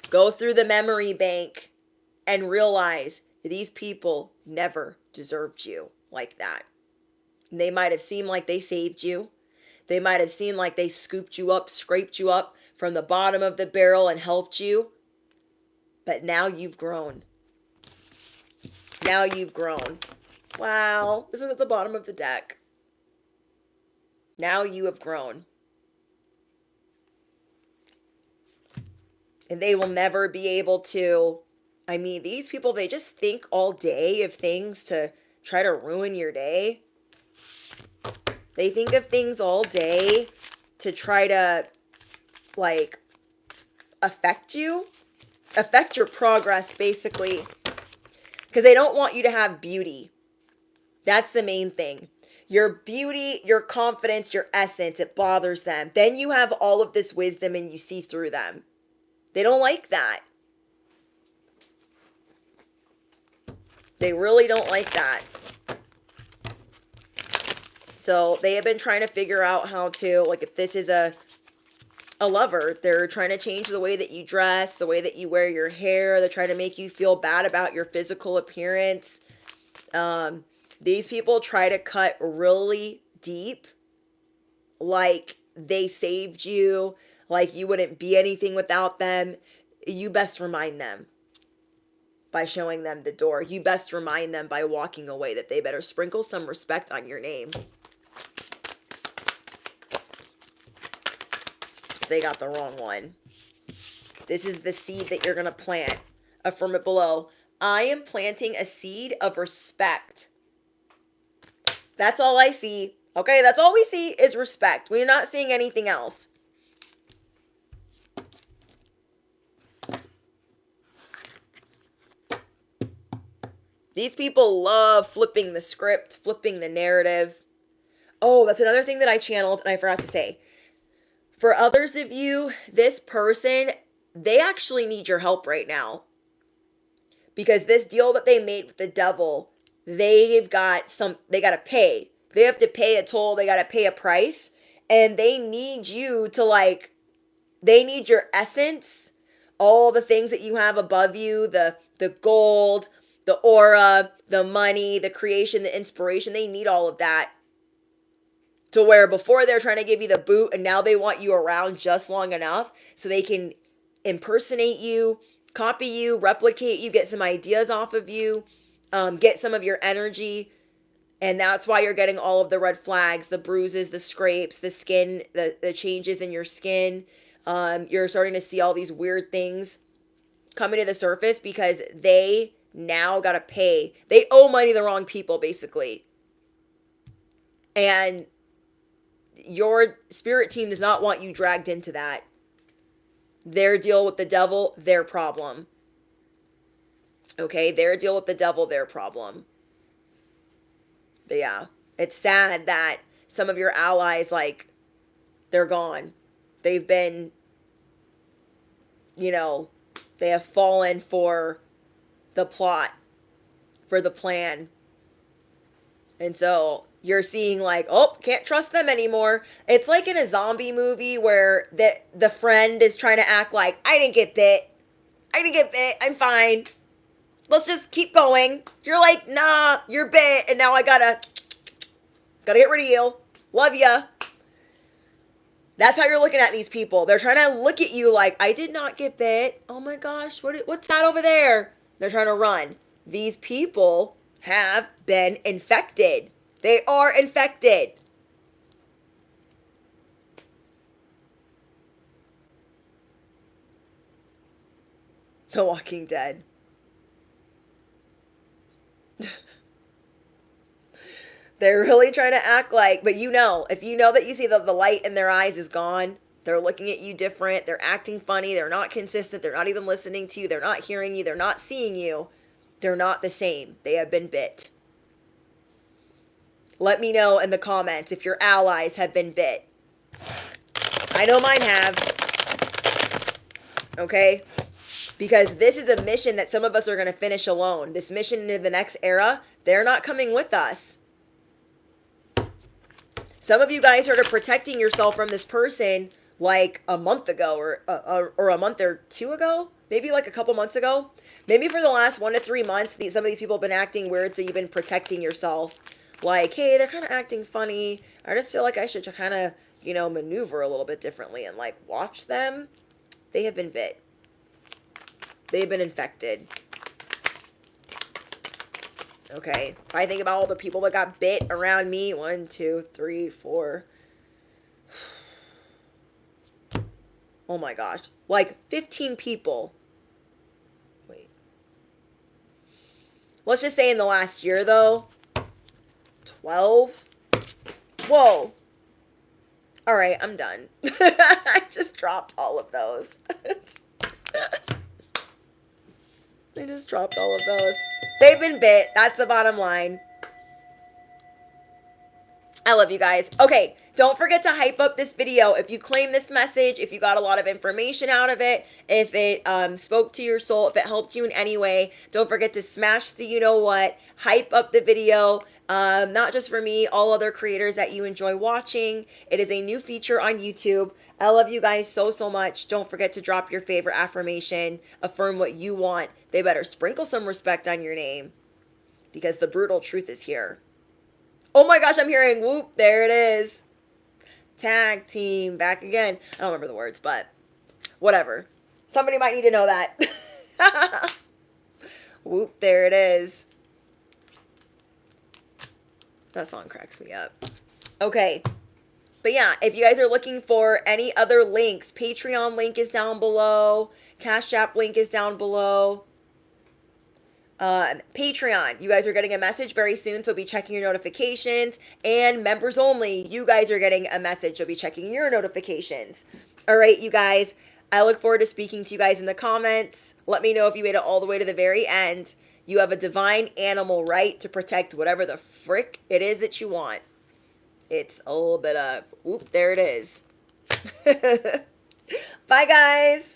Go through the memory bank and realize these people never deserved you like that. They might have seemed like they saved you. They might have seemed like they scooped you up, scraped you up from the bottom of the barrel and helped you. But now you've grown. Now you've grown. Wow. This is at the bottom of the deck. Now you have grown. And they will never be able to, I mean, these people, they just think all day of things to try to ruin your day. They think of things all day to try to, like, affect you. Affect your progress, basically. Because they don't want you to have beauty. That's the main thing. Your beauty, your confidence, your essence, it bothers them. Then you have all of this wisdom and you see through them. They don't like that. They really don't like that. So they have been trying to figure out how to, like, if this is a lover, they're trying to change the way that you dress, the way that you wear your hair. They're trying to make you feel bad about your physical appearance. These people try to cut really deep, like they saved you, like you wouldn't be anything without them. You best remind them by showing them the door. You best remind them by walking away that they better sprinkle some respect on your name. They got the wrong one. This is the seed that you're going to plant. Affirm it below. I am planting a seed of respect. That's all I see. Okay, that's all we see is respect. We're not seeing anything else. These people love flipping the script, flipping the narrative. Oh, that's another thing that I channeled and I forgot to say. For others of you, this person, they actually need your help right now. Because this deal that they made with the devil, they got to pay. They have to pay a toll, they got to pay a price. And they need you to, they need your essence, all the things that you have above you, the gold, the aura, the money, the creation, the inspiration. They need all of that. To where before they're trying to give you the boot and now they want you around just long enough so they can impersonate you, copy you, replicate you, get some ideas off of you, get some of your energy. And that's why you're getting all of the red flags, the bruises, the scrapes, the skin, the changes in your skin. You're starting to see all these weird things coming to the surface because they now got to pay. They owe money to the wrong people, basically. And your spirit team does not want you dragged into that. Their deal with the devil, their problem. Okay, their deal with the devil, their problem. But yeah, it's sad that some of your allies, like, they're gone. They've been, they have fallen for the plot, for the plan. And so you're seeing like, oh, can't trust them anymore. It's like in a zombie movie where the friend is trying to act like, I didn't get bit. I'm fine. Let's just keep going. You're like, nah, you're bit. And now I gotta get rid of you. Love ya. That's how you're looking at these people. They're trying to look at you like, I did not get bit. Oh my gosh, what's that over there? They're trying to run. These people have been infected. They are infected. The Walking Dead. They're really trying to act like, but if you know that you see that the light in their eyes is gone, they're looking at you different, they're acting funny, they're not consistent, they're not even listening to you, they're not hearing you, they're not seeing you, they're not the same. They have been bit. Let me know in the comments if your allies have been bit. I know mine have. Okay? Because this is a mission that some of us are going to finish alone. This mission into the next era, they're not coming with us. Some of you guys started protecting yourself from this person like a month ago or a month or two ago. Maybe like a couple months ago. Maybe for the last 1 to 3 months, some of these people have been acting weird, so you've been protecting yourself. Like, hey, they're kind of acting funny. I just feel like I should kind of, maneuver a little bit differently and like watch them. They have been bit. They've been infected. Okay. If I think about all the people that got bit around me, 1, 2, 3, 4. Oh my gosh. Like 15 people. Wait. Let's just say in the last year though. 12. Whoa. All right, I'm done. I just dropped all of those. I just dropped all of those. They've been bit. That's the bottom line. I love you guys. Okay, don't forget to hype up this video. If you claim this message, if you got a lot of information out of it, if it spoke to your soul, if it helped you in any way, don't forget to smash the you-know-what, hype up the video. Not just for me, all other creators that you enjoy watching. It is a new feature on YouTube. I love you guys so, so much. Don't forget to drop your favorite affirmation. Affirm what you want. They better sprinkle some respect on your name because the brutal truth is here. Oh my gosh, I'm hearing whoop. There it is. Tag team back again. I don't remember the words, but whatever. Somebody might need to know that. Whoop, there it is. That song cracks me up. Okay. But yeah, if you guys are looking for any other links, Patreon link is down below. Cash App link is down below. Patreon, you guys are getting a message very soon, so be checking your notifications. And members only, you guys are getting a message, so be checking your notifications. All right, you guys, I look forward to speaking to you guys in the comments. Let me know if you made it all the way to the very end. You have a divine animal right to protect whatever the frick it is that you want. It's a little bit of, whoop, there it is. Bye, guys.